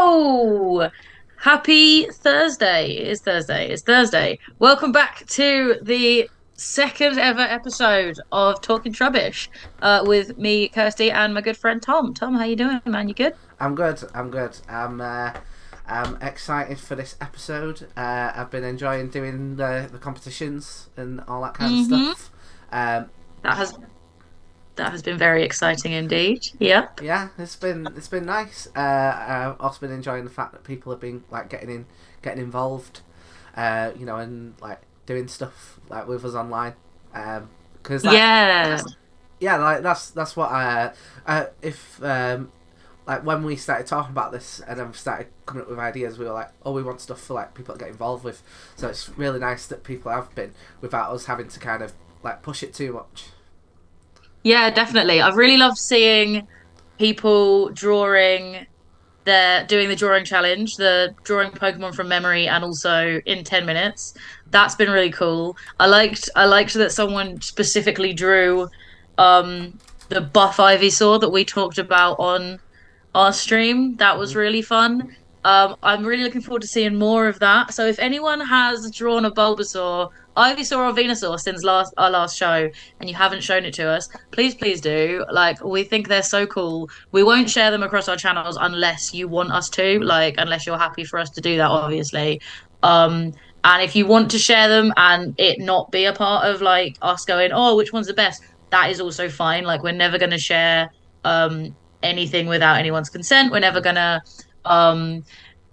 Hello! Happy Thursday. It's Thursday. It's Thursday. Welcome back to the second ever episode of Talking Trubbish with me, Kirsty, and my good friend Tom. Tom, how you doing, man? You good? I'm good. I'm good. I'm excited for this episode. I've been enjoying doing the competitions and all that kind of Mm-hmm. stuff. Um, That has that has been very exciting indeed. Yep. yeah, it's been nice. I've also been enjoying the fact that people have been like getting involved, and like doing stuff like with us online. Because Yeah. yeah, like that's what if like when we started talking about this and then started coming up with ideas, we were like, oh, we want stuff for like people to get involved with. So it's really nice that people have been without us having to kind of like push it too much. Yeah, definitely. I've really loved seeing people doing the drawing challenge, the drawing Pokemon from memory and also in 10 minutes. That's been really cool. I liked that someone specifically drew um the buff Ivysaur that we talked about on our stream. That was Mm-hmm. really fun. I'm really looking forward to seeing more of that. So if anyone has drawn a Bulbasaur, Ivysaur or Venusaur since last our last show and you haven't shown it to us, please do. Like we think they're so cool. We won't share them across our channels unless you want us to, like unless you're happy for us to do that, obviously. Um, and if you want to share them and it not be a part of like us going, oh, which one's the best, that is also fine. Like we're never gonna share anything without anyone's consent. We're never gonna um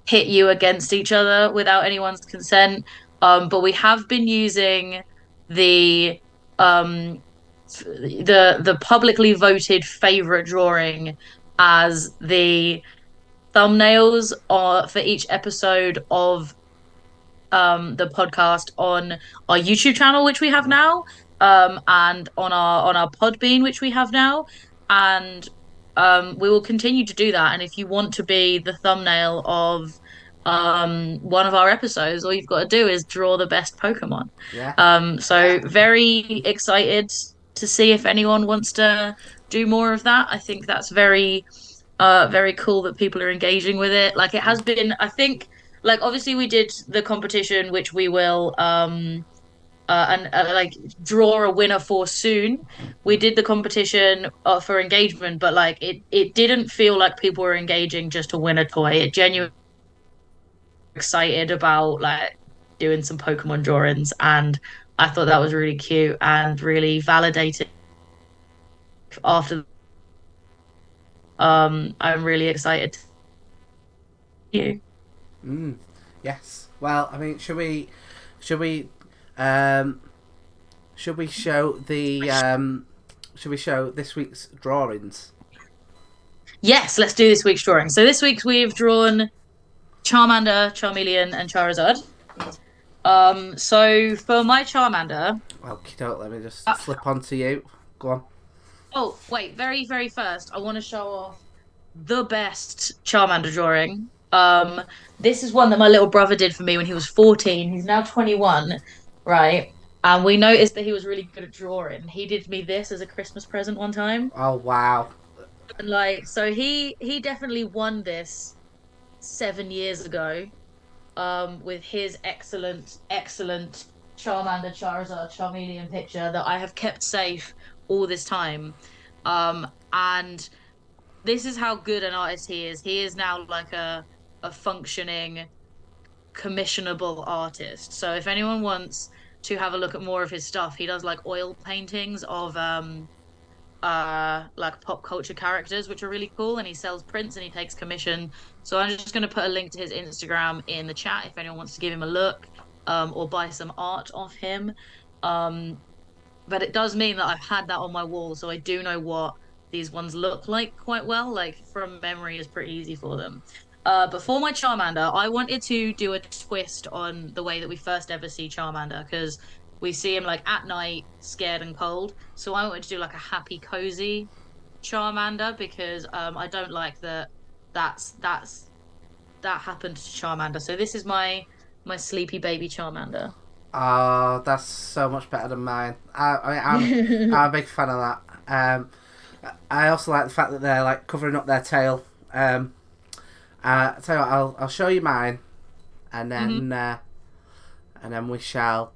pit you against each other without anyone's consent. But we have been using the um the publicly voted favorite drawing as the thumbnails for each episode of the podcast on our YouTube channel, which we have now, and on our Podbean, which we have now, and we will continue to do that. And if you want to be the thumbnail of one of our episodes, all you've got to do is draw the best Pokemon. Yeah. So very excited to see if anyone wants to do more of that. I think that's very cool that people are engaging with it. Like it has been, I think, like obviously we did the competition, which we will and like draw a winner for soon. We did the competition for engagement, but like it didn't feel like people were engaging just to win a toy. It genuinely excited about like doing some Pokemon drawings, and I thought that was really cute and really validated after. I'm really excited. You. Mm. Yes. Well, I mean, should we um should we show the should we show this week's drawings? Yes, let's do this week's drawing. So this week we've drawn Charmander, Charmeleon, and Charizard. So for my Charmander, Okay, don't let me just uh, flip onto you. Go on. oh wait, very first, I want to show off the best Charmander drawing. This is one that my little brother did for me when he was 14. He's now 21, right? And we noticed that he was really good at drawing. He did me this as a Christmas present one time. Oh wow. And like, so he definitely won this 7 years ago. With his excellent Charmander, Charizard, Charmeleon picture that I have kept safe all this time. And this is how good an artist he is. He is now like a functioning commissionable artist. So if anyone wants to have a look at more of his stuff, he does like oil paintings of like pop culture characters, which are really cool, and he sells prints and he takes commission. So I'm just going to put a link to his Instagram in the chat if anyone wants to give him a look, or buy some art off him. um but it does mean that I've had that on my wall, so I do know what these ones look like quite well. Like from memory is pretty easy for them. But for my Charmander, I wanted to do a twist on the way that we first ever see Charmander, because we see him like at night, scared and cold. So I wanted to do like a happy, cozy Charmander, because I don't like that happened to Charmander. So this is my sleepy baby Charmander. Oh, that's so much better than mine. I'm a big fan of that. I also like the fact that they're like covering up their tail. tell you what, I'll show you mine, and Mm-hmm. then we shall.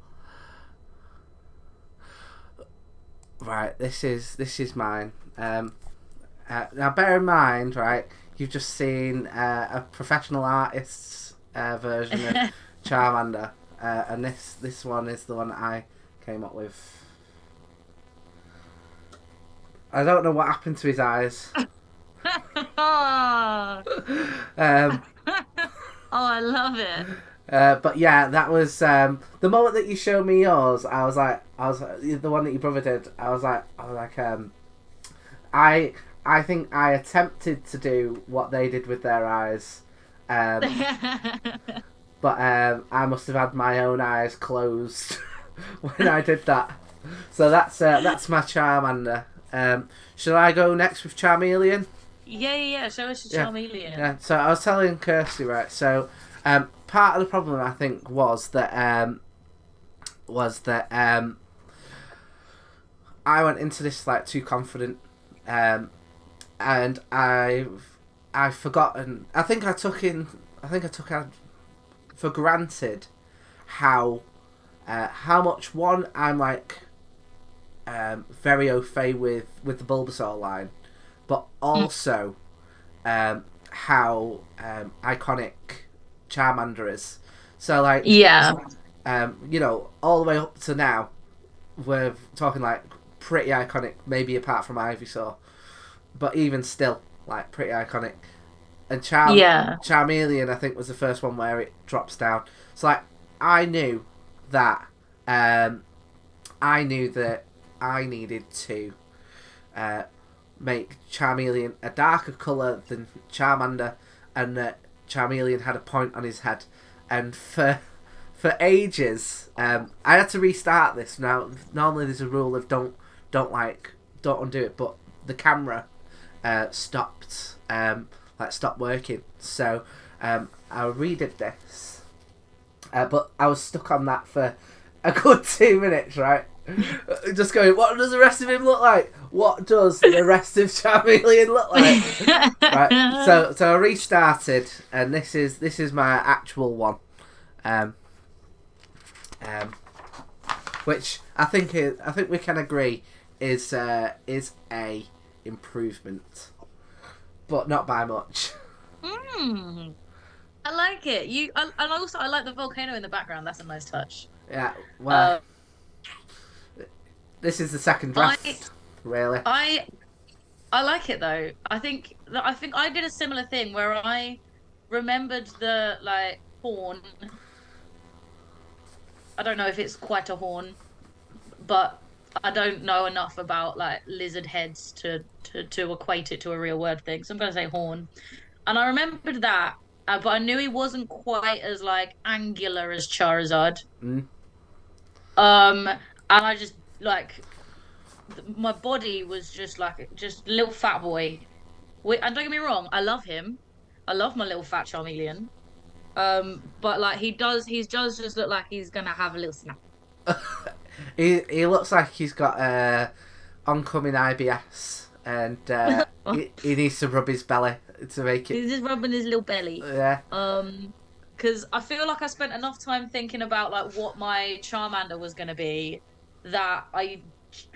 Right, this is mine. Now, bear in mind, right, you've just seen a professional artist's version of Charmander, and this one is the one that I came up with. I don't know what happened to his eyes. Oh, um, I love it. but yeah, that was the moment that you showed me yours. I was the one that your brother did. I I think I attempted to do what they did with their eyes, um, but I must have had my own eyes closed when I did that. So that's my Charmander. Shall I go next with Charmeleon? Yeah. Show us your Yeah. Charmeleon. Yeah. So I was telling Kirsty, right. So part of the problem I think was that I went into this like too confident, and I've forgotten. I think I took for granted how much one I'm like very au fait with the Bulbasaur line, but also how iconic Charmander is. So like Yeah. all the way up to now, we're talking like pretty iconic, maybe apart from Ivysaur, but even still like pretty iconic. And Yeah. Charmeleon, I think, was the first one where it drops down. So like I knew that I needed to make Charmeleon a darker colour than Charmander, and that Charmeleon had a point on his head. And for ages, I had to restart this. Now, normally there's a rule of don't undo it, but the camera stopped working. So I redid this, but I was stuck on that for a good 2 minutes, right? Just going, what does the rest of him look like? What does the rest of Charmeleon look like? Right. So I restarted, and this is my actual one, which I think we can agree is a improvement, but not by much. Mm. I like it. And also I like the volcano in the background. That's a nice touch. Yeah. Well, this is the second draft, I really. I I like it though. I think I did a similar thing where I remembered the like horn. I don't know if it's quite a horn, but I don't know enough about like lizard heads to equate it to a real word thing. So I'm gonna say horn. And I remembered that, but I knew he wasn't quite as like angular as Charizard. Mm. And I just like my body was just like just little fat boy. And don't get me wrong, I love him. I love my little fat Charmeleon. But like he does just look like he's gonna have a little snap. He looks like he's got oncoming IBS, and he needs to rub his belly to make it. He's just rubbing his little belly. Yeah. Because I feel like I spent enough time thinking about like what my Charmander was gonna be that I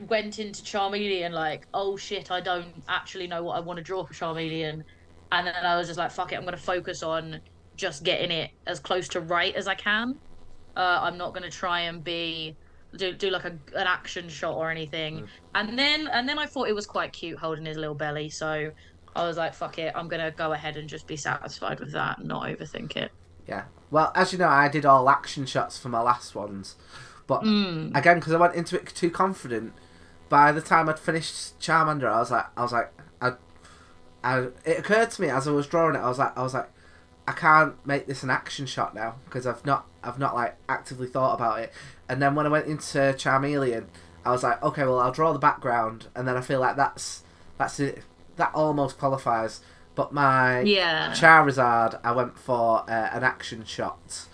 went into Charmeleon like, oh shit, I don't actually know what I want to draw for Charmeleon, and then I was just like, fuck it, I'm gonna focus on just getting it as close to right as I can. I'm not gonna try and do like an action shot or anything. And then I thought it was quite cute holding his little belly, so I was like, fuck it, I'm gonna go ahead and just be satisfied with that and not overthink it. Yeah. Well, as you know, I did all action shots for my last ones, but again, because I went into it too confident, by the time I'd finished Charmander, it occurred to me as I was drawing it, I was like, I can't make this an action shot now because I've not like actively thought about it. And then when I went into Charmeleon, I was like, okay, well, I'll draw the background, and then I feel like that's it. That almost qualifies. But my Charizard, I went for an action shot.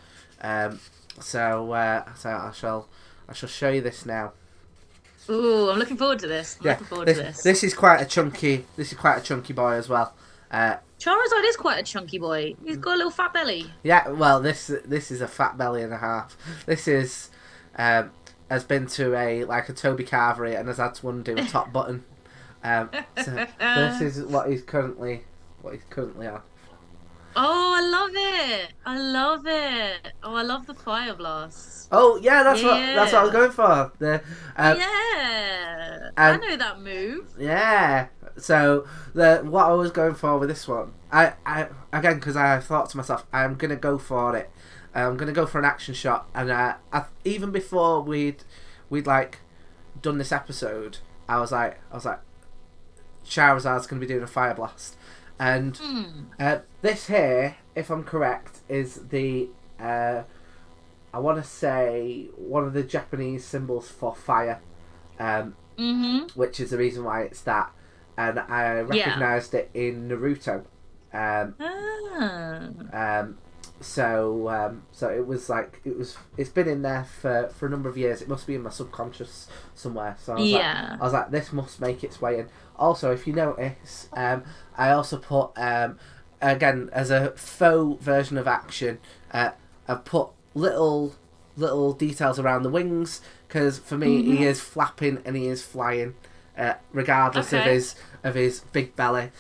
So I shall show you this now. Ooh, I'm looking forward to this. Looking forward to this. This is quite a chunky boy as well. Charizard is quite a chunky boy. He's got a little fat belly. Yeah, well, this is a fat belly and a half. This is has been to a Toby Carvery and has had to undo a top button. So this is what he's currently on. Oh, I love it. I love it. Oh, I love the fire blasts. Oh yeah, that's Yeah. what I was going for. Yeah. I know that move. Yeah. So what I was going for with this one, I again, because I thought to myself, I'm gonna go for it. I'm gonna go for an action shot, and even before we'd like done this episode, I was like, Charizard's gonna be doing a fire blast, and this here, if I'm correct, is the I want to say one of the Japanese symbols for fire, which is the reason why it's that. And I recognised it in Naruto. So it was like it's been in there for a number of years. It must be in my subconscious somewhere. So I was like, this must make its way in. Also, if you notice, I also put again as a faux version of action. I've put little details around the wings because for me he is flapping and he is flying. Regardless of his big belly,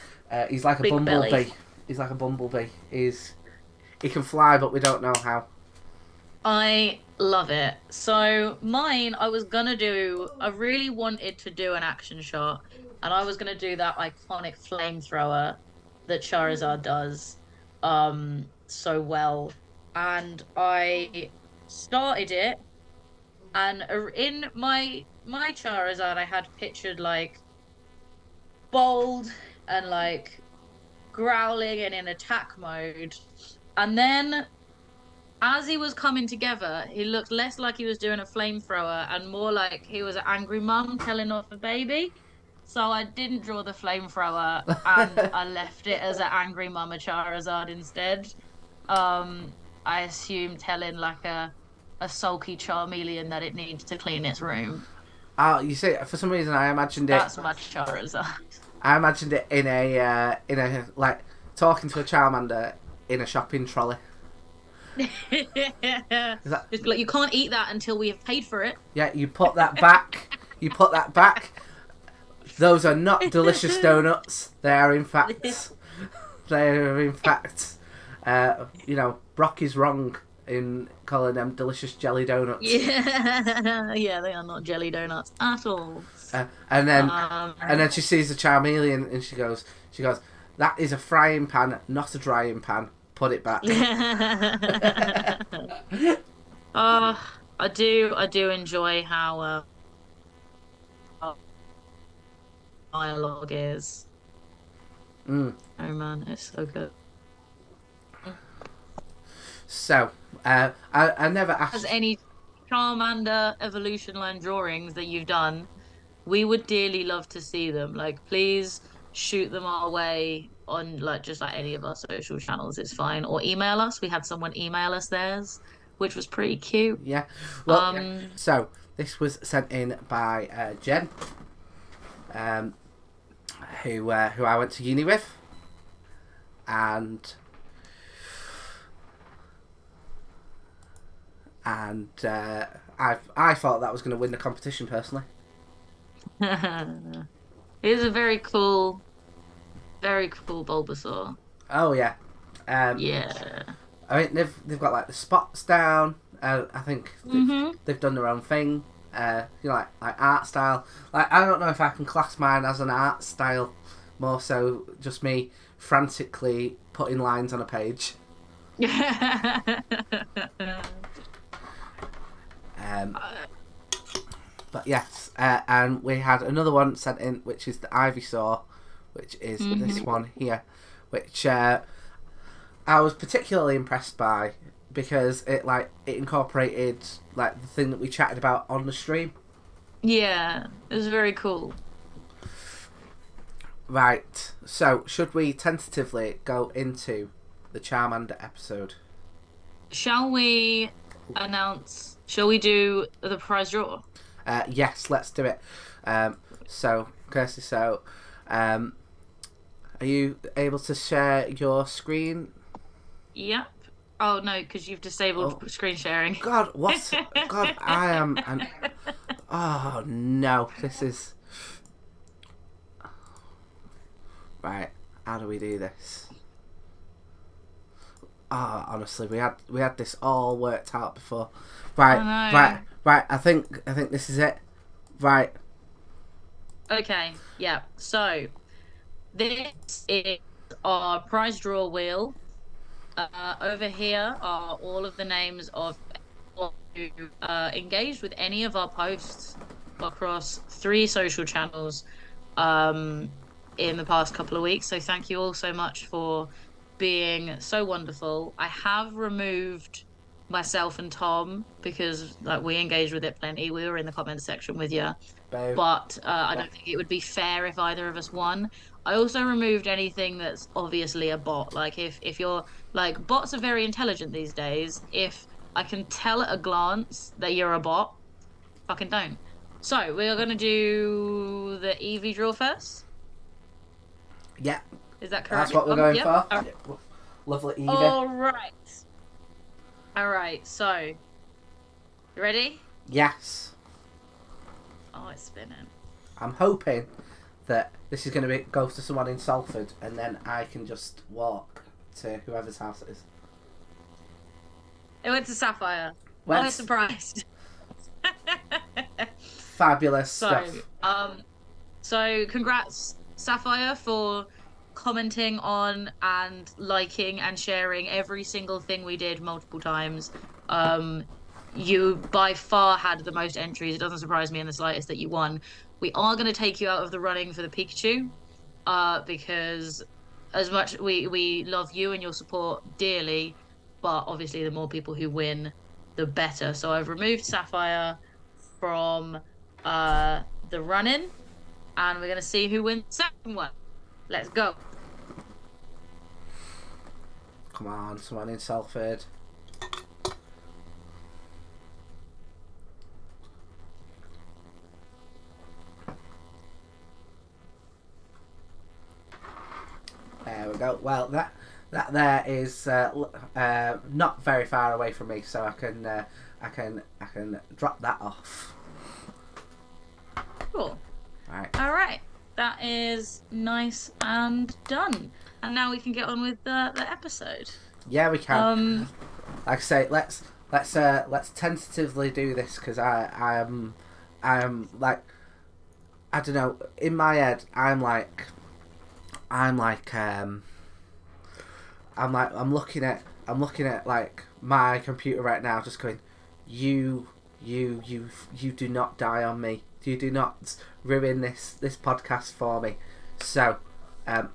he's like a bumblebee. Belly. He's like a bumblebee. He can fly, but we don't know how. I love it. So mine, I really wanted to do an action shot, and I was gonna do that iconic flamethrower that Charizard does, so well, and I started it, and in my Charizard, I had pictured bold and growling and in attack mode. And then as he was coming together, he looked less like he was doing a flamethrower and more like he was an angry mum telling off a baby. So I didn't draw the flamethrower and I left it as an angry mama Charizard instead. I assume telling a sulky Charmeleon that it needs to clean its room. You see, for some reason I imagined it. That's my Charizard. I imagined it in a talking to a Charmander in a shopping trolley. Just you can't eat that until we have paid for it. Yeah, you put that back. Those are not delicious donuts. They are in fact. Brock is wrong in calling them delicious jelly donuts. Yeah, they are not jelly donuts at all. And then she sees the Charmeleon and she goes, that is a frying pan, not a drying pan. Put it back. I do enjoy how dialogue is. Oh man, it's so good. So, I never asked... As any Charmander evolution line drawings that you've done, we would dearly love to see them. Please shoot them our way on, just any of our social channels. It's fine. Or email us. We had someone email us theirs, which was pretty cute. Yeah. Well, so, this was sent in by Jen, who I went to uni with. And I thought that was going to win the competition personally. It is a very cool Bulbasaur. Oh yeah. Yeah. I mean they've got the spots down. I think they've done their own thing. Like art style. I don't know if I can class mine as an art style. More so just me frantically putting lines on a page. But yes, and we had another one sent in, which is the Ivysaur, which is this one here, which I was particularly impressed by because it incorporated the thing that we chatted about on the stream. Yeah, it was very cool. Right, so should we tentatively go into the Charmander episode? Shall we do the prize draw? Yes, let's do it. So, Kirsty, again, Are you able to share your screen? Yep. Oh no, because you've disabled screen sharing. God, what? God, I am. Oh no, this is. Right, how do we do this? Oh, honestly, we had this all worked out before. Right. I think this is it. Right. Okay. Yeah. So this is our prize draw wheel. Over here are all of the names of anyone who engaged with any of our posts across 3 social channels in the past couple of weeks. So thank you all so much for being so wonderful. I have removed myself and Tom because like we engaged with it plenty. We were in the comments section with you, but I don't think it would be fair if either of us won. I also removed anything that's obviously a bot. Like if you're like bots are very intelligent these days. If I can tell at a glance that you're a bot, fucking don't. So we are gonna do the EV draw first. Yeah. Is that correct? That's what we're going yep. for. Yeah. Lovely Evie. All right. All right. So, you ready? Yes. Oh, it's spinning. I'm hoping that this is going to go to someone in Salford, and then I can just walk to whoever's house it is. It went to Sapphire. I was surprised. Fabulous stuff. So congrats, Sapphire, for commenting on and liking and sharing every single thing we did multiple times. You by far had the most entries. It doesn't surprise me in the slightest that you won. We are going to take you out of the running for the Pikachu, because as much we love you and your support dearly, but obviously the more people who win, the better. So I've removed Sapphire from the running, and we're going to see who wins the second one. Let's go. Come on, someone in Salford. There we go. Well, that there is not very far away from me, so I can drop that off. Cool. Right. All right. That is nice and done. And now we can get on with the episode. Yeah, we can. Like I say, let's tentatively do this, because I am like, I don't know, in my head I'm looking at like my computer right now, just going, you do not die on me. You do not ruin this podcast for me. So, I'm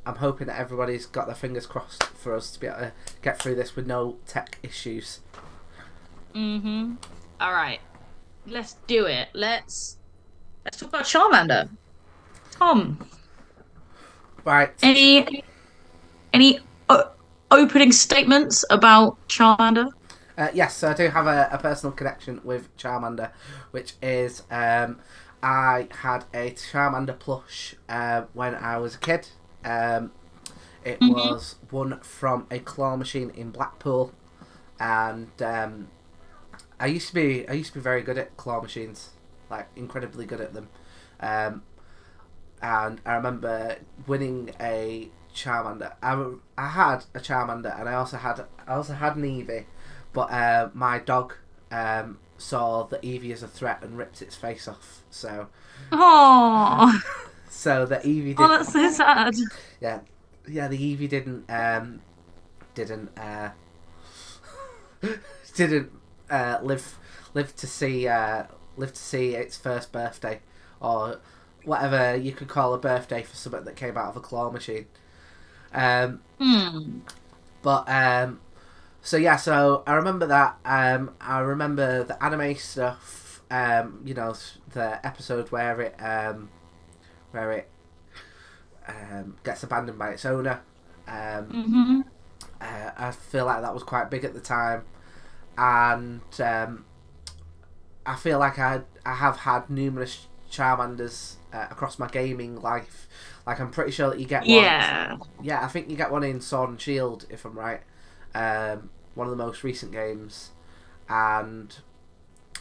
hoping that everybody's got their fingers crossed for us to be able to get through this with no tech issues. All right, let's do it. Let's talk about Charmander. Tom, Right. Any opening statements about Charmander? Yes, so I do have a personal connection with Charmander, which is I had a Charmander plush when I was a kid. It was one from a claw machine in Blackpool, and I used to be very good at claw machines, like incredibly good at them. And I remember winning a Charmander. I had a Charmander, and I also had an Eevee. But my dog saw the Eevee as a threat and ripped its face off. So, so the Eevee didn't. Oh, that's so sad. Yeah, the Eevee didn't live to see its first birthday, or whatever you could call a birthday for something that came out of a claw machine. But so yeah, so I remember that. I remember the anime stuff. You know, the episode where it gets abandoned by its owner. I feel like that was quite big at the time, and I feel like I have had numerous Charmanders across my gaming life. Like, I'm pretty sure that you get one. Yeah. Yeah, I think you get one in Sword and Shield, if I'm right. One of the most recent games. And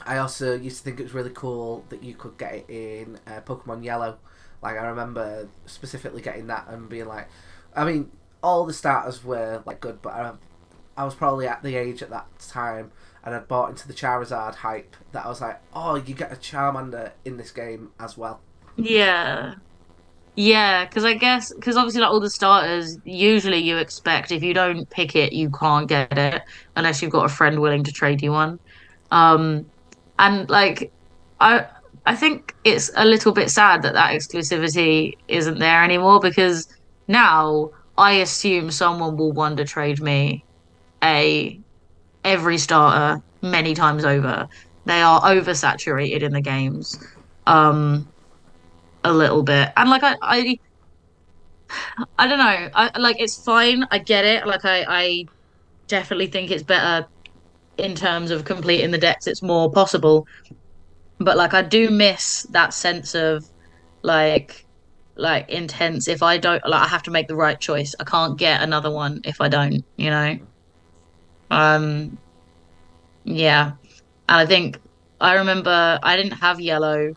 I also used to think it was really cool that you could get it in Pokemon Yellow. Like, I remember specifically getting that and being like, I mean, all the starters were like good, but I was probably at the age at that time, and I'd bought into the Charizard hype that I was like, oh, you get a Charmander in this game as well. Yeah. Yeah, because obviously, like all the starters, usually you expect if you don't pick it, you can't get it unless you've got a friend willing to trade you one. Um, and like, I I think it's a little bit sad that that exclusivity isn't there anymore because now I assume someone will want to trade me a every starter many times over. They are oversaturated in the games, um, a little bit, and like I don't know. I like it's fine. I get it. Like I definitely think it's better in terms of completing the decks. It's more possible. But like I do miss that sense of like like intense. If I don't like I have to make the right choice. I can't get another one if I don't, you know? Um yeah. And I think I remember I didn't have yellow,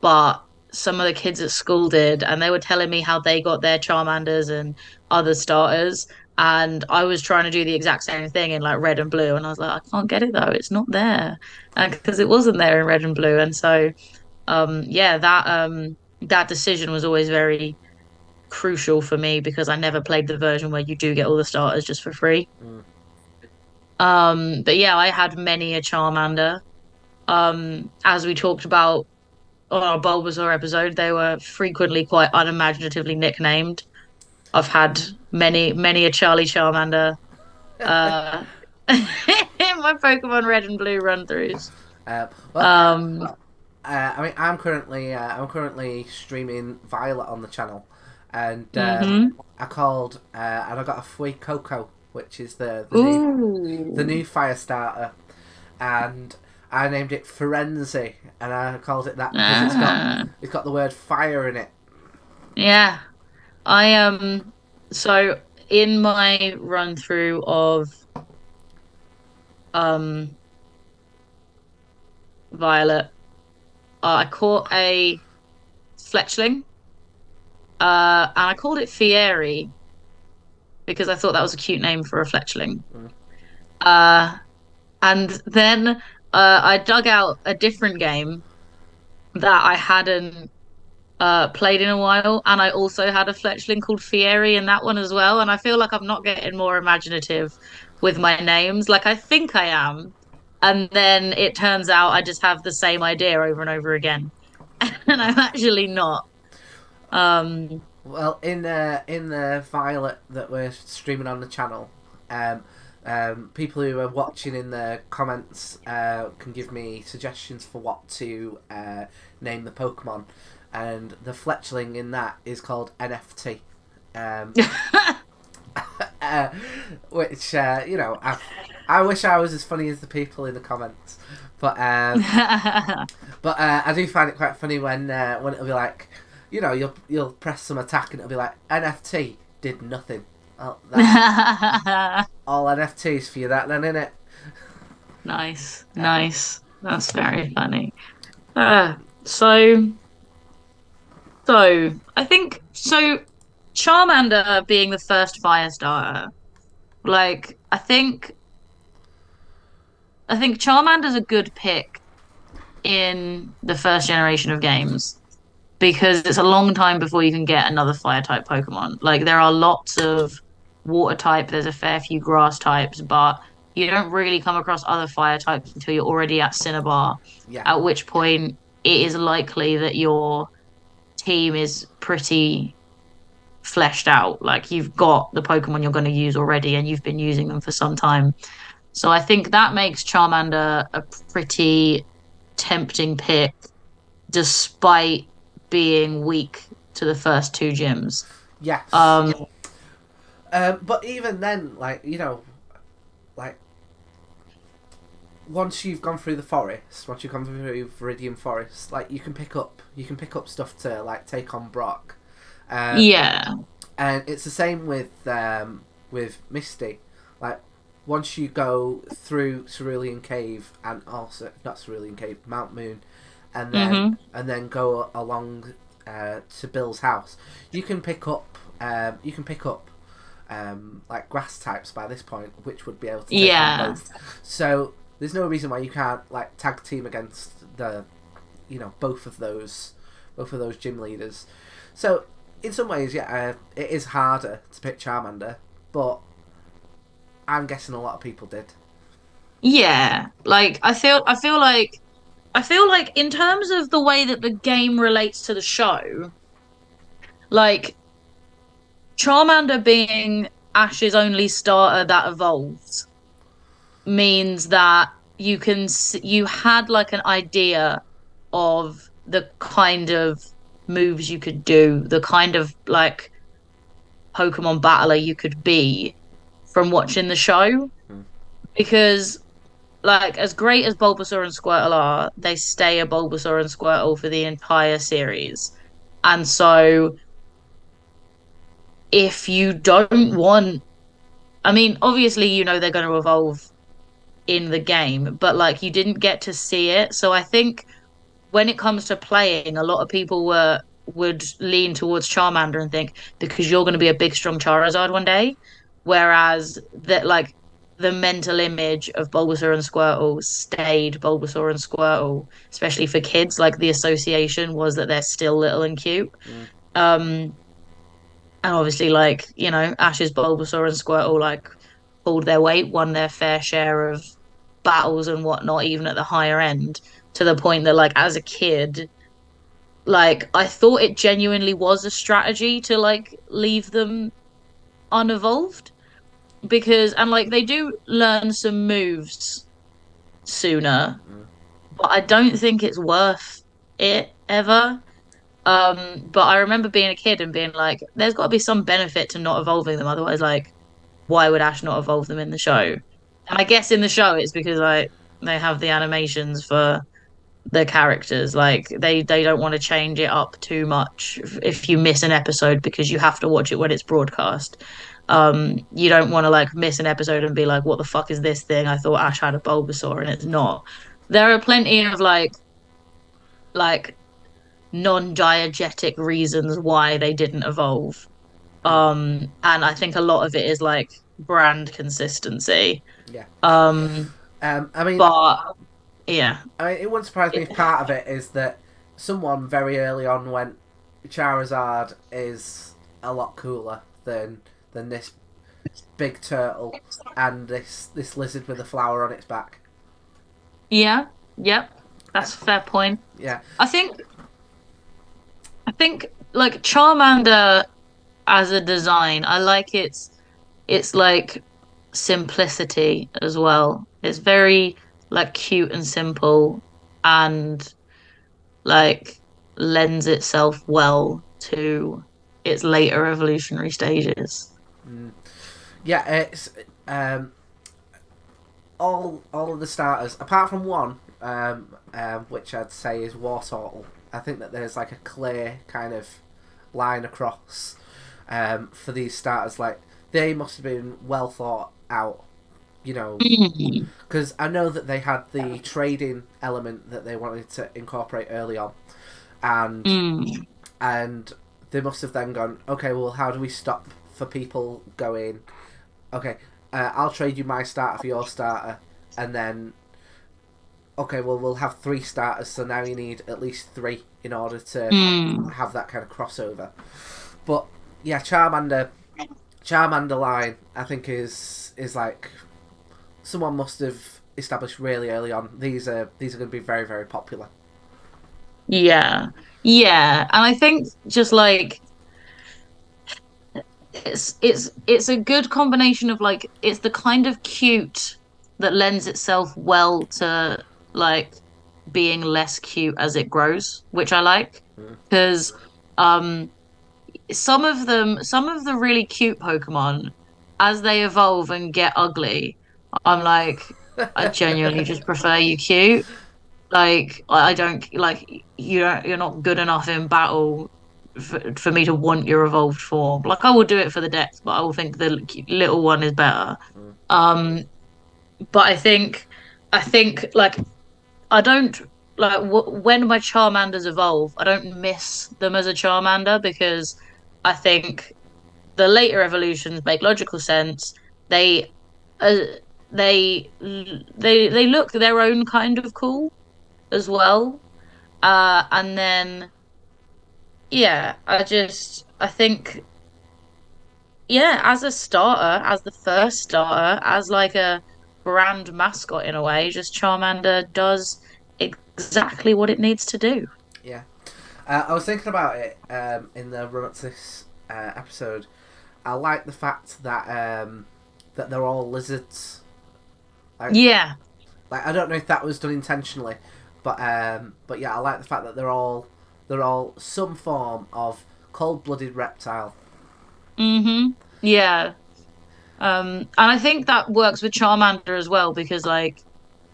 but some of the kids at school did, and they were telling me how they got their Charmanders and other starters. And I was trying to do the exact same thing in like red and blue, and I was like, I can't get it though, it's not there. And because it wasn't there in red and blue. And so yeah, that decision was always very crucial for me because I never played the version where you do get all the starters just for free. Mm. But yeah, I had many a Charmander. As we talked about on our Bulbasaur episode, they were frequently quite unimaginatively nicknamed. I've had many a Charlie Charmander uh in my Pokemon Red and Blue run-throughs. Well, Um, I mean, I'm currently streaming Violet on the channel, and mhm. I called and I got a Fui Coco, which is the Ooh. new fire starter, and I named it Firenze, and I called it that because Ah, it's got the word fire in it. yeah. I so in my run through of um Violet, I caught a fletchling, and I called it Fieri because I thought that was a cute name for a fletchling. Mm. Uh, and then I dug out a different game that I hadn't played in a while, and I also had a fletchling called Fieri in that one as well. And I feel like I'm not getting more imaginative with my names. Like I think I am, and then it turns out I just have the same idea over and over again, and I'm actually not. Um, Well, in the Violet that we're streaming on the channel, um, people who are watching in the comments can give me suggestions for what to name the Pokemon, and the fletchling in that is called NFT. Um, uh, which you know, I wish I was as funny as the people in the comments, but I do find it quite funny when it'll be like, you know, you'll press some attack and it'll be like NFT did nothing. Oh, that's all NFTs for you, that then, innit? Nice, Uh, nice. That's very funny. Uh, so, I think so. Charmander being the first fire starter, like I think Charmander's a good pick in the first generation of games because it's a long time before you can get another fire type Pokemon. Like there are lots of water type, there's a fair few grass types, but you don't really come across other fire types until you're already at Cinnabar, yeah, at which point it is likely that your team is pretty fleshed out. Like you've got the Pokemon you're going to use already and you've been using them for some time. So I think that makes Charmander a pretty tempting pick despite being weak to the first two gyms. yes. Um, But even then, like, you know, like once you've gone through the forest, once you've gone through Viridian Forest, like you can pick up stuff to like take on Brock, um, Yeah. and it's the same with Misty. Like once you go through Cerulean Cave and also not Cerulean Cave, Mount Moon, Mm-hmm. and then go along to Bill's house, you can pick up like grass types by this point, which would be able to take on Yeah. both. So there's no reason why you can't like tag team against both of those gym leaders. So in some ways, yeah, it is harder to pick Charmander, but I'm guessing a lot of people did. Yeah. Like I feel like in terms of the way that the game relates to the show, like Charmander being Ash's only starter that evolved means that you had like an idea of the kind of moves you could do, the kind of like Pokemon battler you could be from watching the show. Mm. Because like as great as Bulbasaur and Squirtle are, they stay a Bulbasaur and Squirtle for the entire series. And so if you don't want, I mean, obviously you know they're going to evolve in the game, but like you didn't get to see it. So I think when it comes to playing, a lot of people would lean towards Charmander and think because you're going to be a big, strong Charizard one day, whereas that like the mental image of Bulbasaur and Squirtle stayed Bulbasaur and Squirtle, especially for kids. Like the association was that they're still little and cute. Mm. Um, and obviously, like Ash's Bulbasaur and Squirtle like pulled their weight, won their fair share of battles and whatnot, even at the higher end, to the point that like as a kid like I thought it genuinely was a strategy to like leave them unevolved because and like they do learn some moves sooner, Mm. but I don't think it's worth it ever. But I remember being a kid and being like, there's got to be some benefit to not evolving them. Otherwise, like, why would Ash not evolve them in the show? And I guess in the show it's because like they have the animations for the characters. Like they don't want to change it up too much if you miss an episode because you have to watch it when it's broadcast. You don't want to like miss an episode and be like, what the fuck is this thing? I thought Ash had a Bulbasaur and it's not. There are plenty of like non-diegetic reasons why they didn't evolve. Mm. And I think a lot of it is like brand consistency. Yeah. Um, Um, I mean, but yeah. it wouldn't surprise me if part of it is that someone very early on went, Charizard is a lot cooler than this big turtle and this lizard with a flower on its back. Yeah, yep. That's a fair point. Yeah. I think I think like Charmander as a design, I like its like simplicity as well. It's very like cute and simple and like lends itself well to its later evolutionary stages. Mm. Yeah, it's all of the starters apart from one, which I'd say is Wartortle. I think that there's like a clear kind of line across for these starters. Like they must have been well thought out, you know, Mm. because I know that they had the trading element that they wanted to incorporate early on, and Mm. and they must have then gone, okay, well, how do we stop for people going, okay, I'll trade you my starter for your starter, and then, okay, well, we'll have 3 starters, so now you need at least 3 in order to Mm. have that kind of crossover. But yeah, Charmander line, I think is like someone must have established really early on. These are going to be very, very popular. Yeah. Yeah. And I think just like it's a good combination of like it's the kind of cute that lends itself well to like being less cute as it grows, which I like Mm. because um some of the really cute Pokemon as they evolve and get ugly, I'm like I genuinely just prefer you cute. Like I don't like you're not good enough in battle for me to want your evolved form. Like I will do it for the dex, but I will think the little one is better. Mm. Um, but I think like I don't like when my Charmanders evolve, I don't miss them as a Charmander because I think the later evolutions make logical sense. They uh, they look their own kind of cool as well. And then yeah, I think yeah, as a starter, as the first starter, as like a brand mascot in a way, just Charmander does exactly what it needs to do. Yeah. I was thinking about it in the run up to this episode. I like the fact that they're all lizards. Like, Yeah. I don't know if that was done intentionally, but yeah, I like the fact that they're all some form of cold-blooded reptile. Mm-hmm. Yeah. And I think that works with Charmander as well because like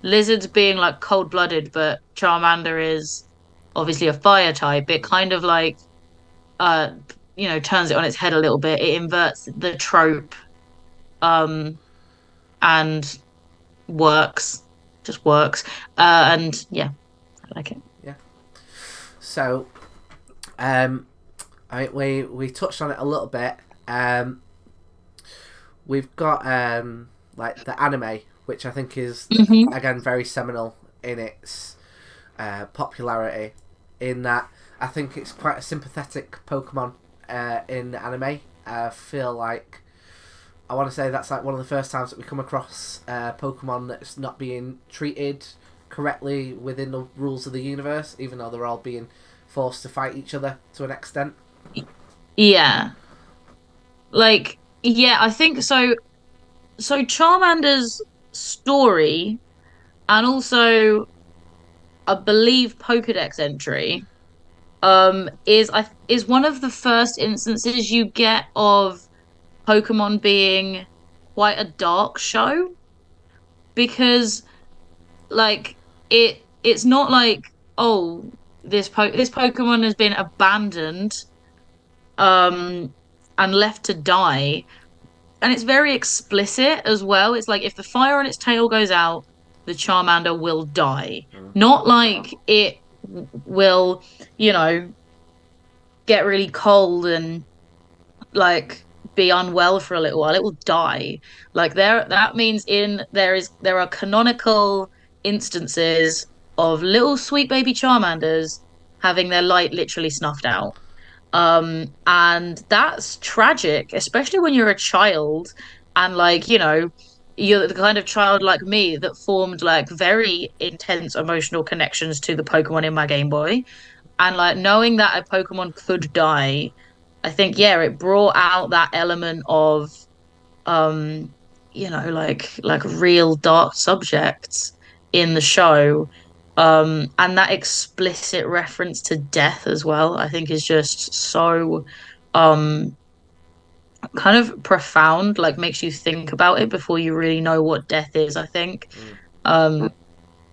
lizards being like cold-blooded, but Charmander is obviously a fire type. It kind of like uh turns it on its head a little bit. It inverts the trope and works. Just works. And yeah, I like it. Yeah. So, um, we touched on it a little bit. We've got like the anime, which I think is Hmm. again very seminal in its popularity. In that, I think it's quite a sympathetic Pokemon in the anime. I feel like I want to say that's like one of the first times that we come across Pokemon that's not being treated correctly within the rules of the universe, even though they're all being forced to fight each other to an extent. Yeah. Like, yeah, I think so. So Charmander's story and also I believe Pokedex entry is one of the first instances you get of Pokemon being quite a dark show because like it's not like oh this Pokemon has been abandoned um and left to die, and it's very explicit as well. It's like if the fire on its tail goes out, the Charmander will die. Mm. Not like it will, you know, get really cold and like be unwell for a little while. It will die. Like that means there are canonical instances of little sweet baby Charmanders having their light literally snuffed out. And that's tragic, especially when you're a child and like, you're the kind of child like me that formed like very intense emotional connections to the Pokemon in my Game Boy. And like knowing that a Pokemon could die, I think, yeah, it brought out that element of um, like real dark subjects in the show. And that explicit reference to death as well, I think is just so um kind of profound, like makes you think about it before you really know what death is, I think. Mm. Um,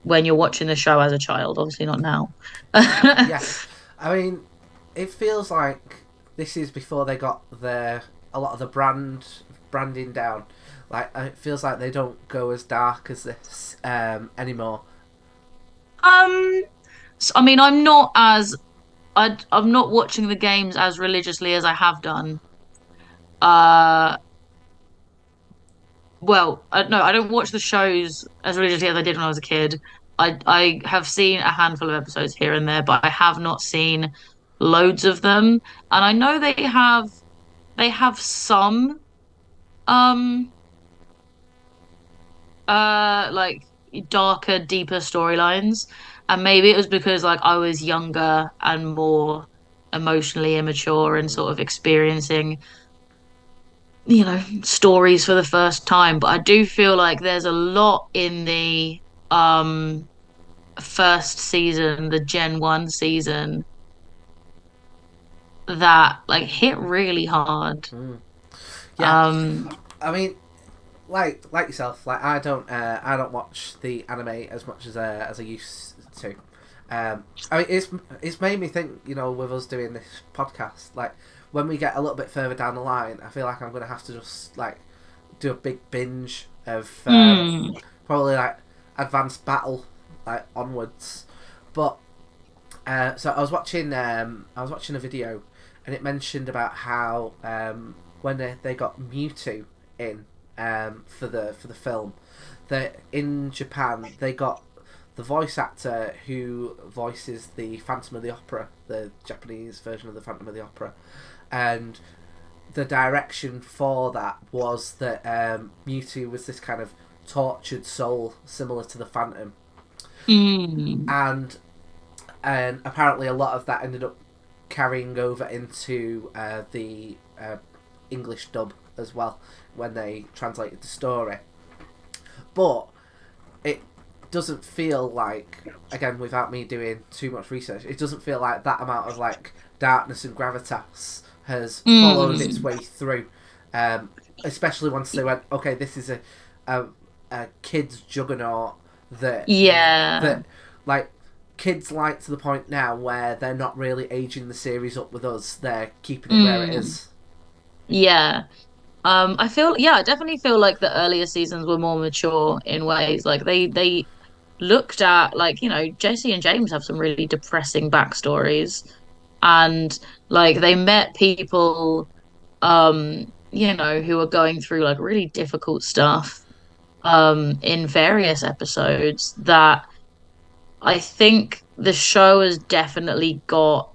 when you're watching the show as a child, obviously not now. Yeah, I mean, it feels like this is before they got a lot of the branding down. Like it feels like they don't go as dark as this anymore. Um, I mean, I'm not watching the games as religiously as I have done. Uh, well, no, I don't watch the shows as religiously as I did when I was a kid. I have seen a handful of episodes here and there, but I have not seen loads of them. And I know they have some um like darker, deeper storylines. And maybe it was because like I was younger and more emotionally immature and Mm. sort of experiencing, stories for the first time. But I do feel like there's a lot in the um first season, the Gen 1 season, that like hit really hard. Mm. Yeah, Um I mean, like yourself, like I don't watch the anime as much as I used to. I mean, it's made me think, with us doing this podcast, like when we get a little bit further down the line, I feel like I'm gonna have to just like do a big binge of Mm. probably like advanced battle like onwards. But so I was watching a video, and it mentioned about how when they got Mewtwo in for the film, that in Japan they got the voice actor who voices the Phantom of the Opera, the Japanese version of the Phantom of the Opera, and the direction for that was that Mewtwo was this kind of tortured soul similar to the Phantom, Mm. and apparently a lot of that ended up carrying over into the English dub as well when they translated the story. But it doesn't feel like, again, without me doing too much research, it doesn't feel like that amount of like darkness and gravitas has followed its Mm. way through. Especially once they went, okay, this is a kid's juggernaut Yeah. that like kids like to the point now where they're not really aging the series up with us; they're keeping it where it Mm. is. Yeah. I definitely feel like the earlier seasons were more mature in ways. Like they looked at, like, Jesse and James have some really depressing backstories, and like they met people who are going through like really difficult stuff in various episodes that I think the show has definitely got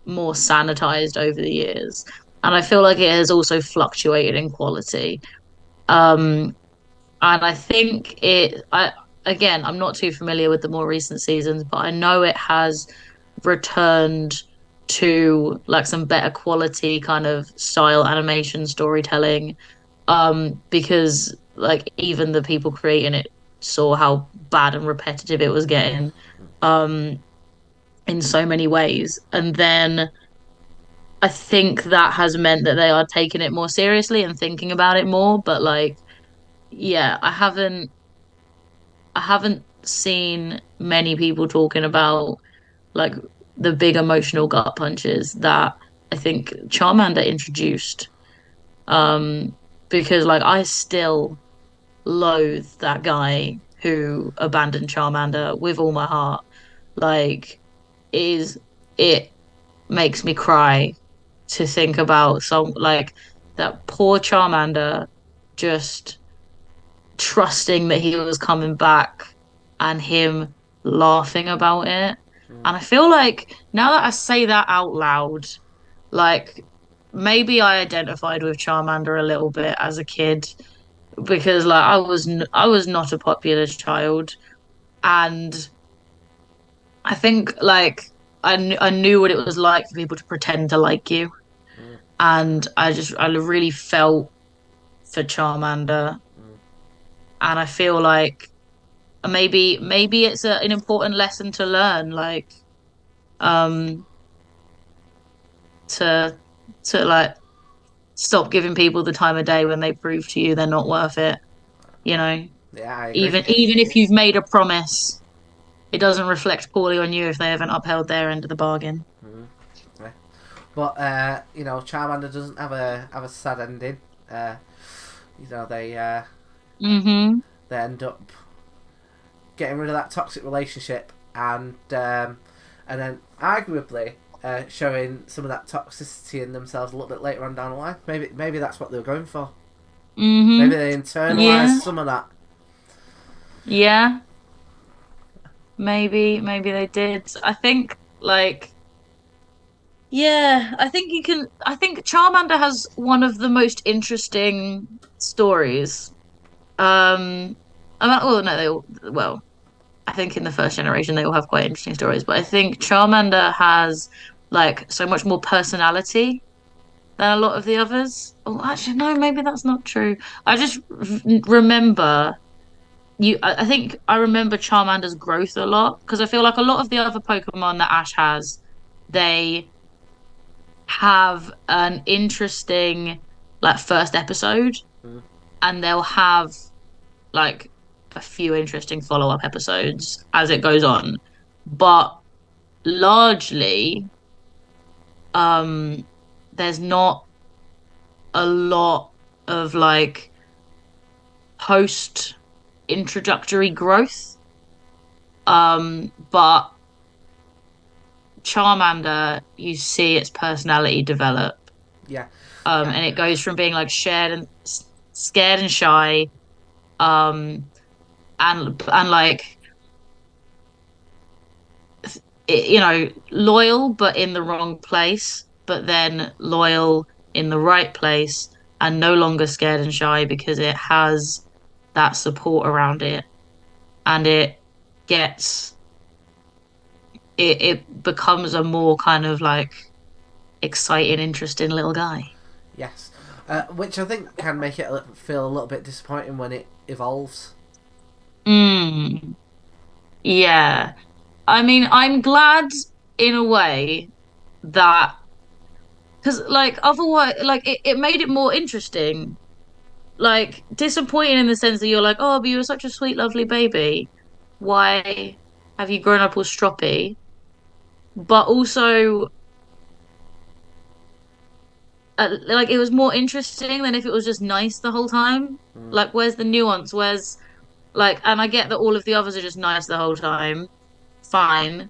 more sanitized over the years. And I feel like it has also fluctuated in quality. Um, and I think again, I'm not too familiar with the more recent seasons, but I know it has returned to like some better quality kind of style animation storytelling. Because like even the people creating it saw how bad and repetitive it was getting, um, in so many ways. And then I think that has meant that they are taking it more seriously and thinking about it more. But like, yeah, I haven't seen many people talking about like the big emotional gut punches that I think Charmander introduced. Um, because like I still loathe that guy who abandoned Charmander with all my heart. Like, is it makes me cry to think about some like that poor Charmander just trusting that he was coming back and him laughing about it. Mm. And I feel like now that I say that out loud, like maybe I identified with Charmander a little bit as a kid because like I was not a popular child, and I think like I knew what it was like for people to pretend to like you, Mm. and I really felt for Charmander, Mm. and I feel like maybe it's an important lesson to learn, like um to like stop giving people the time of day when they prove to you they're not worth it, you know. Yeah, I agree. Even if you've made a promise, it doesn't reflect poorly on you if they haven't upheld their end of the bargain. Mm. Yeah. But Charmander doesn't have a sad ending. Uh, Mm-hmm. they end up getting rid of that toxic relationship, and then arguably showing some of that toxicity in themselves a little bit later on down the line. Maybe that's what they were going for. Maybe Mm-hmm. they Yeah. internalized some of that. Yeah. Maybe they did. I think like yeah, I think Charmander has one of the most interesting stories. Oh no, I think in the first generation they all have quite interesting stories, but I think Charmander has like so much more personality than a lot of the others. Oh, actually, no, maybe that's not true. I just remember I think I remember Charmander's growth a lot because I feel like a lot of the other Pokemon that Ash has, they have an interesting like first episode, Mm. and they'll have like a few interesting follow-up episodes as it goes on. But largely, um, there's not a lot of like post introductory growth. But Charmander, you see its personality develop. Yeah, yeah, And it goes from being like scared and shy, um, and like loyal but in the wrong place, but then loyal in the right place, and no longer scared and shy because it has that support around it, and gets it becomes a more kind of like exciting, interesting little guy. yes. Which I think can make it feel a little bit disappointing when it evolves. Mm, yeah. I mean, I'm glad in a way that because like otherwise like it made it more interesting. Like disappointing in the sense that you're like, oh, but you were such a sweet, lovely baby. Why have you grown up all stroppy? But also, like it was more interesting than if it was just nice the whole time. Mm. Like, where's the nuance? Where's like, and I get that all of the others are just nice the whole time. Fine.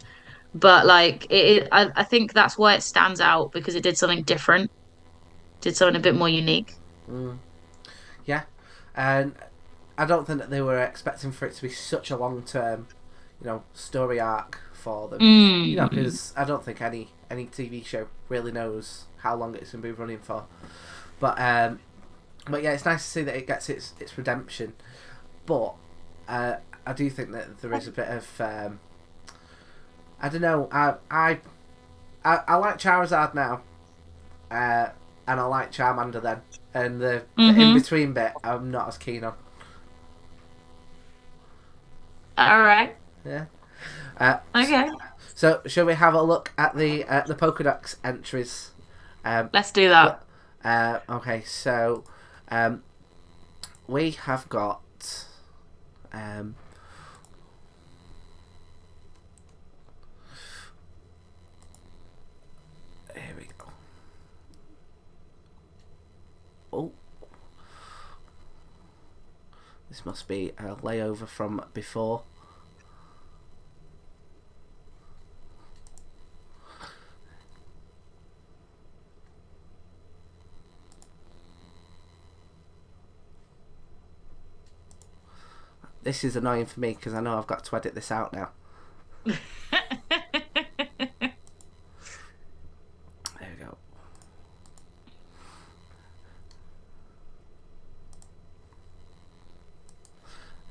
But like, I think that's why it stands out because it did something different, did something a bit more unique. Mm. Yeah, and I don't think that they were expecting for it to be such a long term, story arc for them. Mm. Because I don't think any TV show really knows how long it's gonna be running for. But yeah, it's nice to see that it gets its redemption. But I do think that there is a bit of I don't know. I like Charizard now, and I like Charmander then, and the in Mm-hmm. between bit I'm not as keen on. All right. Yeah. Uh, Okay. so shall we have a look at the Pokédex entries? Let's do that. Okay, so we have got um, here we go. Oh, this must be a layover from before. This is annoying for me because I know I've got to edit this out now. There we go.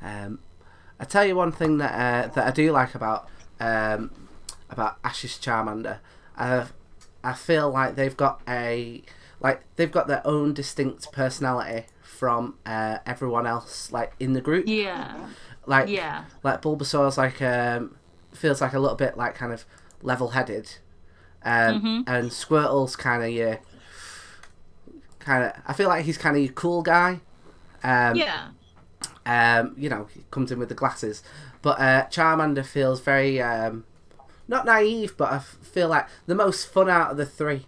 I tell you one thing that I do like about Ash's Charmander. I feel like they've got their own distinct personality from everyone else like in the group. Yeah. Like Yeah. like Bulbasaur's feels like a little bit like kind of level headed, Mm-hmm. and Squirtle's kind of I feel like he's kind of your cool guy. Yeah. He comes in with the glasses, but Charmander feels very not naive, but I feel like the most fun out of the three.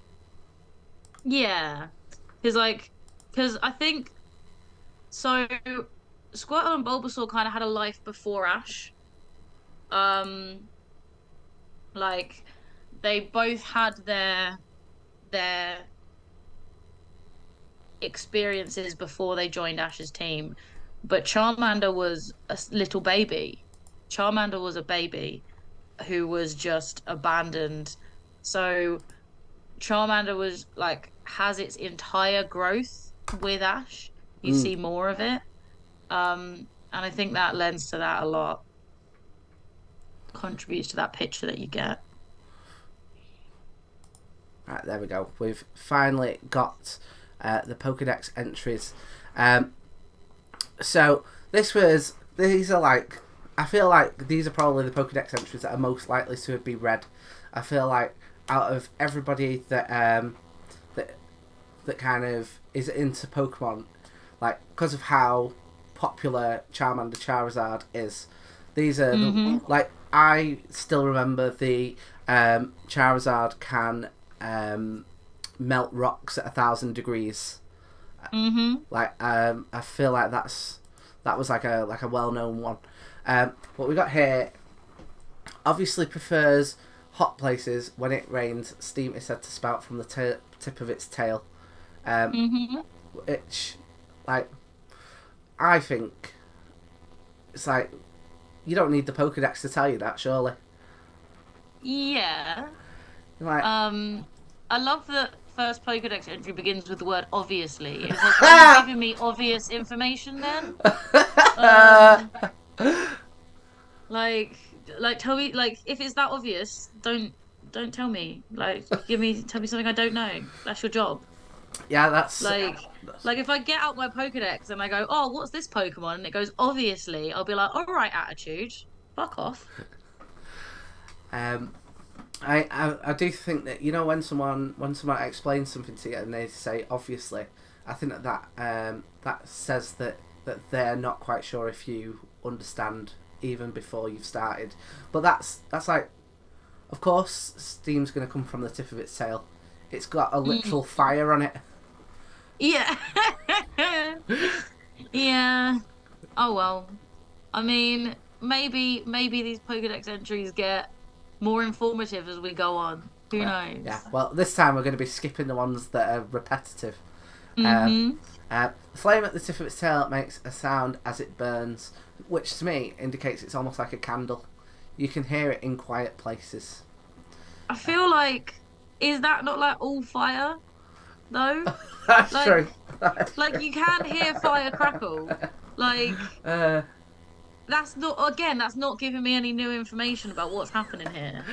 Yeah. Because I think so. Squirtle and Bulbasaur kind of had a life before Ash. Um, like they both had their experiences before they joined Ash's team, but Charmander was a little baby. Charmander was a baby who was just abandoned. So Charmander was like has its entire growth with Ash. You Mm. see more of it. And I think that lends to that a lot. Contributes to that picture that you get. Right, there we go. We've finally got the Pokédex entries. So these are like, I feel like these are probably the Pokédex entries that are most likely to be read. I feel like out of everybody that kind of is into Pokemon, like because of how popular Charmander Charizard is. These are the, like I still remember the Charizard can melt rocks at 1,000 degrees. Like I feel like that was like a well known one. What we got here obviously prefers hot places. When it rains, steam is said to spout from the tip of its tail. Which, like, I think it's like you don't need the Pokedex to tell you that, surely. Yeah. Like, I love that first Pokedex entry begins with the word obviously. It's like, are you giving me obvious information then? Um, like, tell me, like, if it's that obvious, don't tell me. Like, tell me something I don't know. That's your job. yeah, that's Like if I get out my Pokedex and I go, oh, what's this Pokemon? And it goes, obviously, I'll be like, all right, attitude, fuck off. I do think that, you know, when someone explains something to you and they say obviously, I think that says that they're not quite sure if you understand even before you've started. But that's like, of course, steam's going to come from the tip of its tail. It's got a literal fire on it. Yeah. Yeah. Oh well. I mean, maybe these Pokedex entries get more informative as we go on. Who knows? Yeah. Well, this time we're going to be skipping the ones that are repetitive. Mm-hmm. The flame at the tip of its tail makes a sound as it burns, which to me indicates it's almost like a candle. You can hear it in quiet places. I feel like, is that not like all fire though? That's Like, true. like you can hear fire crackle. Like that's not giving me any new information about what's happening here.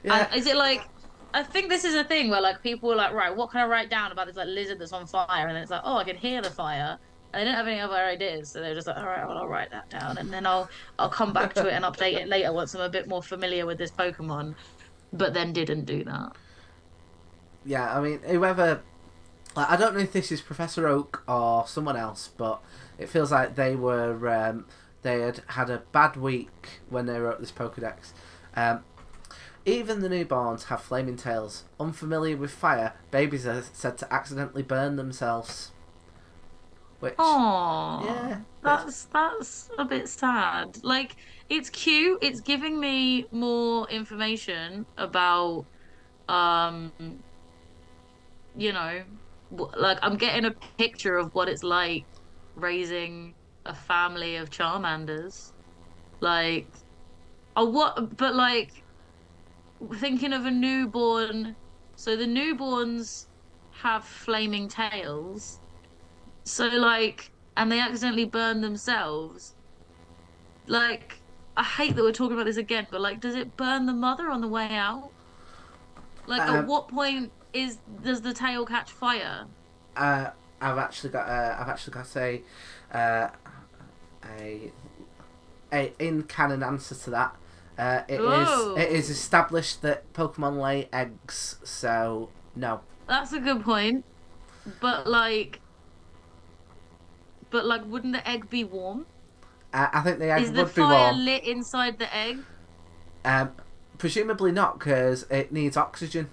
Yeah. Is it like, I think this is a thing where like people are like, right, what can I write down about this like lizard that's on fire? And then it's like, oh, I can hear the fire. And they didn't have any other ideas, so they're just like, all right, well, I'll write that down, and then I'll come back to it and update it later once I'm a bit more familiar with this Pokemon. But then didn't do that. Yeah, I mean, whoever... Like, I don't know if this is Professor Oak or someone else, but it feels like they were... they had a bad week when they wrote this Pokedex. Even the newborns have flaming tails. Unfamiliar with fire, babies are said to accidentally burn themselves. Which... Aww. Yeah. That's a bit sad. Like, it's cute. It's giving me more information about, um, you know, like I'm getting a picture of what it's like raising a family of Charmanders. Like, but like thinking of a newborn. So the newborns have flaming tails. So like, and they accidentally burn themselves. Like, I hate that we're talking about this again, but like, does it burn the mother on the way out? Like, at what point does the tail catch fire? I've actually got uh, a in canon answer to that. It is established that Pokemon lay eggs, so no. That's a good point. But like, wouldn't the egg be warm? I think the egg Is the would be fire warm. lit inside the egg? Presumably not, because it needs oxygen.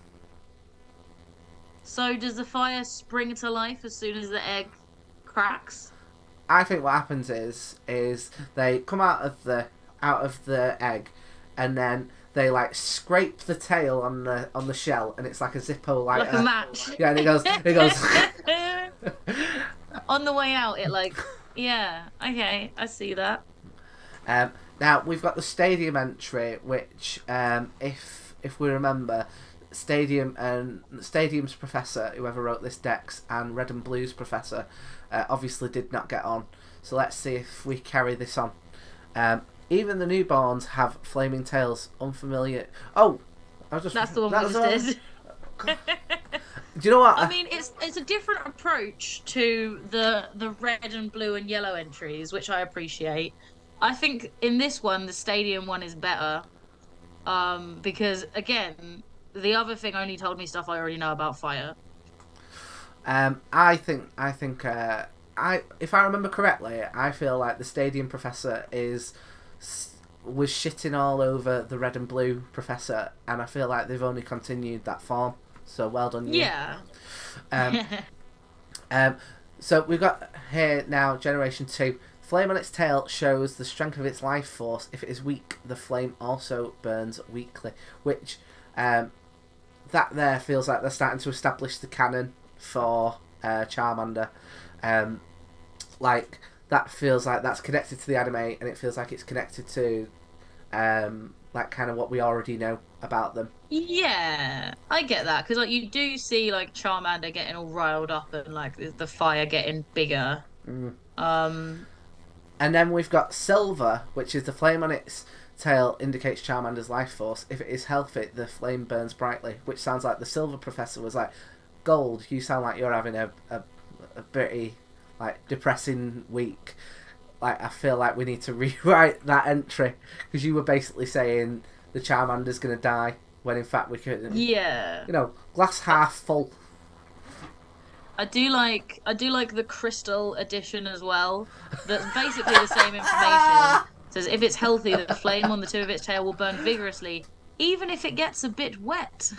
So does the fire spring to life as soon as the egg cracks? I think what happens is they come out of the egg, and then they like scrape the tail on the shell, and it's like a Zippo lighter. Like a match. Yeah, and it goes. On the way out, it like, yeah, okay, I see that. Now we've got the stadium entry, which if we remember, Stadium's professor, whoever wrote this Dex, and Red and Blue's professor, obviously did not get on. So let's see if we carry this on. Even the newborns have flaming tails. Unfamiliar. Oh, That's the one we just did. Do you know what? I mean, it's a different approach to the red and blue and yellow entries, which I appreciate. I think in this one, the stadium one is better, because again, the other thing only told me stuff I already know about fire. I think if I remember correctly, I feel like the Stadium Professor was shitting all over the Red and Blue Professor, and I feel like they've only continued that form. So well done, you. Yeah. Um, so we've got here now Generation 2. Flame on its tail shows the strength of its life force. If it is weak, the flame also burns weakly. Which, that there feels like they're starting to establish the canon for Charmander. Like, that feels like that's connected to the anime, and it feels like it's connected to, like, kind of what we already know about them. Yeah, I get that because like you do see like Charmander getting all riled up and like the fire getting bigger. Mm. Um, And then we've got Silver, which is the flame on its tail indicates Charmander's life force. If it is healthy, the flame burns brightly, which sounds like the Silver Professor was like, Gold, you sound like you're having a pretty, like, depressing week. Like, I feel like we need to rewrite that entry, because you were basically saying the Charmander's going to die, when in fact we could, yeah, you know, glass half full. I do like the crystal edition as well. That's basically the same information. It says if it's healthy, the flame on the tip of its tail will burn vigorously, even if it gets a bit wet.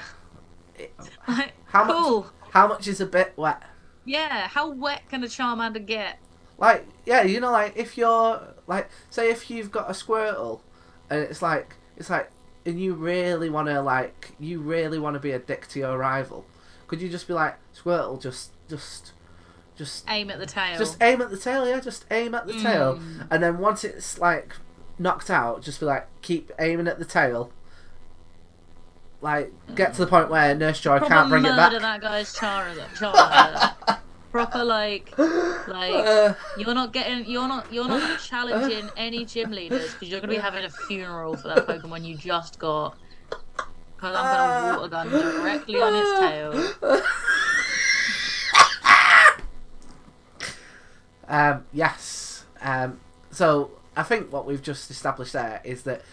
Like, cool. How much is a bit wet? Yeah, how wet can a Charmander get? Like, yeah, you know, like, if you're, like, say if you've got a Squirtle, and it's like, and you really want to be a dick to your rival, could you just be like, Squirtle, just Aim at the tail. Just aim at the tail, yeah, just aim at the tail. And then once it's, like, knocked out, just be like, keep aiming at the tail. Like, get to the point where Nurse Joy can't bring it back. Murder that guy's Charmander. Proper you're not challenging any gym leaders because you're gonna be having a funeral for that Pokemon you just got. Because I'm gonna water gun directly on its tail. Yes. So I think what we've just established there is that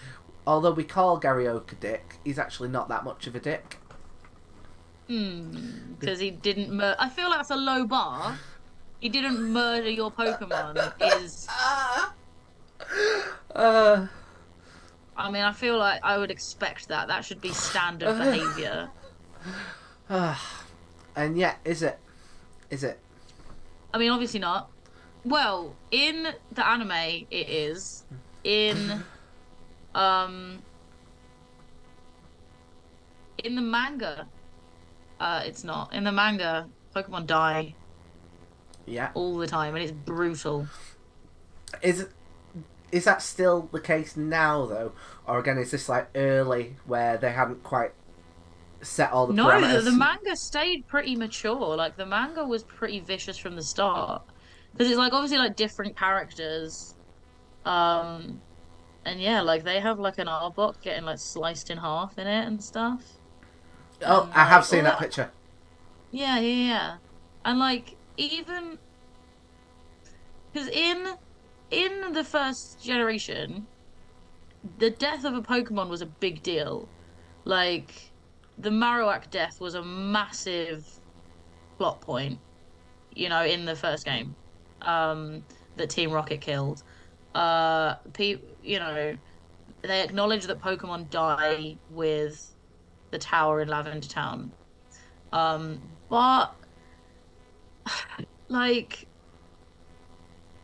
although we call Garioka Dick, he's actually not that much of a dick. Because he didn't murder. I feel like that's a low bar. He didn't murder your Pokemon. I mean, I feel like I would expect that. That should be standard behaviour. And yet, is it? Is it? I mean, obviously not. Well, in the anime, it is. In the manga, it's not. In the manga, Pokemon die. Yeah. All the time, and it's brutal. Is that still the case now, though? Or again, is this like early where they hadn't quite set all the parameters? No, the manga stayed pretty mature. Like, the manga was pretty vicious from the start. Because it's like obviously like different characters. And yeah, like they have like an Arbok getting like sliced in half in it and stuff. Oh, And, I have seen that picture. Yeah. And like even because in the first generation, the death of a Pokemon was a big deal. Like, the Marowak death was a massive plot point, you know, in the first game, that Team Rocket killed. You know, they acknowledge that Pokemon die with the tower in Lavender Town. But like,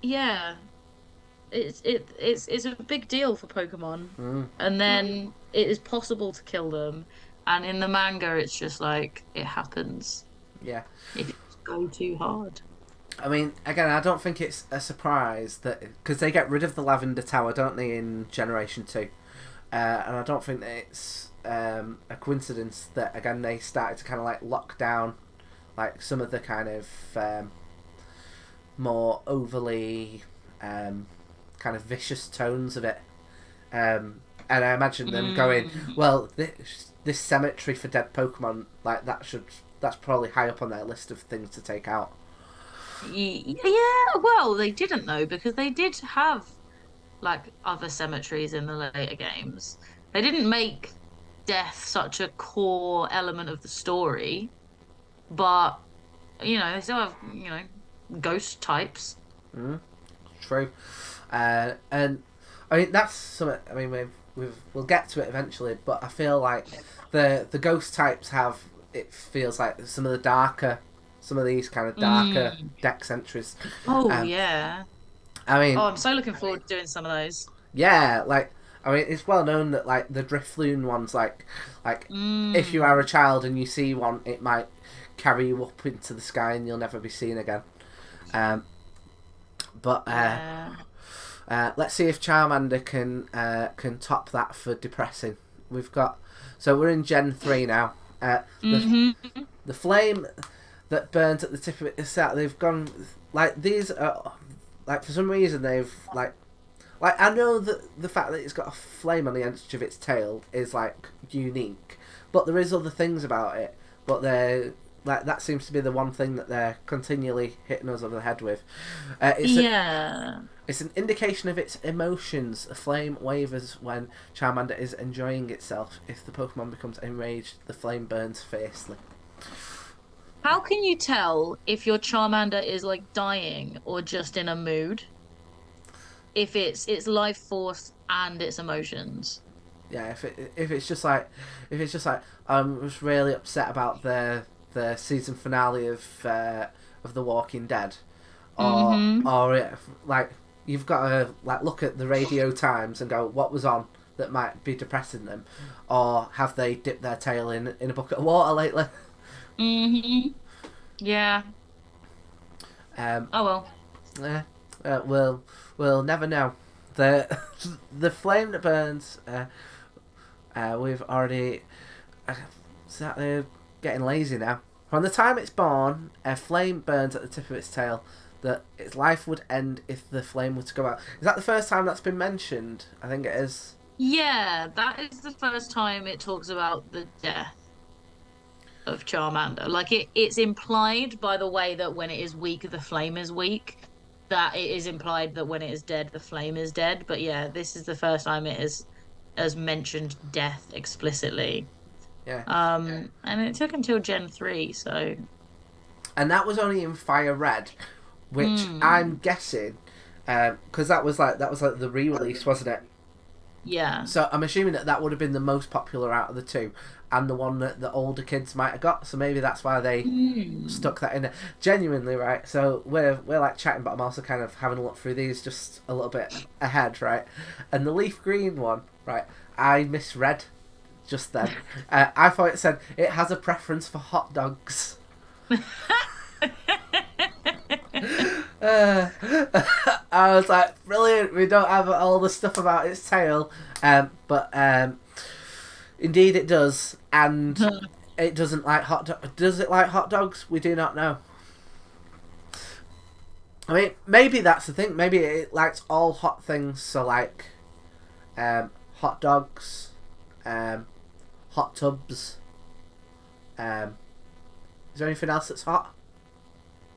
yeah, it's a big deal for Pokemon, and then it is possible to kill them, and in the manga, it's just like it happens. Yeah, if you go too hard. I mean, again, I don't think it's a surprise that because they get rid of the Lavender Tower, don't they, in Generation 2, and I don't think that it's a coincidence that again they started to kind of like lock down like some of the kind of more overly kind of vicious tones of it, and I imagine them going, well, this cemetery for dead Pokemon, like that's probably high up on their list of things to take out. Yeah, well, they didn't though, because they did have like other cemeteries in the later games. They didn't make death such a core element of the story, but you know, they still have, you know, ghost types. Mm, true. And I mean that's something. I mean we'll get to it eventually, but I feel like the ghost types have. It feels like some of these kind of darker Mm. dex entries. Oh Um, yeah. I Oh, mean, I'm so looking forward to doing some of those. yeah, like I mean, it's well known that like the Drifloon ones, like if you are a Mm. child and you see one, it might carry you up into the sky and you'll never be seen again. Um, but Yeah. let's see if Charmander can top that for depressing. We've got so we're in Gen 3 now. Mm-hmm. The flame that burns at the tip of it is that they've gone like these are like for some reason they've like I know that the fact that it's got a flame on the edge of its tail is like unique, but there is other things about it. But they're like that seems to be the one thing that they're continually hitting us over the head with. Yeah. It's an indication of its emotions. The flame wavers when Charmander is enjoying itself. If the Pokemon becomes enraged, the flame burns fiercely. How can you tell if your Charmander is like dying or just in a mood? If it's life force and its emotions. Yeah, if it's just like I was really upset about the season finale of The Walking Dead, Mm-hmm. or like you've got to like look at the radio times and go what was on that might be depressing them, or have they dipped their tail in a bucket of water lately? Mm-hmm. Yeah. Um, Oh well. eh, we'll never know. The the flame that burns. We've already they're getting lazy now. From the time it's born, a flame burns at the tip of its tail. That its life would end if the flame were to go out. Is that the first time that's been mentioned? I think it is. Yeah, that is the first time it talks about the death of Charmander. Like it's implied by the way that when it is weak, the flame is weak. That it is implied that when it is dead, the flame is dead. But yeah, this is the first time it is has mentioned death explicitly. Yeah, And it took until Gen 3, so and that was only in Fire Red, which I'm mm, guessing, because that was like the re-release, wasn't it? yeah. So I'm assuming that would have been the most popular out of the two, and the one that the older kids might have got. So maybe that's why they Mm. stuck that in there. Genuinely, right? So we're like chatting, but I'm also kind of having a look through these just a little bit ahead, right? And the leaf green one, right? I misread just then. I thought it said it has a preference for hot dogs. Uh, I was like, brilliant. We don't have all the stuff about its tail, but indeed it does, and it doesn't like hot. Does it like hot dogs? We do not know. I mean, maybe that's the thing. Maybe it likes all hot things. So like, hot dogs, hot tubs. Is there anything else that's hot?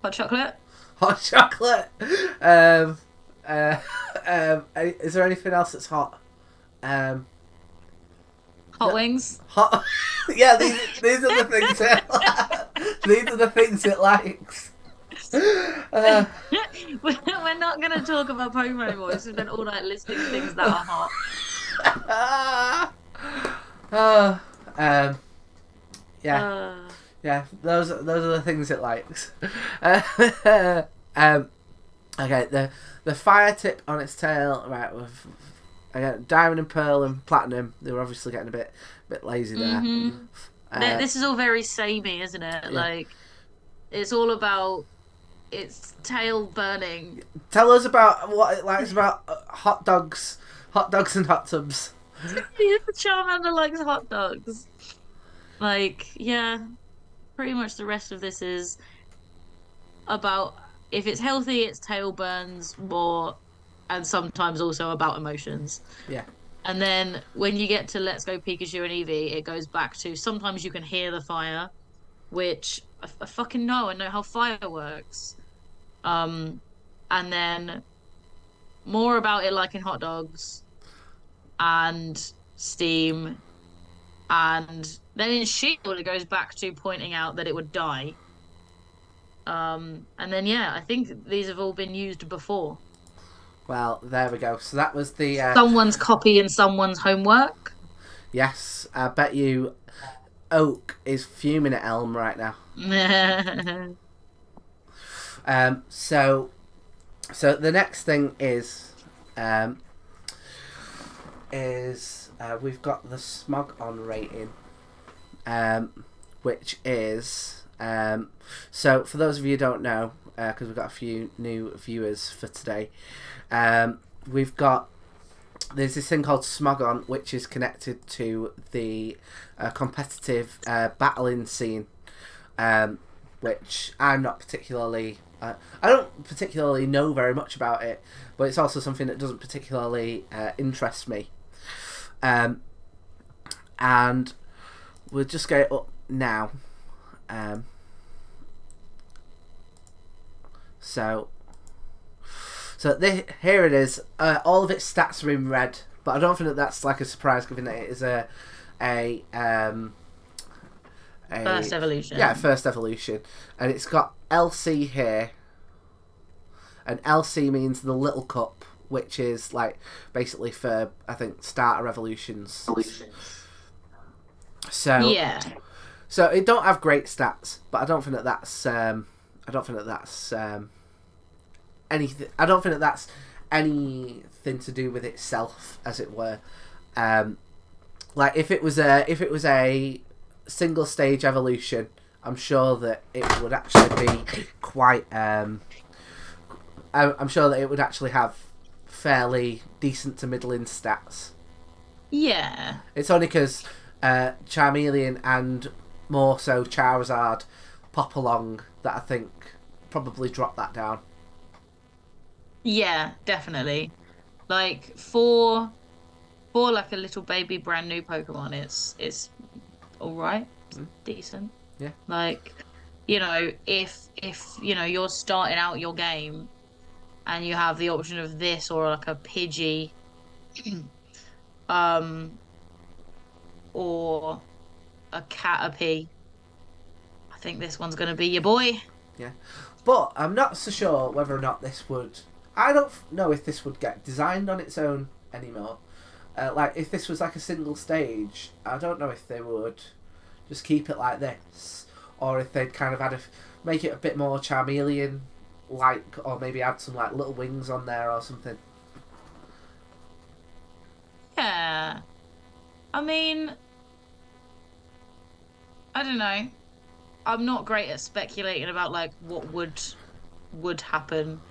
Hot chocolate? Hot chocolate. Um, uh, is there anything else that's hot? Hot wings? Hot. Yeah, these are the things it. These are the things it likes. Uh, We're not going to talk about Pokemon anymore. This has been all night listing things that are hot. uh, um, yeah, Uh, yeah. Those are the things it likes. Okay, the fire tip on its tail, right? With again, diamond and pearl and platinum. They were obviously getting a bit lazy there. mm-hmm. This is all very samey, isn't it? Yeah. Like, it's all about its tail burning. Tell us about what it likes about hot dogs and hot tubs. The Charmander likes hot dogs. Like, yeah, pretty much the rest of this is about if it's healthy, its tail burns more, and sometimes also about emotions. Yeah, And then when you get to Let's Go Pikachu and Eevee, it goes back to sometimes you can hear the fire, which I fucking know. I know how fire works. Um, and then more about it liking hot dogs and steam. And then in Shield, it goes back to pointing out that it would die. And then yeah, I think these have all been used before. Well, there we go. So that was the Someone's copy and someone's homework. yes. I bet you Oak is fuming at Elm right now. Um, so so the next thing um, is we've got the smog on rating, which is so for those of you who don't know, because we've got a few new viewers for today, we've got there's this thing called smog on, which is connected to the competitive battling scene, which I'm not particularly. I don't particularly know very much about it, but it's also something that doesn't particularly interest me. And we'll just get it up now. So here it is. All of its stats are in red, but I don't think that that's like a surprise, given that it is a First evolution. Yeah, first evolution, and it's got LC here, and LC means the little cup, which is like basically for I think starter evolutions. So Yeah. so it don't have great stats, but I don't think that that's anything. I don't think that that's anything to do with itself, as it were. Like if it was a single stage evolution, I'm sure that it would actually be quite. I'm sure that it would actually have fairly decent to middling stats. Yeah. It's only because Charmeleon and more so Charizard pop along that I think probably drop that down. Yeah, definitely. Like for like a little baby brand new Pokemon, it's all right, it's decent. Yeah. Like, you know, if you know you're starting out your game and you have the option of this or like a Pidgey, um, or a Caterpie, I think this one's gonna be your boy. Yeah, but I'm not so sure whether or not this would. I don't know if this would get designed on its own anymore. Like if this was like a single stage, I don't know if they would just keep it like this, or if they'd kind of make it a bit more Charmeleon like, or maybe add some like little wings on there or something. Yeah. I mean, I don't know. I'm not great at speculating about like what would happen.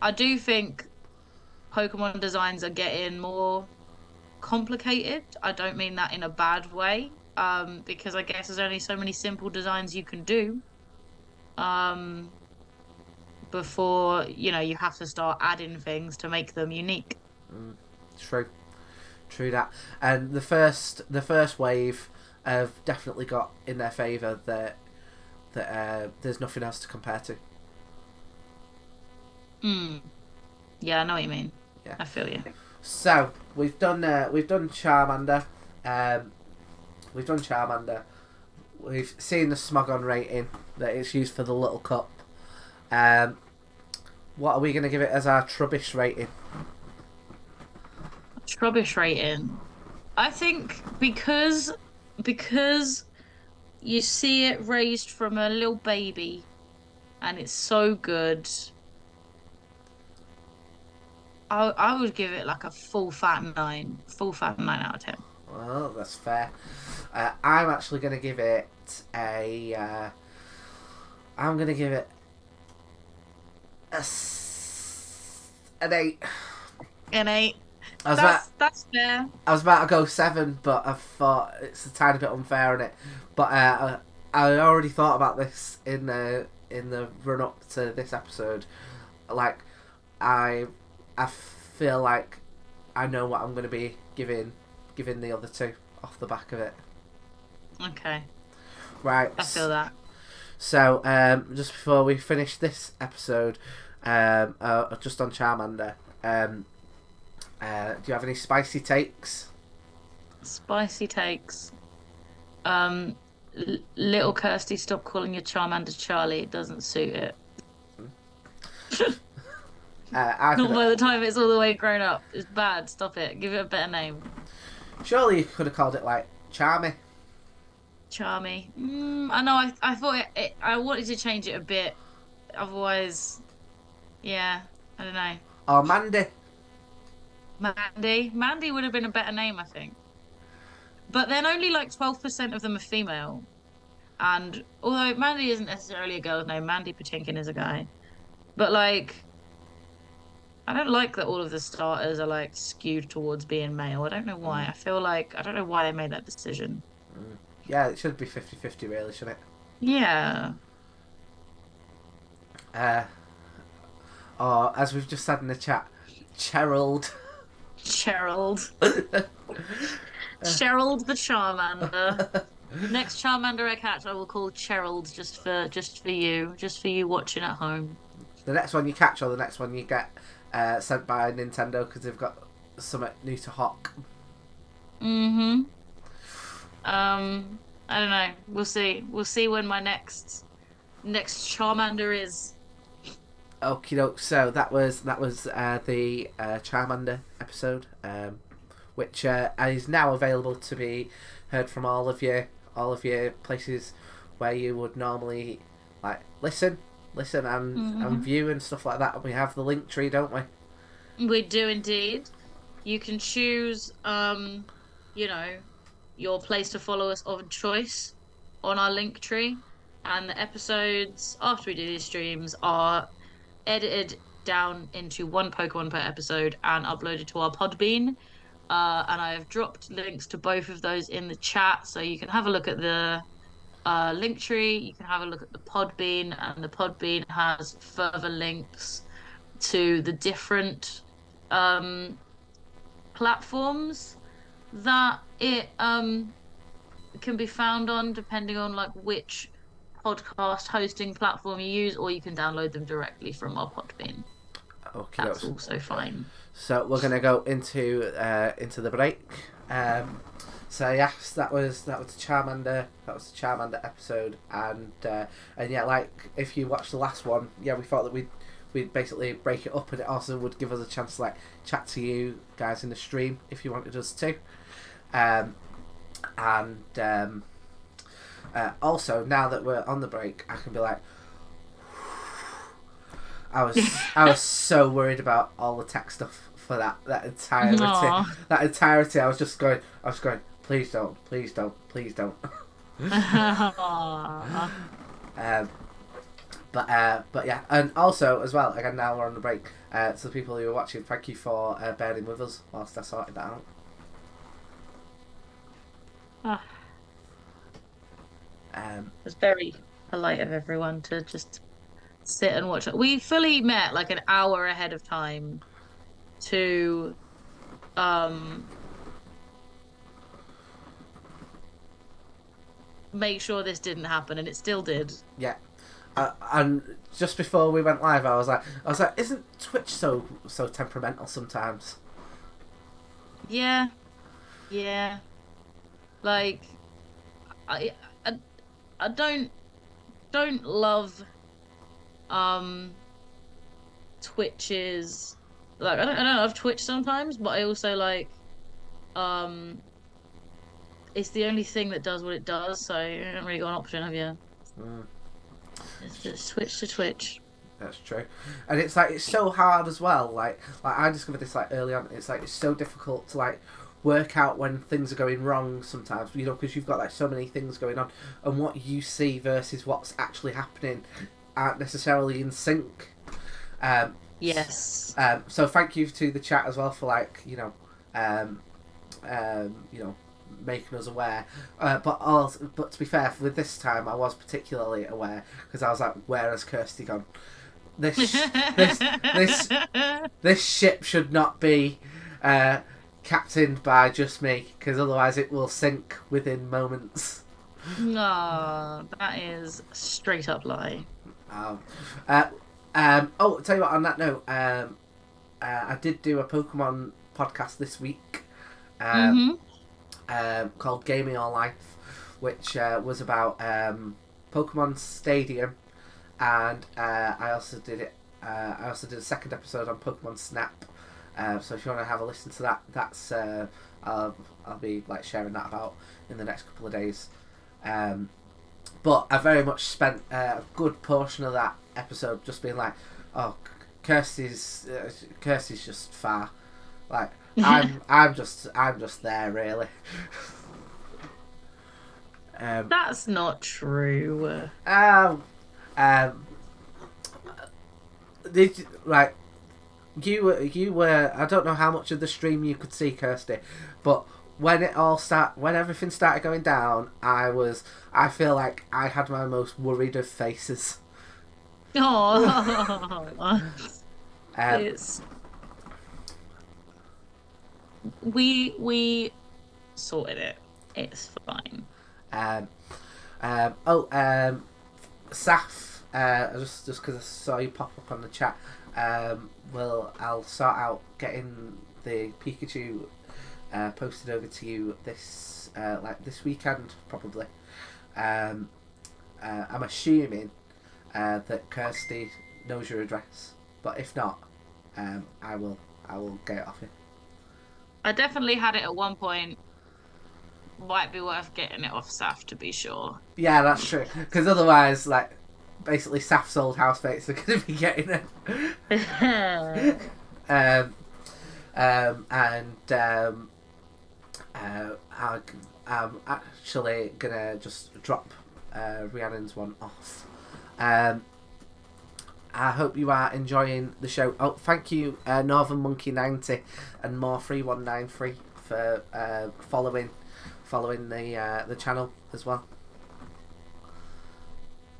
I do think Pokemon designs are getting more complicated. I don't mean that in a bad way, because I guess there's only so many simple designs you can do, um, before, you know, you have to start adding things to make them unique. True, true that. And the first wave have definitely got in their favour that there's nothing else to compare to. Yeah, I know what you mean. Yeah. I feel you. So we've done Charmander. We've done Charmander. We've seen the Smogon rating that it's used for the little cup. What are we going to give it as our Trubbish rating? Trubbish rating. I think because you see it raised from a little baby and it's so good. I would give it like a full fat 9. Full fat 9 out of 10. Well, that's fair. I'm actually going to give it I'm going to give it an 8. An 8. That's fair. I was about to go 7, but I thought it's a tiny bit unfair in it. But I already thought about this in the run up to this episode. Like I feel like I know what I'm going to be giving the other two off the back of it. Okay. Right. I feel that. So just before we finish this episode, just on Charmander, do you have any spicy takes? Spicy takes. Little Kirsty, stop calling your Charmander Charlie. It doesn't suit it. I Not could by the time it's all the way grown up. It's bad. Stop it. Give it a better name. surely you could have called it like Charmy Charmy. I know. I thought I wanted to change it a bit. Otherwise, yeah. I don't know. or Mandy. Mandy. Mandy would have been a better name, I think. But then only like 12% of them are female. And although Mandy isn't necessarily a girl's name, Mandy Patinkin is a guy. But like, I don't like that all of the starters are like skewed towards being male. I don't know why. Mm. I feel like I don't know why they made that decision. Yeah, it should be 50-50 really, shouldn't it? Yeah. Uh, or as we've just said in the chat, Cheryl. Gerald. Gerald the Charmander. Next Charmander I catch, I will call Gerald just for you watching at home. The next one you catch or the next one you get sent by Nintendo because they've got something new to hawk. Mm-hmm. I don't know. We'll see. We'll see when my next Charmander is. Okie doke. So that was the Charmander episode, which is now available to be heard from all of your places where you would normally like listen and view and stuff like that. And we have the link tree, don't we? We do indeed. You can choose, you know, your place to follow us of choice on our link tree, and the episodes after we do these streams are edited down into one Pokemon per episode and uploaded to our Podbean. And I have dropped links to both of those in the chat, so you can have a look at the link tree. You can have a look at the Podbean, and the Podbean has further links to the different platforms that it can be found on, depending on like which podcast hosting platform you use, or you can download them directly from our Podbean. Okay, that's also fine. So we're gonna go into the break. So yes, that was the Charmander. That was the Charmander episode, and yeah, like if you watched the last one, yeah, we thought that we'd basically break it up, and it also would give us a chance to like chat to you guys in the stream if you wanted us to. Also, now that we're on the break, I can be like, I was so worried about all the tech stuff for that entirety. Aww. That entirety, I was going, please don't. But yeah, and also as well, again, now we're on the break. To the people who are watching, thank you for bearing with us whilst I sorted that out. It was very polite of everyone to just sit and watch it. We fully met like an hour ahead of time to make sure this didn't happen, and it still did. Yeah. And just before we went live, I was like, isn't Twitch so temperamental sometimes? Yeah. Like, I don't love Twitch's, like I don't love Twitch sometimes, but I also like it's the only thing that does what it does, so you haven't really got an option, have you? It's just switch to Twitch. That's true, and it's like it's so hard as well. Like I discovered this like early on. It's like it's so difficult to like work out when things are going wrong sometimes. You know, because you've got like so many things going on, and what you see versus what's actually happening aren't necessarily in sync. Yes. So thank you to the chat as well for like making us aware. But to be fair, with this time I was particularly aware because I was like, where has Kirsty gone? This ship should not be captained by just me, because otherwise it will sink within moments. No, that is a straight up lie. Tell you what, on that note, I did do a Pokemon podcast this week called Gaming All Life, which was about Pokemon Stadium, and I also did it I also did a second episode on Pokemon Snap. So if you want to have a listen to that, that's I'll be like sharing that about in the next couple of days. But I very much spent a good portion of that episode just being like, oh, Kirsty's just far. Like I'm just there really. That's not true. Did like you were I don't know how much of the stream you could see, Kirsty, but when everything started going down, I feel like I had my most worried of faces. Oh, it's we sorted it. It's fine. Saf, just because I saw you pop up on the chat, I'll sort out getting the Pikachu posted over to you this weekend probably. I'm assuming that Kirsty knows your address, but if not, I will get it off you. I definitely had it at one point. Might be worth getting it off Saf to be sure. Yeah, that's true. Because otherwise, like, basically Saf's old housemates are going to be getting it. I'm actually going to just drop Rhiannon's one off. I hope you are enjoying the show. Oh, thank you, Northern Monkey 90 and more 3193 for following the channel as well.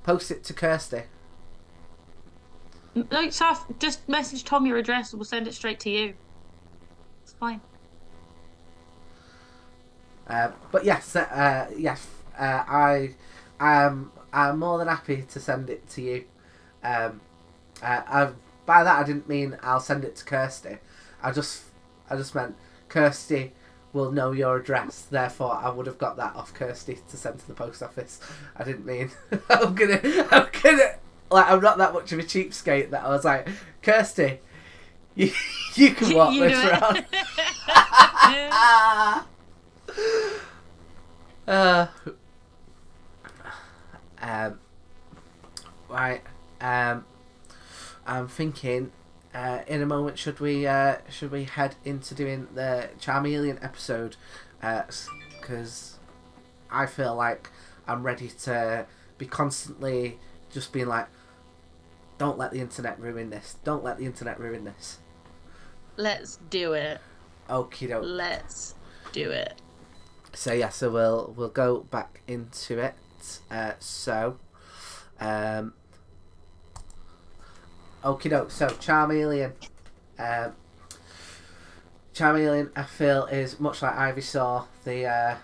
Post it to Kirsty. No, Saf, just message Tom your address and we'll send it straight to you. It's fine. But yes, I'm more than happy to send it to you. By that I didn't mean I'll send it to Kirsty. I just meant Kirsty will know your address. Therefore, I would have got that off Kirsty to send to the post office. I didn't mean I'm gonna like I'm not that much of a cheapskate that I was like, Kirsty, you can walk this around. Right. I'm thinking. In a moment, should we head into doing the Charmeleon episode? Because I feel like I'm ready to be constantly just being like, don't let the internet ruin this. Don't let the internet ruin this. Let's do it. Okie doke. Let's do it. So yeah, so we'll go back into it. Okie doke. So Charmeleon. Charmeleon, I feel, is much like Ivysaur, the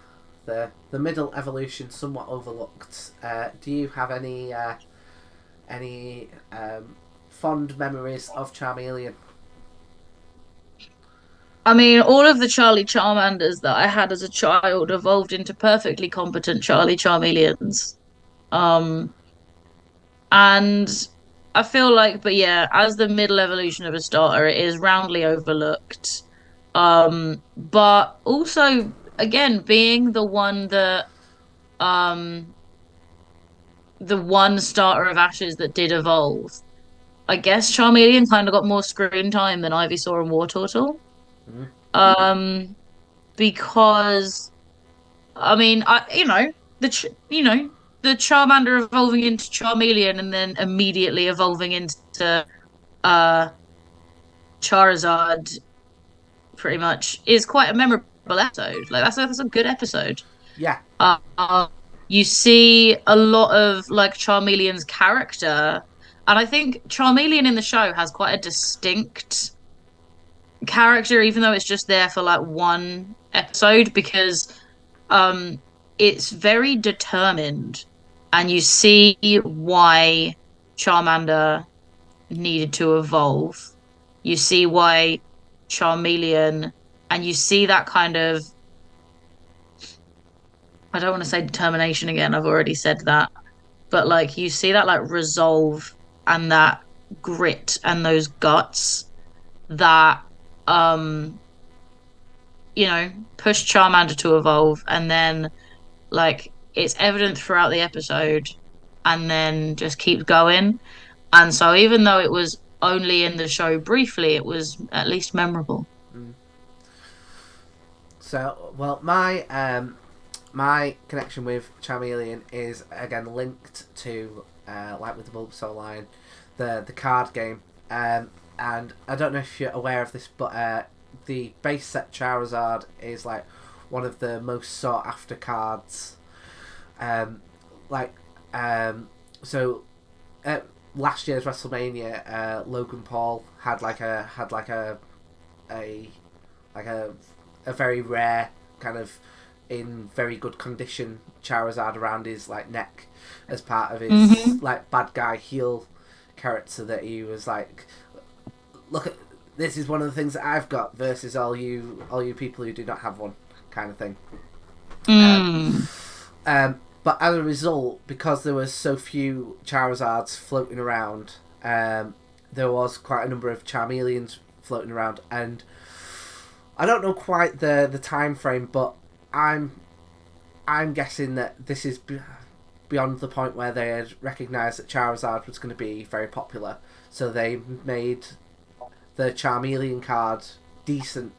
middle evolution, somewhat overlooked. Do you have any fond memories of Charmeleon? I mean, all of the Charlie Charmanders that I had as a child evolved into perfectly competent Charlie Charmeleons. And I feel like, but yeah, as the middle evolution of a starter, it is roundly overlooked. But also, again, being the one the one starter of Ashes that did evolve. I guess Charmeleon kind of got more screen time than Ivysaur and Wartortle. Mm-hmm. Because I mean, the Charmander evolving into Charmeleon and then immediately evolving into Charizard, pretty much, is quite a memorable episode. Like that's a good episode. Yeah. You see a lot of like Charmeleon's character, and I think Charmeleon in the show has quite a distinct character, even though it's just there for like one episode, because it's very determined, and you see why Charmander needed to evolve. You see why Charmeleon, and you see that kind of, I don't want to say determination again, I've already said that, but like you see that like resolve and that grit and those guts that um you know push Charmander to evolve, and then like it's evident throughout the episode, and then just keeps going. And so even though it was only in the show briefly, it was at least memorable. Mm. So, well, my connection with Charmeleon is again linked to like with the Bulbasaur line, the card game. And I don't know if you're aware of this, but the base set Charizard is like one of the most sought after cards. Like so at last year's WrestleMania, Logan Paul had a like a very rare kind of in very good condition Charizard around his like neck as part of his like bad guy heel character, that he was like, look at this, is one of the things that I've got versus all you people who do not have one, kind of thing. But as a result, because there was so few Charizards floating around, there was quite a number of Charmeleons floating around, and I don't know quite the time frame, but I'm guessing that this is beyond the point where they had recognised that Charizard was going to be very popular, so they made the Charmeleon card decent,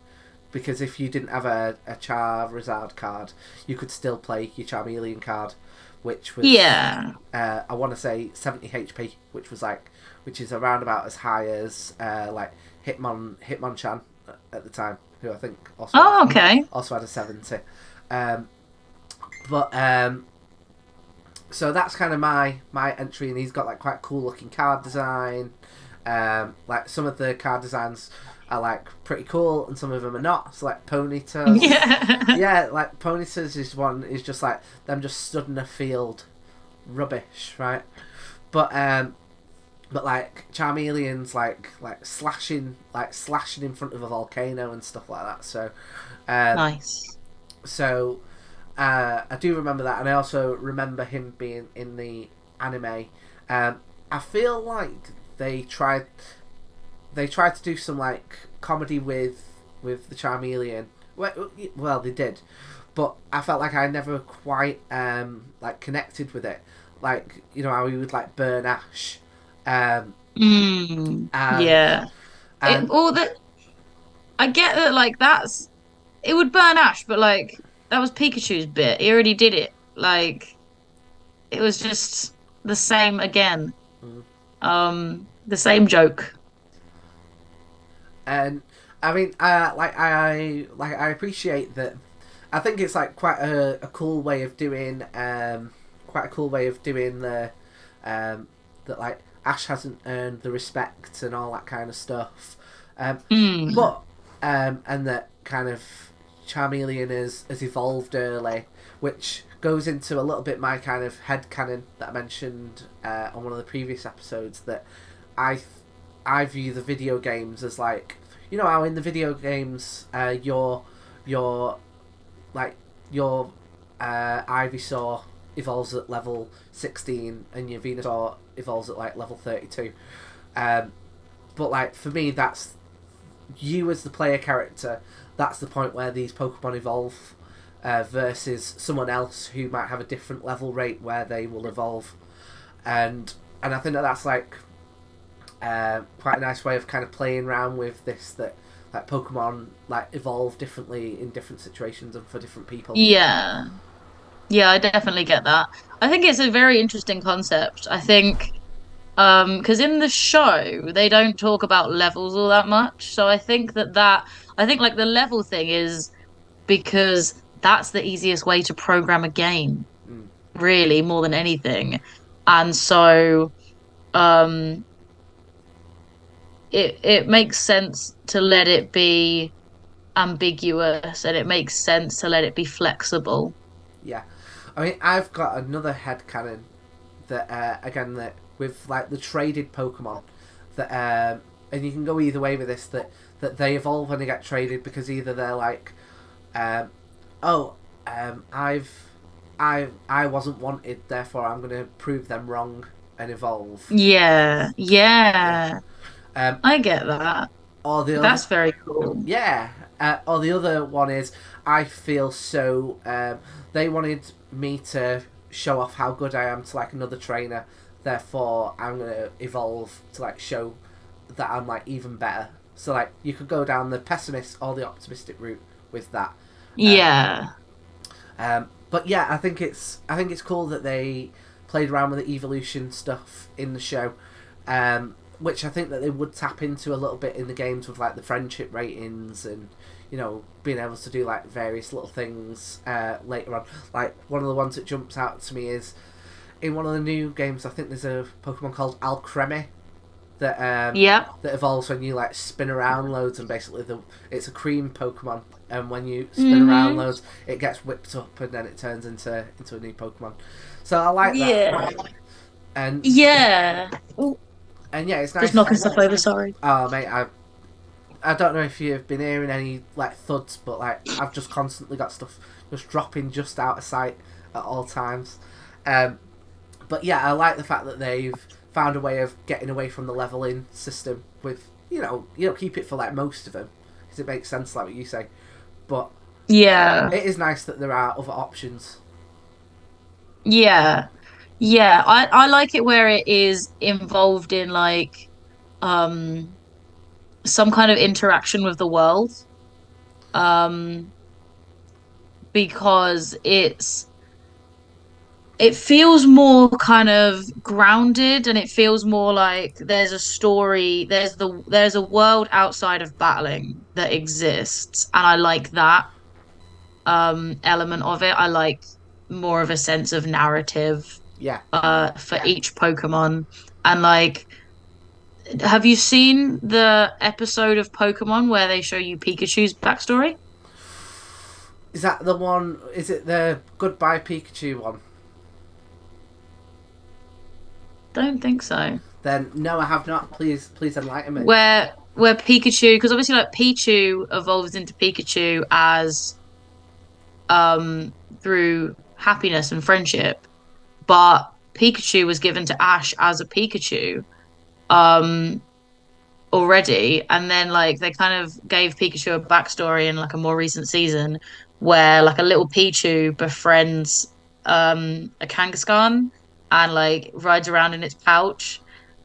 because if you didn't have a Charizard card, you could still play your Charmeleon card, which was I want to say 70 HP, which is around about as high as like Hitmonchan at the time, who I think also had a 70. So that's kind of my entry, and he's got like quite cool looking card design. Like some of the card designs are like pretty cool, and some of them are not. So like Ponyta's, yeah, like Ponyta's is just like them just stood in a field, rubbish, right? But like Charmeleon's like slashing in front of a volcano and stuff like that. So Nice. So I do remember that, and I also remember him being in the anime. I feel like they tried to do some like comedy with the Charmeleon. Well, they did, but I felt like I never quite like connected with it. Like, you know how he would like burn Ash. Yeah. All that I get that, like it would burn Ash, but like that was Pikachu's bit. He already did it. Like it was just the same again. Mm. The same joke. And I mean, I appreciate that. I think it's like quite a cool way of doing the that like Ash hasn't earned the respect and all that kind of stuff. But and that kind of Charmeleon has evolved early, which goes into a little bit my kind of headcanon that I mentioned on one of the previous episodes, that I view the video games as like, you know how in the video games your Ivysaur evolves at level 16 and your Venusaur evolves at like level 32. But like for me, that's you as the player character. That's the point where these Pokemon evolve, versus someone else who might have a different level rate where they will evolve, and I think that's like quite a nice way of kind of playing around with this, that like Pokemon like evolve differently in different situations and for different people. Yeah. Yeah, I definitely get that. I think it's a very interesting concept. I think because in the show they don't talk about levels all that much. So I think like the level thing is because that's the easiest way to program a game, Mm. really, more than anything. And so um it makes sense to let it be ambiguous, and it makes sense to let it be flexible. Yeah, I mean, I've got another headcanon that again, that with like the traded Pokemon, that and you can go either way with this, that they evolve when they get traded, because either they're like oh, I wasn't wanted, therefore I'm going to prove them wrong, and evolve. Yeah. Yeah. Yeah. Um, I get that. or the other, That's very cool. yeah. Or the other one is, I feel so. They wanted me to show off how good I am to like another trainer. Therefore, I'm gonna evolve to like show that I'm like even better. So like you could go down the pessimist or the optimistic route with that. Um, Yeah. but yeah, I think it's cool that they played around with the evolution stuff in the show, which I think that they would tap into a little bit in the games with like the friendship ratings and being able to do like various little things later on. Like one of the ones that jumps out to me is in one of the new games. I think there's a Pokemon called Alcremie Yep. that evolves when you like spin around loads, and basically it's a cream Pokemon, and when you spin around loads, it gets whipped up, and then it turns into a new Pokemon. So I like Yeah. that, and Yeah. Ooh, yeah, it's just nice. knocking stuff over, sorry. Oh mate, I don't know if you've been hearing any like thuds, but like I've just constantly got stuff just dropping just out of sight at all times. But yeah, I like the fact that they've found a way of getting away from the leveling system with keep it for like most of them because it makes sense like what you say. But Yeah. it is nice that there are other options. Yeah. Yeah. I like it where it is involved in like um some kind of interaction with the world. Um because it feels more kind of grounded, and it feels more like there's a story, there's a world outside of battling that exists, and I like that element of it. I like more of a sense of narrative Yeah. for each Pokemon. And like, have you seen the episode of Pokemon where they show you Pikachu's backstory? Is that the one? Is it the Goodbye Pikachu one? Don't think so. Then no, I have not. Please enlighten me. Where Pikachu, because obviously like Pichu evolves into Pikachu as through happiness and friendship, but Pikachu was given to Ash as a Pikachu um already, and then like they kind of gave Pikachu a backstory in like a more recent season where like a little Pichu befriends a Kangaskhan and like rides around in its pouch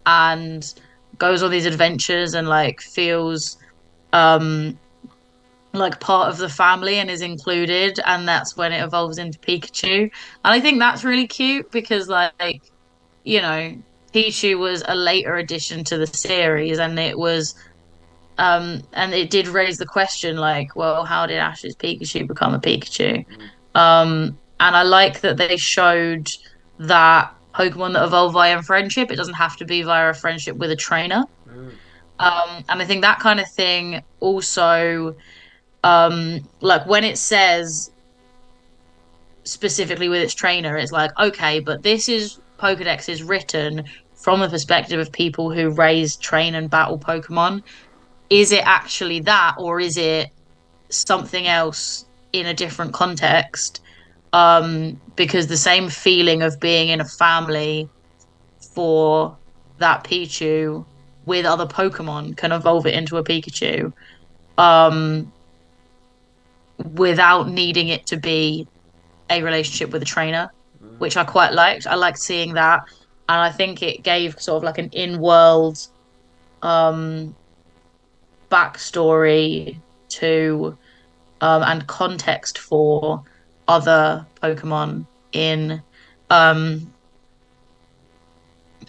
and goes on these adventures and like feels um like part of the family and is included, and that's when it evolves into Pikachu. And I think that's really cute because like you know Pichu was a later addition to the series, and it did raise the question like, well, how did Ash's Pikachu become a Pikachu? And I like that they showed that Pokemon that evolve via friendship, it doesn't have to be via a friendship with a trainer. Mm. And I think that kind of thing also like when it says specifically with its trainer, it's like, okay, but this is Pokedex is written from the perspective of people who raise, train, and battle Pokemon. Is it actually that, or is it something else in a different context? Because the same feeling of being in a family for that Pichu with other Pokemon can evolve it into a Pikachu. Um, Without needing it to be a relationship with a trainer, Mm. which I quite liked. I liked seeing that. And I think it gave sort of like an in-world um backstory to and context for other Pokemon in um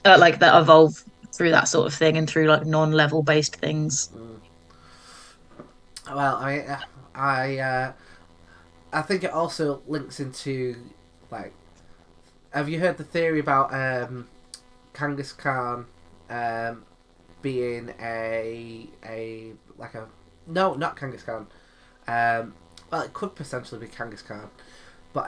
like that evolve through that sort of thing and through like non-level based things. Mm. Well, I think it also links into like. Have you heard the theory about Kangaskhan being a like a no, not Kangaskhan. Well, it could potentially be Kangaskhan, but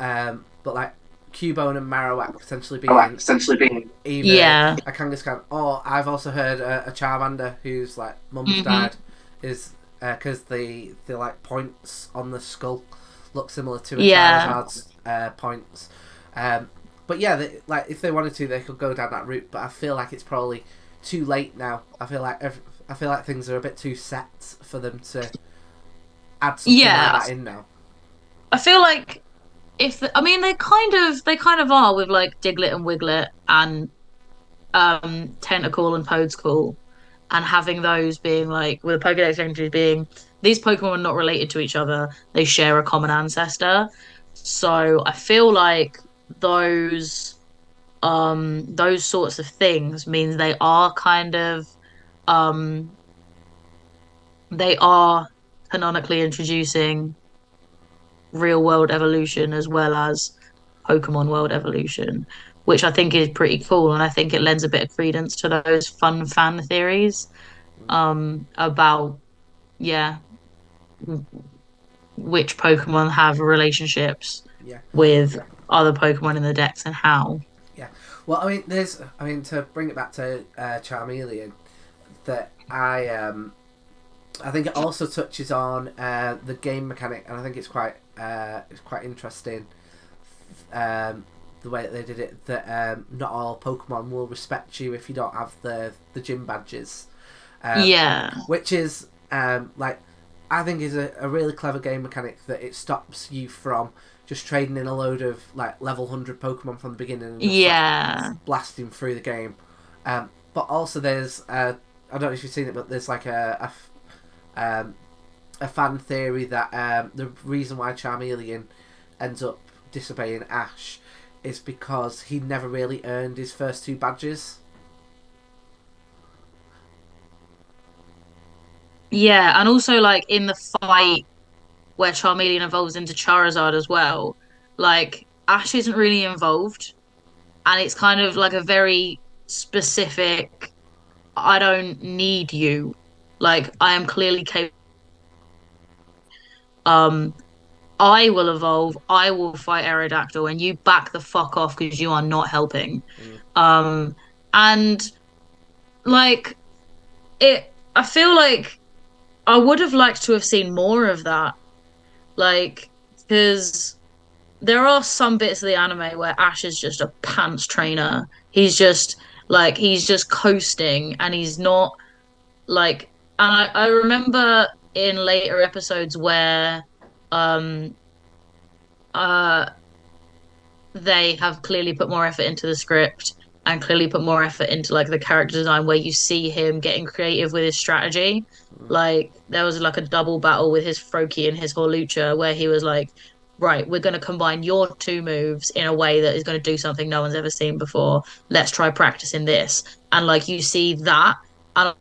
like Cubone and Marowak potentially being either Yeah. a Kangaskhan, or I've also heard a Charmander whose like mum's Hmm. died is because the like points on the skull look similar to a Yeah. Charizard's points. but yeah, like if they wanted to, they could go down that route. But I feel like it's probably too late now. I feel like things are a bit too set for them to add something like Yeah, that in now. I feel like I mean they kind of are with like Diglett and Wiglet and Tentacle and Toadstool, and having those being like with the Pokédex entries being these Pokemon are not related to each other. They share a common ancestor. So I feel like those those sorts of things means um they are canonically introducing real world evolution as well as Pokemon world evolution, which I think is pretty cool. And I think it lends a bit of credence to those fun fan theories about, yeah, which Pokemon have relationships Yeah, with other Pokemon in the decks and how. yeah. Well, I mean, to bring it back to Charmeleon, that I think it also touches on the game mechanic, and I think it's quite interesting. The way that they did it, that not all Pokemon will respect you if you don't have the gym badges, Yeah. which is like I think is a really clever game mechanic, that it stops you from just trading in a load of like level 100 Pokemon from the beginning and just like Yeah. blasting through the game. But also there's I don't know if you've seen it, but there's like a fan theory that the reason why Charmeleon ends up disobeying Ash is because he never really earned his first two badges. Yeah. And also like in the fight where Charmeleon evolves into Charizard as well, like Ash isn't really involved. And it's kind of like a very specific, I don't need you. Like I am clearly capable. Um, I will evolve. I will fight Aerodactyl, and you back the fuck off because you are not helping. Mm. Um, and like I feel like I would have liked to have seen more of that. Like, because there are some bits of the anime where Ash is just a pants trainer. He's just coasting, and he's not like. And I remember in later episodes where um uh they have clearly put more effort into the script and clearly put more effort into like the character design where you see him getting creative with his strategy. Like there was like a double battle with his Froakie and his Horlucha where he was like, right, we're going to combine your two moves in a way that is going to do something no one's ever seen before. Let's try practicing this. And like you see that and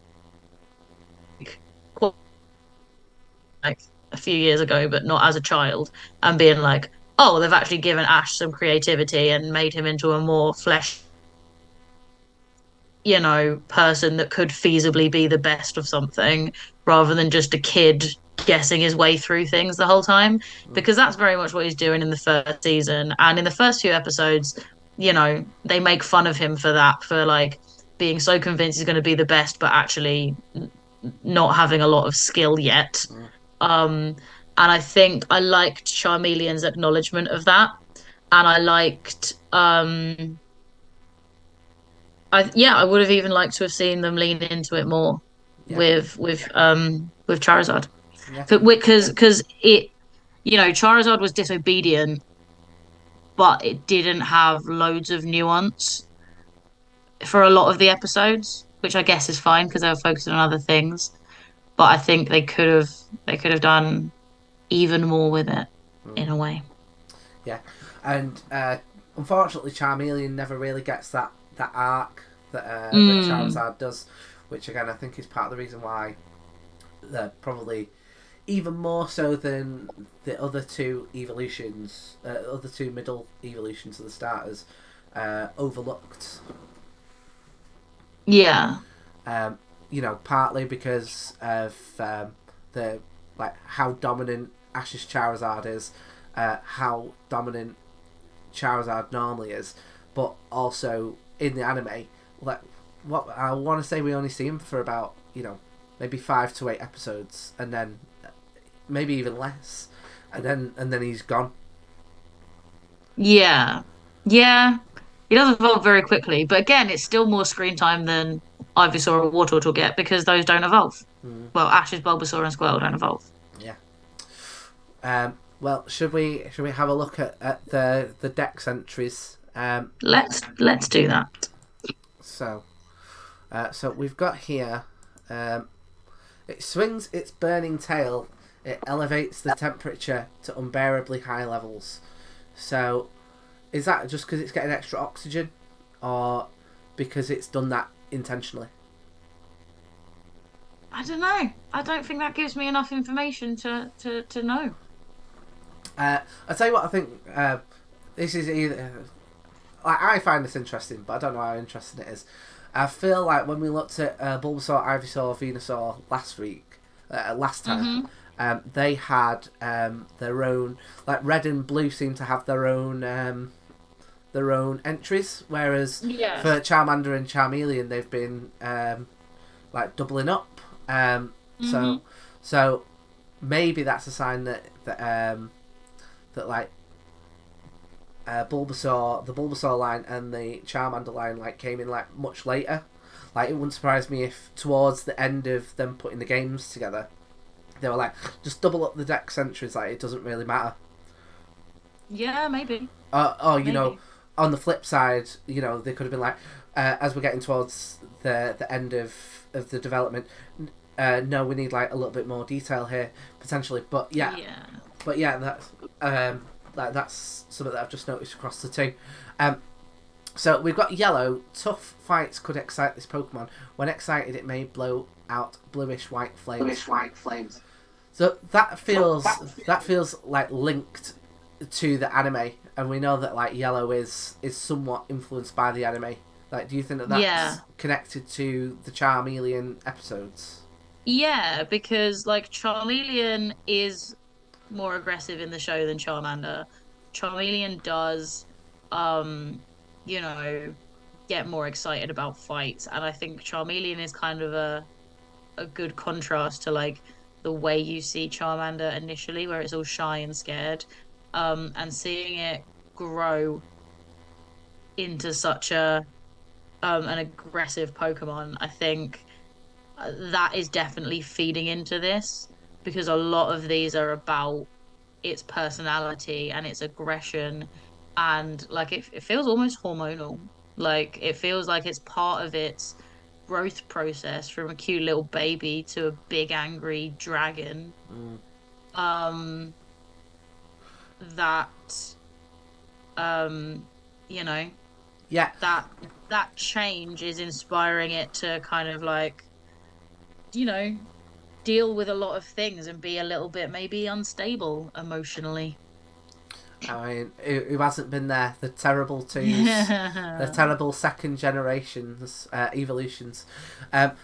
like a few years ago, but not as a child, and being like, oh, they've actually given Ash some creativity and made him into a more person that could feasibly be the best of something rather than just a kid guessing his way through things the whole time. Because that's very much what he's doing in the first season. And in the first few episodes, they make fun of him for that, for like being so convinced he's going to be the best, but actually not having a lot of skill yet. Mm. Um, and I think I liked Charmeleon's acknowledgement of that. And I liked I would have even liked to have seen them lean into it more Yeah, with Charizard. yeah, Because Charizard was disobedient, but it didn't have loads of nuance for a lot of the episodes, which I guess is fine because they were focusing on other things. But I think they could have done even more with it mm. in a way. Yeah. And unfortunately, Charmeleon never really gets that arc that Mm, Charizard does, which again I think is part of the reason why they're probably even more so than the other two evolutions, other two middle evolutions of the starters, overlooked. yeah. Um, partly because of the like how dominant Ash's Charizard is, how dominant Charizard normally is, but also in the anime, like what I want to say, we only see him for about maybe 5 to 8 episodes, and then maybe even less, and then he's gone. Yeah. Yeah. He does evolve very quickly, but again, it's still more screen time than Ivysaur or Wartortle will get because those don't evolve. Mm, Well, Ash's Bulbasaur and Squirtle don't evolve. yeah. Well, should we have a look at the dex entries? Let's do that. So so we've got here. It swings its burning tail. It elevates the temperature to unbearably high levels. So, is that just because it's getting extra oxygen, or because it's done that intentionally? I don't know. I don't think that gives me enough information to know. I'll tell you what I think. This is either. I find this interesting, but I don't know how interesting it is. I feel like when we looked at Bulbasaur, Ivysaur, Venusaur last time, they had their own. Like red and blue seem to have their own entries, whereas for Charmander and Charmeleon, they've been like doubling up. So maybe that's a sign that like Bulbasaur, the Bulbasaur line and the Charmander line like came in like much later. Like it wouldn't surprise me if towards the end of them putting the games together, they were like, just double up the dex entries. Like it doesn't really matter. Yeah, maybe. Or you Maybe. know, on the flip side, you know, they could have been like, as we're getting towards the end of the development, no, we need like a little bit more detail here potentially. But yeah. That's that's something that I've just noticed across the two. So we've got yellow. Tough fights could excite this Pokemon. When excited, it may blow out bluish white flames. So that feels like linked to the anime, and we know that like yellow is somewhat influenced by the anime. Like, do you think that that's connected to the Charmeleon episodes? Yeah, because like Charmeleon is more aggressive in the show than Charmander. Charmeleon does, um, you know, get more excited about fights, and I think Charmeleon is kind of a good contrast to like the way you see Charmander initially, where it's all shy and scared, and seeing it grow into such a an aggressive Pokemon, I think that is definitely feeding into this because a lot of these are about its personality and its aggression and like it feels almost hormonal. Like it feels like it's part of its growth process from a cute little baby to a big angry dragon. Mm. Um that um you know Yeah. that change is inspiring it to kind of like you know deal with a lot of things and be a little bit maybe unstable emotionally. I mean, who hasn't been there? The terrible twos, the terrible second generations evolutions.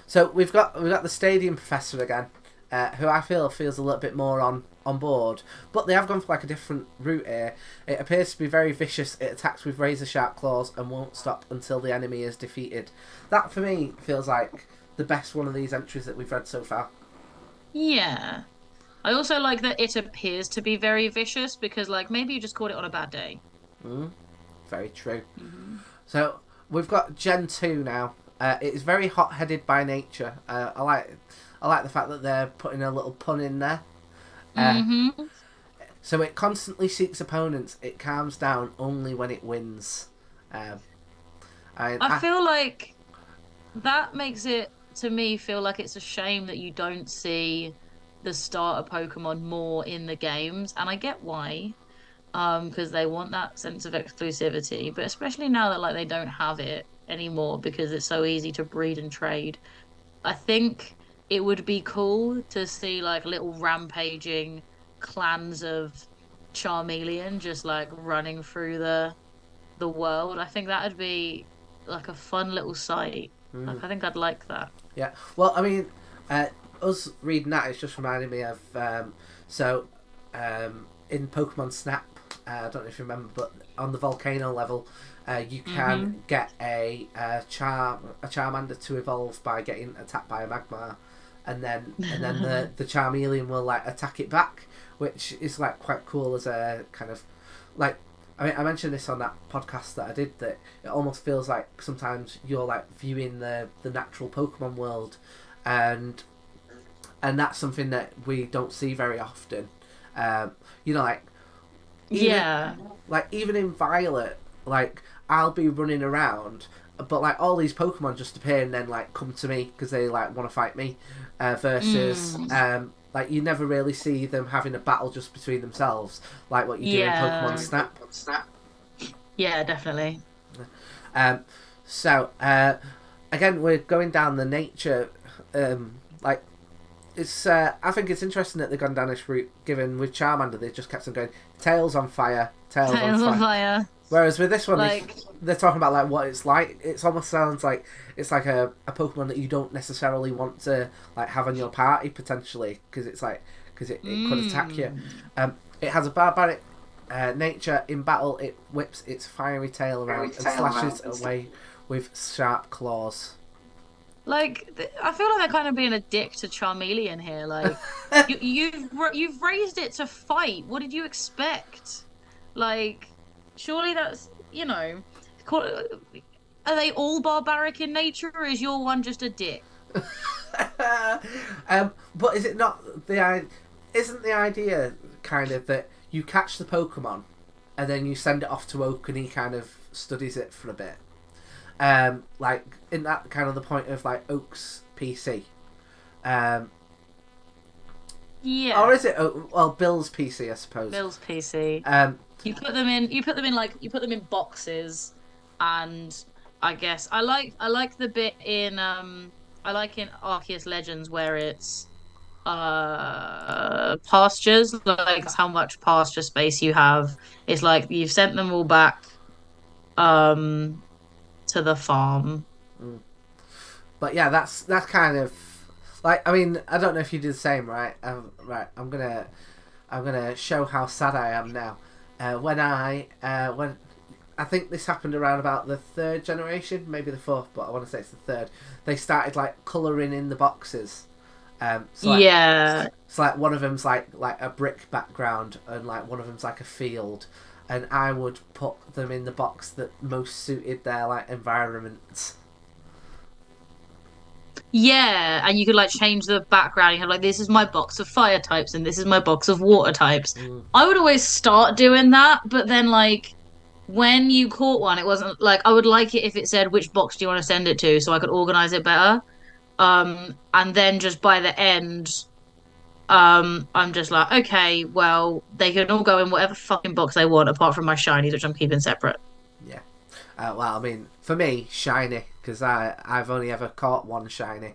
So we've got the Stadium Professor again, who I feel feels a little bit more on board, but they have gone for like a different route here. It appears to be very vicious. It attacks with razor sharp claws and won't stop until the enemy is defeated. That for me feels like the best one of these entries that we've read so far. Yeah. I also like that it appears to be very vicious because, like, maybe you just caught it on a bad day. Mm, very true. Hmm. So we've got Gen 2 now. It is very hot-headed by nature. I like the fact that they're putting a little pun in there. Hmm. So it constantly seeks opponents. It calms down only when it wins. I feel like that makes it, to me, feel like it's a shame that you don't see the starter Pokemon more in the games, and I get why. Because they want that sense of exclusivity, but especially now that like they don't have it anymore because it's so easy to breed and trade. I think it would be cool to see like little rampaging clans of Charmeleon just like running through the world. I think that'd be like a fun little sight. Mm. Like I think I'd like that. Yeah. Well, I mean, us reading that is just reminding me of in Pokemon Snap. I don't know if you remember, but on the volcano level, you can get a Charmander to evolve by getting attacked by a Magmar, and then the Charmeleon will like attack it back, which is like quite cool as a kind of like I mean, I mentioned this on that podcast that I did, that it almost feels like sometimes you're like viewing the natural Pokemon world, and that's something that we don't see very often. You know, like even Yeah. even in Violet, like I'll be running around, but like all these Pokemon just appear and then like come to me because they like want to fight me. Versus like you never really see them having a battle just between themselves, like what you do in Pokemon Yeah. Snap. Yeah, definitely. Um, so again, we're going down the nature. Like it's, I think it's interesting that they've gone down this route. Given with Charmander, they just kept on going tails on fire, tails on Tails on fire. fire. Whereas with this one, Like, they're talking about like what it's like. It almost sounds like it's like a Pokemon that you don't necessarily want to like have on your party potentially, because it's like because it could attack you. It has a barbaric nature. In battle, it whips its fiery tail around and slashes away with sharp claws. I feel like they're kind of being a dick to Charmeleon here. Like, you've raised it to fight. What did you expect? Like, surely that's, are they all barbaric in nature, or is your one just a dick? But is it not isn't the idea kind of that you catch the Pokemon and then you send it off to Oak and he kind of studies it for a bit? Like in that kind of the point of like Oak's PC. Yeah. Or is it Bill's PC, I suppose. Bill's PC. You put them in boxes, and I guess I like the bit in I like in Arceus Legends where it's pastures, like how much pasture space you have. It's like you've sent them all back um to the farm. Mm. But yeah, that's kind of like, I mean, I don't know if you do the same, right? Right, I'm gonna show how sad I am now. When I think this happened around about the third generation, maybe the fourth, but I want to say it's the third. They started like colouring in the boxes. So like, Yeah. it's like one of them's like a brick background, and like one of them's like a field, and I would put them in the box that most suited their like environment. Yeah, and you could like change the background. You have like, this is my box of fire types and this is my box of water types. Mm. I would always start doing that, but then like when you caught one, it wasn't like, I would like it if it said which box do you want to send it to so I could organize it better. And then just by the end, I'm just like, okay, well, they can all go in whatever fucking box they want apart from my shinies, which I'm keeping separate. Yeah. Well, I mean, for me, shiny, because I've only ever caught one shiny.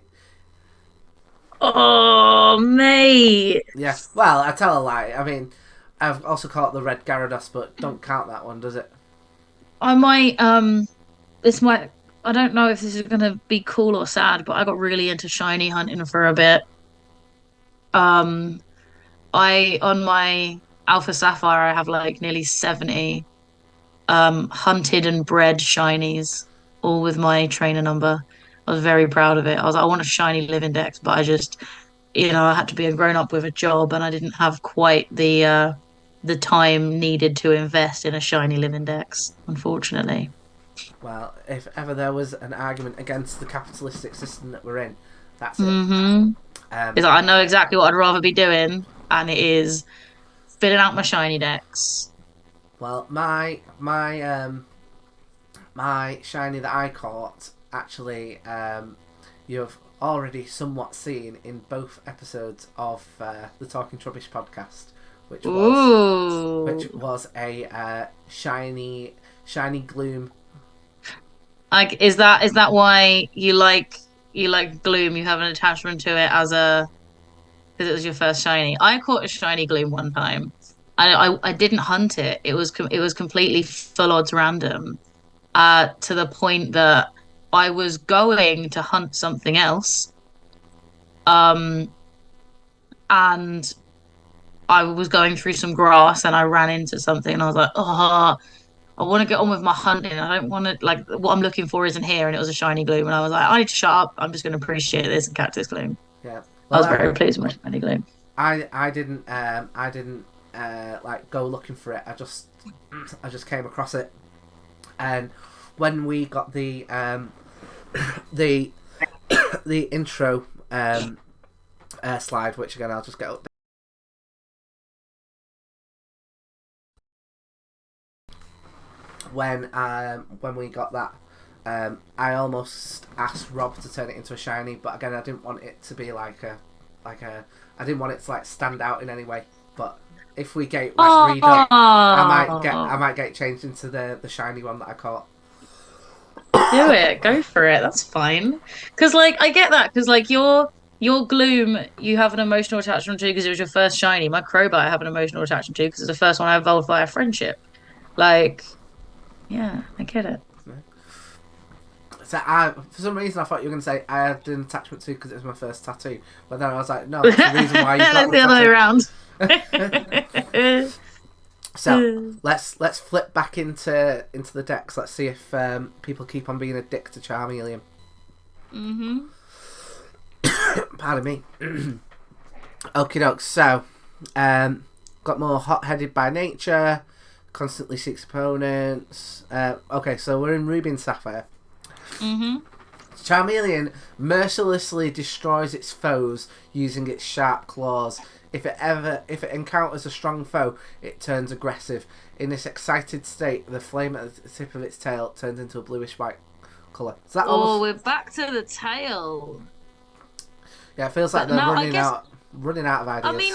Oh, mate. Yeah. Well, I tell a lie. I mean, I've also caught the red Gyarados, but don't count that one, does it? I might this might I don't know if this is gonna be cool or sad, but I got really into shiny hunting for a bit. Um I on my Alpha Sapphire I have like nearly 70 hunted and bred shinies, all with my trainer number. I was very proud of it. I was like, I want a shiny live index, but I just I had to be a grown up with a job and I didn't have quite the time needed to invest in a shiny live index, unfortunately. Well, if ever there was an argument against the capitalistic system that we're in, that's it. Mm-hmm. Um, Is I know exactly what I'd rather be doing, and it is filling out my shiny decks. well, my shiny that I caught actually, you've already somewhat seen in both episodes of the Talking Trubbish podcast, which was a shiny Gloom. Like, is that why you like Gloom? You have an attachment to it because it was your first shiny. I caught a shiny Gloom one time. I didn't hunt it. It was completely full odds random. To the point that I was going to hunt something else. Um, and I was going through some grass and I ran into something and I was like, oh, I want to get on with my hunting. I don't want to, like, what I'm looking for isn't here. And it was a shiny gloom. And I was like, I need to shut up. I'm just going to appreciate this and catch this gloom. Yeah. I Well, was very pleased with my shiny gloom. I didn't like go looking for it. I just came across it, and when we got the the the intro slide, which again I'll just get up. When we got that, I almost asked Rob to turn it into a shiny, but again I didn't want it to be like a I didn't want it to like stand out in any way. But if we get like read up, I might get changed into the shiny one that I caught. Do it, go for it. That's fine. Because like I get that. Because like your Gloom, you have an emotional attachment to because it was your first shiny. My Crobat, I have an emotional attachment to because it's the first one I evolved via friendship. Like, yeah, I get it. So for some reason I thought you were going to say I had an attachment to because it was my first tattoo, but then I was like, no, that's the reason why you got the other way around. So let's flip back into the decks. Let's see if people keep on being a dick to Charmeleon. Pardon me. Okie doke. So got more hot-headed by nature. Constantly seeks opponents. Okay, so we're in Ruby and Sapphire. Charmeleon mercilessly destroys its foes using its sharp claws. If it encounters a strong foe, it turns aggressive. In this excited state, the flame at the tip of its tail turns into a bluish-white colour. So we're back to the tail. Yeah, it feels like they're running out of ideas. I mean,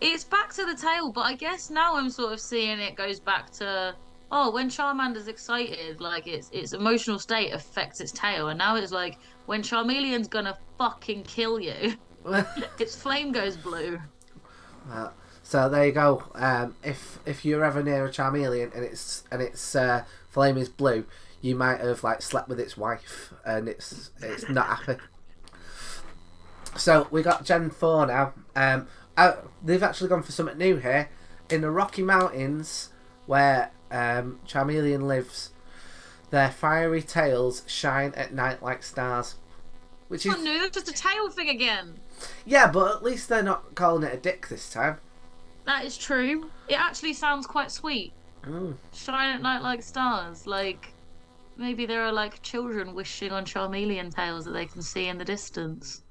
it's back to the tail, but I guess now I'm sort of seeing it goes back to when Charmander's excited, like its emotional state affects its tail, and now it's like when Charmeleon's gonna fucking kill you, its flame goes blue. So there you go. If you're ever near a Charmeleon and its flame is blue, you might have like slept with its wife and it's not happy. So we got Gen 4 now. They've actually gone for something new here. In the Rocky Mountains, where Charmeleon lives, their fiery tails shine at night like stars. Which is... Oh no, that's just a tail thing again. Yeah, but at least they're not calling it a dick this time. That is true. It actually sounds quite sweet. Shine at night like stars. Like, maybe there are like children wishing on Charmeleon tails that they can see in the distance.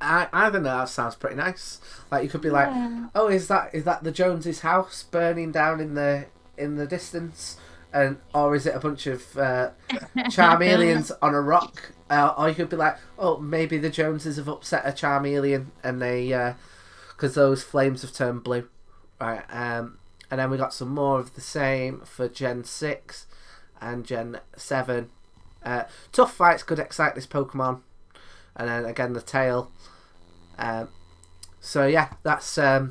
I think that sounds pretty nice. Like you could be like, oh, is that the Joneses' house burning down in the distance, or is it a bunch of Charmeleons on a rock? Or you could be like, oh, maybe the Joneses have upset a Charmeleon and they because those flames have turned blue, right? And then we got some more of the same for Gen 6 and Gen 7. Tough fights could excite this Pokemon. And then again the tail. So yeah, that's that.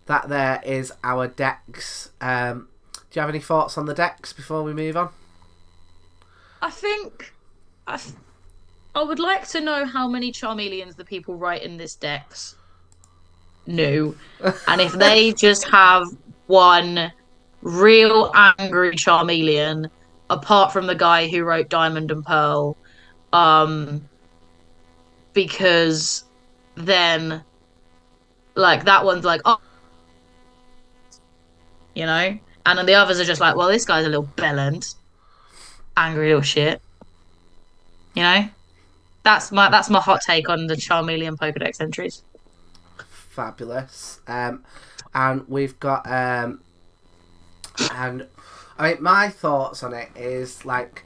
There is our decks. Do you have any thoughts on the decks before we move on? I think I would like to know how many Charmeleons the people writing this decks knew, and if they just have one real angry Charmeleon, apart from the guy who wrote Diamond and Pearl. Because then like that one's like, oh, you know, and then the others are just like, well, this guy's a little bellend, angry little shit, you know. That's my hot take on the Charmeleon Pokedex entries. Fabulous. And we've got and I mean my thoughts on it is like,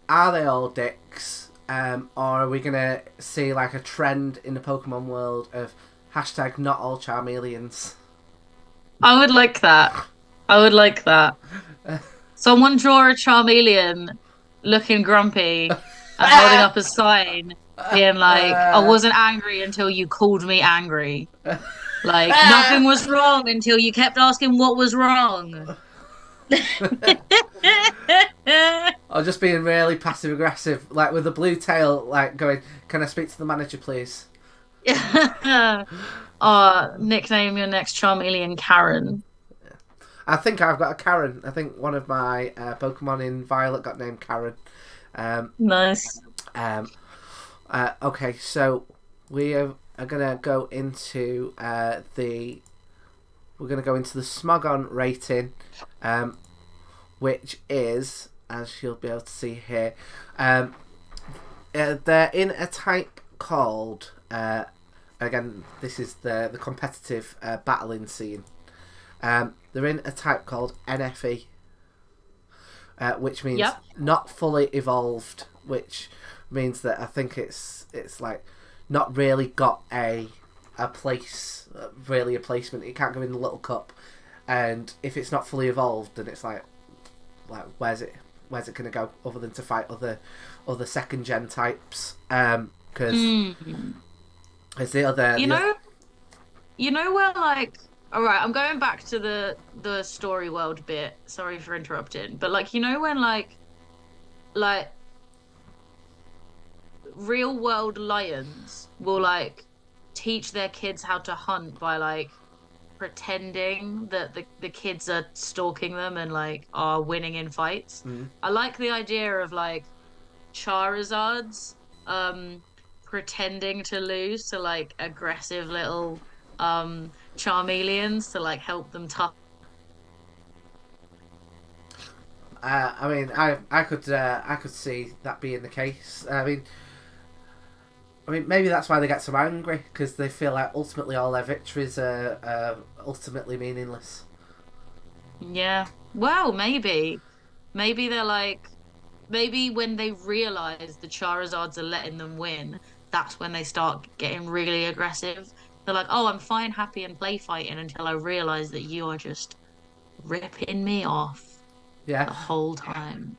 are they all dicks? Or are we going to see like a trend in the Pokemon world of hashtag not all Charmeleons? I would like that. Someone draw a Charmeleon looking grumpy and holding up a sign being like, I wasn't angry until you called me angry. Like, nothing was wrong until you kept asking what was wrong. Or just being really passive aggressive, like with a blue tail, like going, "Can I speak to the manager, please?" Nickname your next Charmeleon Karen. I think I've got a Karen. I think one of my Pokemon in Violet got named Karen. Nice. Okay, so we are gonna go into we're gonna go into the Smogon rating, which is, as you'll be able to see here, they're in a type called again, this is the competitive battling scene. They're in a type called NFE, which means not fully evolved, which means that I think it's like not really got a place, really a placement. It can't go in the little cup, and if it's not fully evolved, then it's like where's it going to go other than to fight other second gen types? Because it's the other. You know where like. All right, I'm going back to the story world bit. Sorry for interrupting, but like when like real world lions will like teach their kids how to hunt by like pretending that the kids are stalking them and like are winning in fights. I like the idea of like Charizards pretending to lose to like aggressive little Charmeleons to like help them tough. I mean, I could see that being the case. I mean, maybe that's why they get so angry, because they feel like ultimately all their victories are ultimately meaningless. Yeah. Well, maybe they're like, maybe when they realize the Charizards are letting them win, that's when they start getting really aggressive. They're like, oh, I'm fine, happy, and play fighting until I realize that you are just ripping me off the whole time.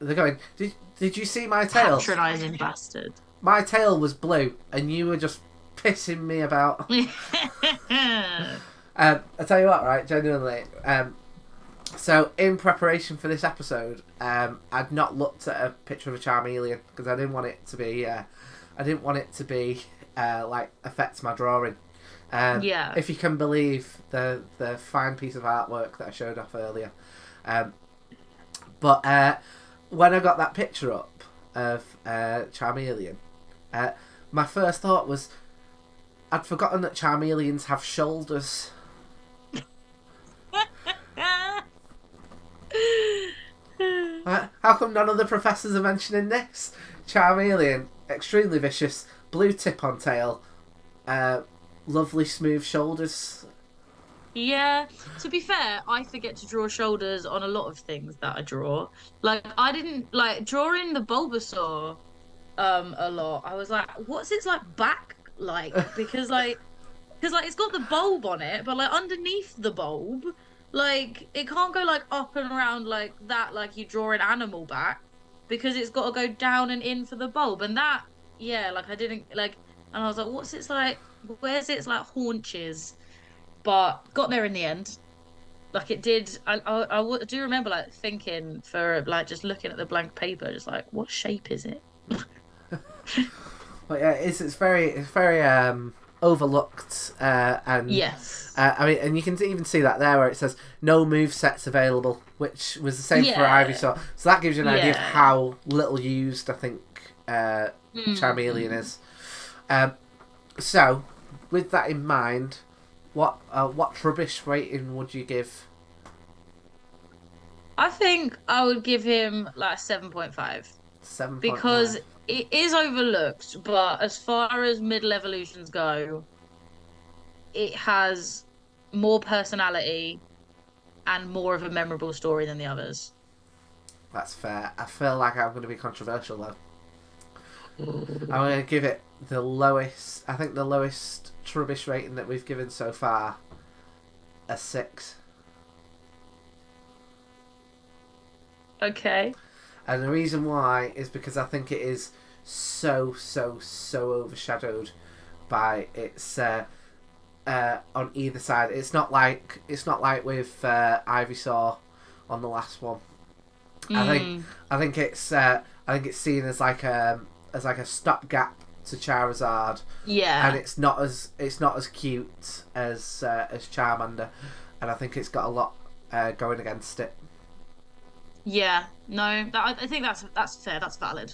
They're going, did you see my tail? Patronizing bastard. My tail was blue, and you were just pissing me about. I tell you what, right, genuinely. So, in preparation for this episode, I'd not looked at a picture of a Charmeleon because I didn't want it to be. Like affect my drawing. If you can believe the fine piece of artwork that I showed off earlier. But when I got that picture up of Charmeleon, my first thought was I'd forgotten that Charmeleons have shoulders. How come none of the professors are mentioning this? Charmeleon, extremely vicious, blue tip on tail, lovely smooth shoulders. Yeah, to be fair, I forget to draw shoulders on a lot of things that I draw. Like I didn't like drawing the Bulbasaur a lot. I was like, what's its like back like? Because it's got the bulb on it, but like underneath the bulb, like it can't go like up and around like that, like you draw an animal back, because it's got to go down and in for the bulb. And that, yeah, like I didn't like, and I was like, what's its like? Where's its like haunches? But got there in the end. Like it did. I do remember like thinking for like just looking at the blank paper, just like what shape is it? But yeah, it's very overlooked, and yes. I mean, and you can even see that there where it says no move sets available, which was the same for Ivysaur. So that gives you an idea of how little used I think Charmeleon is. So with that in mind, what Trubbish rating would you give? I think I would give him like 7.5. 7.5. Because it is overlooked, but as far as middle evolutions go, it has more personality and more of a memorable story than the others. That's fair. I feel like I'm going to be controversial though. I'm going to give it the lowest. I think the lowest Trubbish rating that we've given so far, a 6. Okay. And the reason why is because I think it is so overshadowed by its on either side. It's not like with Ivysaur on the last one. I think it's seen as like a stopgap to Charizard. Yeah. And it's not as cute as Charmander, and I think it's got a lot going against it. Yeah, no, I think that's fair. That's valid.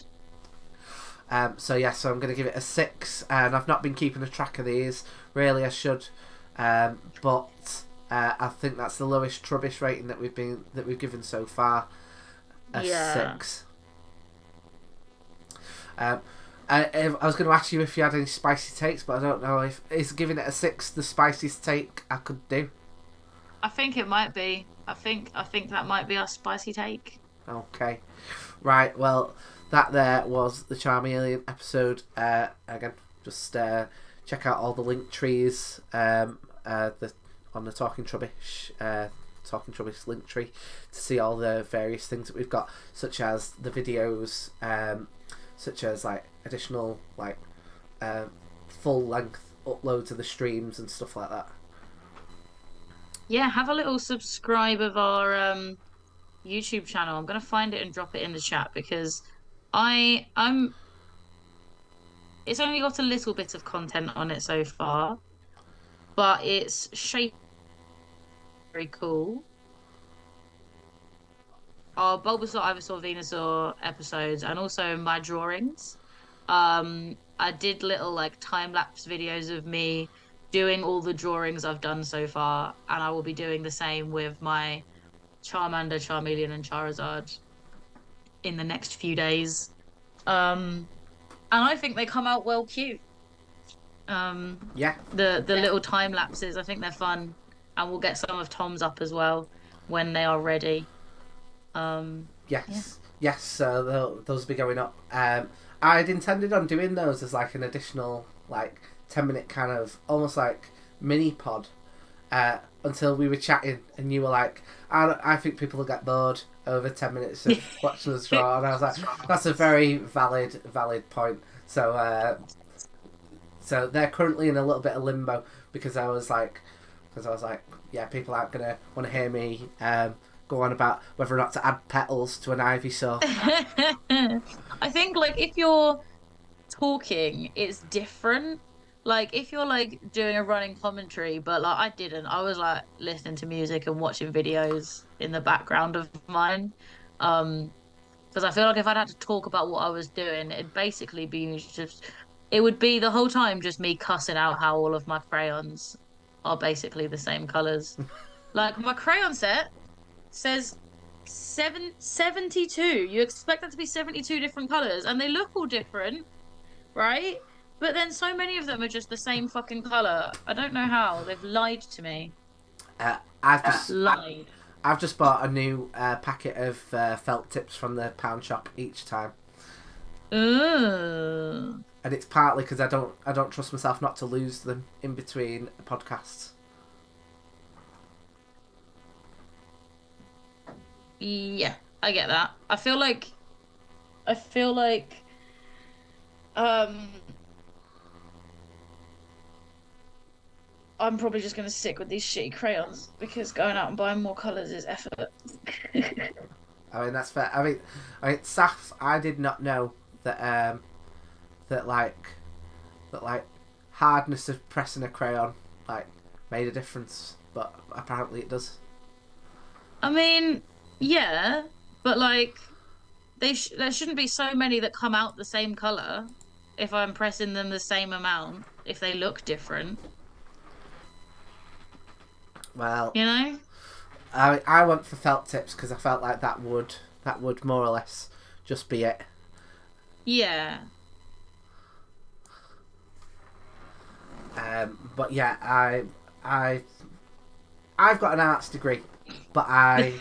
So I'm going to give it a 6, and I've not been keeping a track of these. Really, I should, but I think that's the lowest Trubbish rating that we've given so far. A 6. I was going to ask you if you had any spicy takes, but I don't know if is giving it a 6 the spiciest take I could do. I think it might be. I think that might be our spicy take. Okay, right. Well, that there was the Charmeleon episode. Again, just check out all the link trees on the Talking Trubbish link tree to see all the various things that we've got, such as the videos, such as like additional like full length uploads of the streams and stuff like that. Yeah, have a little subscribe of our YouTube channel. I'm gonna find it and drop it in the chat because I'm it's only got a little bit of content on it so far, but it's shaped very cool. Our Bulbasaur, Ivysaur, Venusaur episodes and also my drawings. I did little like time-lapse videos of me doing all the drawings I've done so far, and I will be doing the same with my Charmander, Charmeleon, and Charizard in the next few days. And I think they come out well cute. Yeah. The little time lapses, I think they're fun, and we'll get some of Tom's up as well when they are ready. Yes. So those will be going up. I'd intended on doing those as like an additional like 10-minute kind of almost like mini pod. Until we were chatting and you were like, I think people will get bored over 10 minutes of watching us draw, and I was like, that's a very valid point. So they're currently in a little bit of limbo because I was like, yeah, people aren't gonna want to hear me go on about whether or not to add petals to an Ivysaur. I think like if you're talking, it's different. Like if you're like doing a running commentary, but like I didn't. I was like listening to music and watching videos in the background of mine. Because I feel like if I'd had to talk about what I was doing, it'd basically be it would be the whole time just me cussing out how all of my crayons are basically the same colors. Like my crayon set says 72. You expect that to be 72 different colors, and they look all different, right? But then so many of them are just the same fucking color. I don't know how. They've lied to me. Lied. I've just bought a new packet of felt tips from the pound shop each time. Ooh. And it's partly because I don't trust myself not to lose them in between podcasts. Yeah, I get that. I feel like I'm probably just gonna stick with these shitty crayons because going out and buying more colours is effort. I mean that's fair. I mean, Saf, I did not know that that hardness of pressing a crayon like made a difference, but apparently it does. I mean, yeah, but like there shouldn't be so many that come out the same colour if I'm pressing them the same amount if they look different. Well, you know, I went for felt tips because I felt like that would more or less just be it. Yeah. But yeah, I've got an arts degree, but I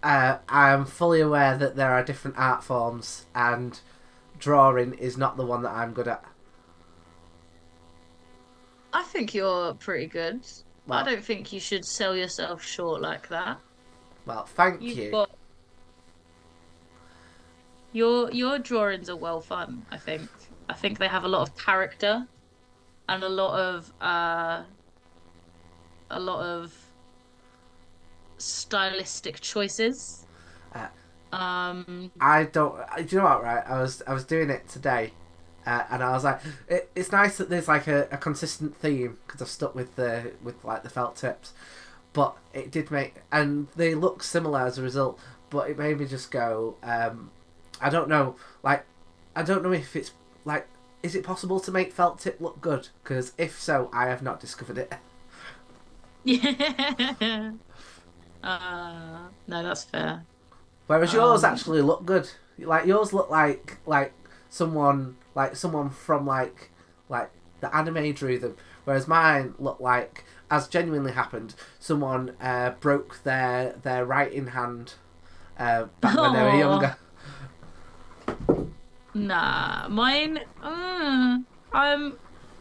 am fully aware that there are different art forms, and drawing is not the one that I'm good at. I think you're pretty good. Well, I don't think you should sell yourself short like that. Well, thank you. Your drawings are well fun, I think. I think they have a lot of character and a lot of stylistic choices. I don't. Do you know what? Right, I was doing it today, and I was like, it's nice that there's like a consistent theme because I've stuck with the felt tips, but it did make, and they look similar as a result. But it made me just go. I don't know. Like, I don't know if it's like, is it possible to make felt tip look good? Because if so, I have not discovered it. Yeah. No, that's fair. Whereas yours Um, actually look good. Like yours look like someone from like the anime drew them. Whereas mine look like, as genuinely happened, someone broke their writing hand back when they were oh, younger. nah, mine.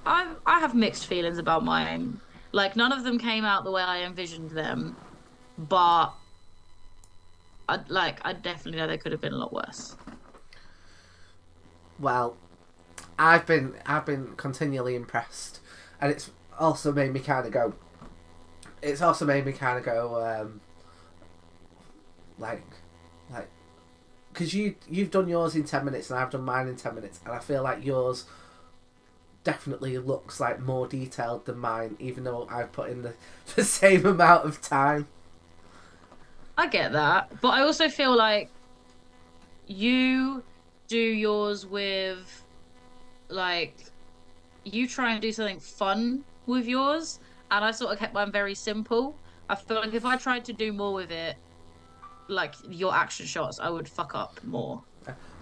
I'm, I have mixed feelings about mine. Like none of them came out the way I envisioned them, but I definitely know they could have been a lot worse. Well, I've been continually impressed, and it's also made me kind of go. It's also made me kind of go like like because you've done yours in 10 minutes and I've done mine in 10 minutes, and I feel like yours definitely looks like more detailed than mine, even though I've put in the same amount of time. I get that, but I also feel like you do yours with like you try and do something fun with yours, and I sort of kept mine very simple. I feel like if I tried to do more with it, like your action shots, I would fuck up more,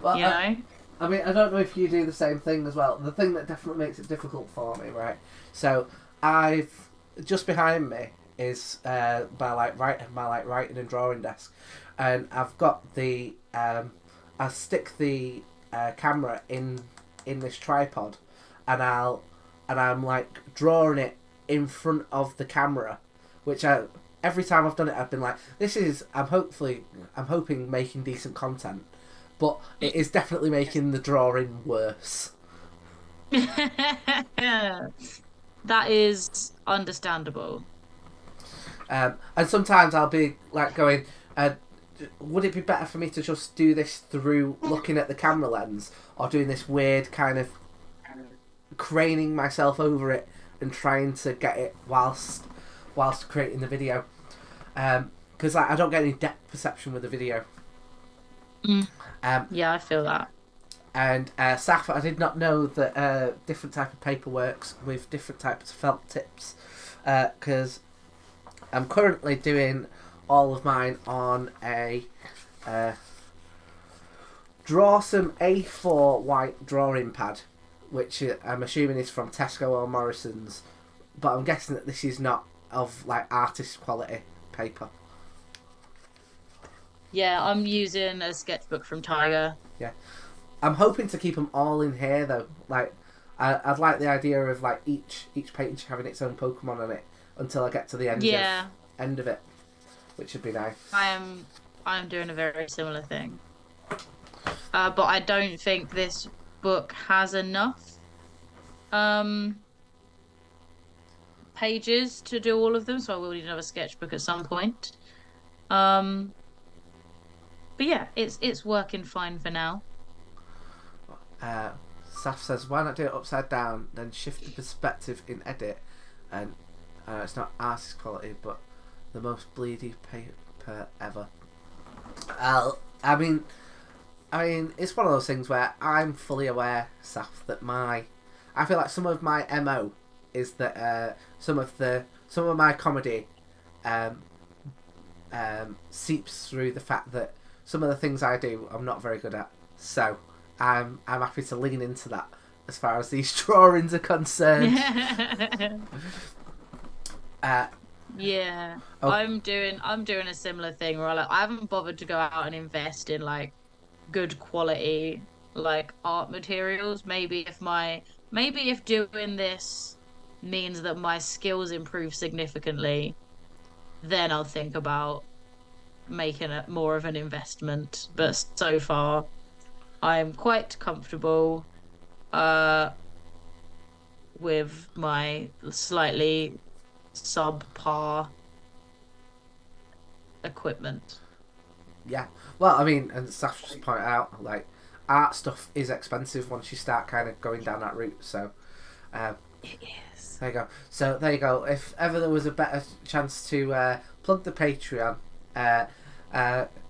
Well, you know? I mean, I don't know if you do the same thing as well. The thing that definitely makes it difficult for me, right? So, I've just behind me is my writing and drawing desk, and I've got the I stick the camera in this tripod, and I'm like drawing it in front of the camera, which I every time I've done it, I've been like, this is I'm hoping making decent content, but it is definitely making the drawing worse. That is understandable. And sometimes I'll be like going, would it be better for me to just do this through looking at the camera lens, or doing this weird kind of craning myself over it and trying to get it whilst creating the video? Because I don't get any depth perception with the video. Mm. Um, Yeah, I feel that. And Saf, I did not know that different type of paper works with different types of felt tips, because I'm currently doing all of mine on a draw some A4 white drawing pad, which I'm assuming is from Tesco or Morrison's, but I'm guessing that this is not of like artist quality paper. Yeah, I'm using a sketchbook from Tiger. Yeah. I'm hoping to keep them all in here though. Like, I'd like the idea of like each page having its own Pokemon on it until I get to the Yeah, end of it, which would be nice. I'm doing a very similar thing. But I don't think this book has enough um pages to do all of them, so I will need another sketchbook at some point. Um, but yeah, it's working fine for now. Uh, Saf says, why not do it upside down, then shift the perspective in edit, and it's not artist quality, but the most bleedy paper ever. I mean, it's one of those things where I'm fully aware, Saf, that I feel like some of my MO is that some of my comedy seeps through the fact that some of the things I do I'm not very good at. So I'm happy to lean into that as far as these drawings are concerned. Yeah, Oh, I'm doing a similar thing where I haven't bothered to go out and invest in like good quality like art materials. Maybe if doing this means that my skills improve significantly, then I'll think about making it more of an investment. But so far, I'm quite comfortable uh with my slightly subpar equipment. yeah. Well, I mean, and Saf just pointed out, like, art stuff is expensive once you start kind of going down that route. So, um, It is. there you go. So there you go. If ever there was a better chance to plug the Patreon,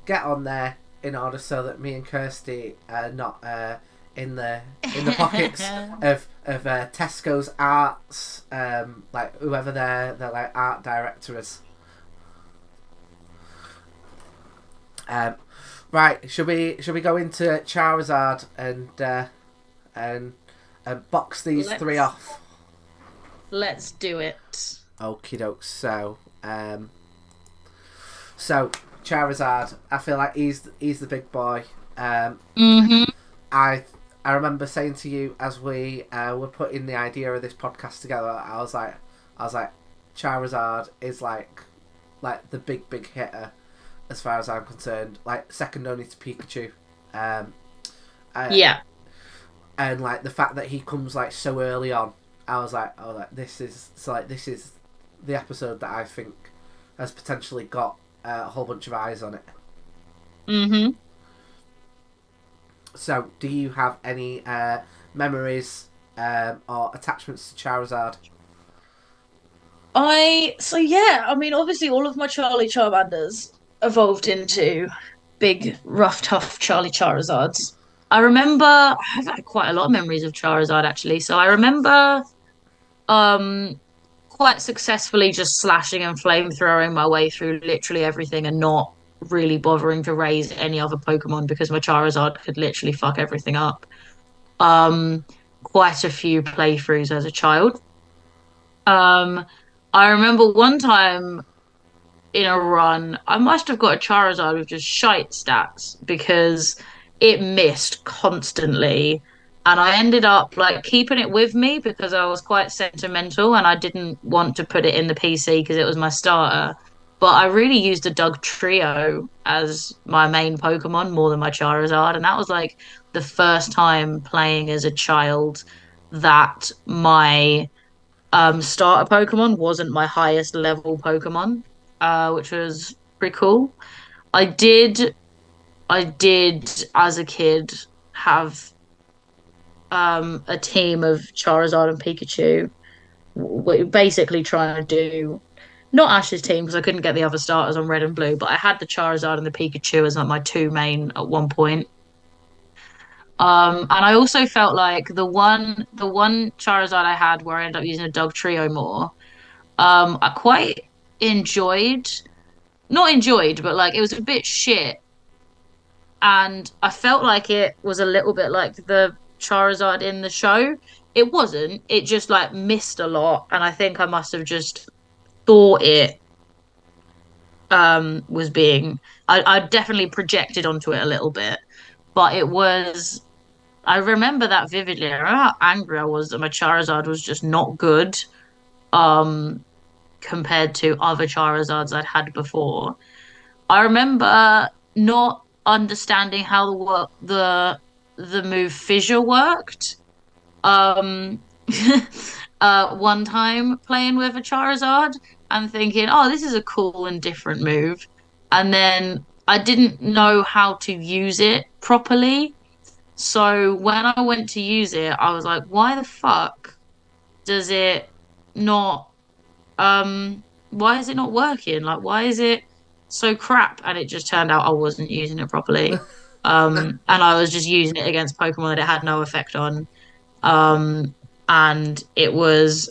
get on there. in order so that me and Kirsty are not in the pockets of Tesco's arts, like whoever their like art director is. Right, should we go into Charizard and box these three off? Let's do it. Okie doke. So Charizard, I feel like he's the big boy. I remember saying to you as we were putting the idea of this podcast together, I was like, Charizard is like the big hitter as far as I'm concerned. Like second only to Pikachu. Yeah. And like the fact that he comes like so early on, I was like, this is the episode that I think has potentially got a whole bunch of eyes on it. So, do you have any memories or attachments to Charizard? I mean, obviously, all of my Charlie Charmanders evolved into big, rough, tough Charlie Charizards. I remember I have had quite a lot of memories of Charizard actually. So I remember um quite successfully just slashing and flamethrowing my way through literally everything and not really bothering to raise any other Pokemon because my Charizard could literally fuck everything up. Um, Quite a few playthroughs as a child. Um, I remember one time in a run, I must have got a Charizard with just shite stats because it missed constantly. And I ended up like keeping it with me because I was quite sentimental and I didn't want to put it in the PC because it was my starter. But I really used a Doug Trio as my main Pokemon more than my Charizard. And that was like the first time playing as a child that my starter Pokemon wasn't my highest level Pokemon, which was pretty cool. I did I did as a kid have a team of Charizard and Pikachu, basically trying to do not Ash's team because I couldn't get the other starters on Red and Blue, but I had the Charizard and the Pikachu as like my two main at one point. And I also felt like the one Charizard I had where I ended up using a dog trio more, I quite enjoyed, not enjoyed, but like it was a bit shit. And I felt like it was a little bit like the Charizard in the show. It wasn't, it just like missed a lot. And I think I must have just thought it was being I definitely projected onto it a little bit. But it was I remember that vividly. I remember how angry I was that my Charizard was just not good. Um compared to other Charizards I'd had before. I remember not understanding how the move fissure worked. Um, one time playing with a Charizard and thinking, "Oh, this is a cool and different move," and then I didn't know how to use it properly. So when I went to use it, I was like, "Why the fuck does it not why is it not working? Like, why is it so crap?" And it just turned out I wasn't using it properly. And I was just using it against Pokemon that it had no effect on. Um, and it was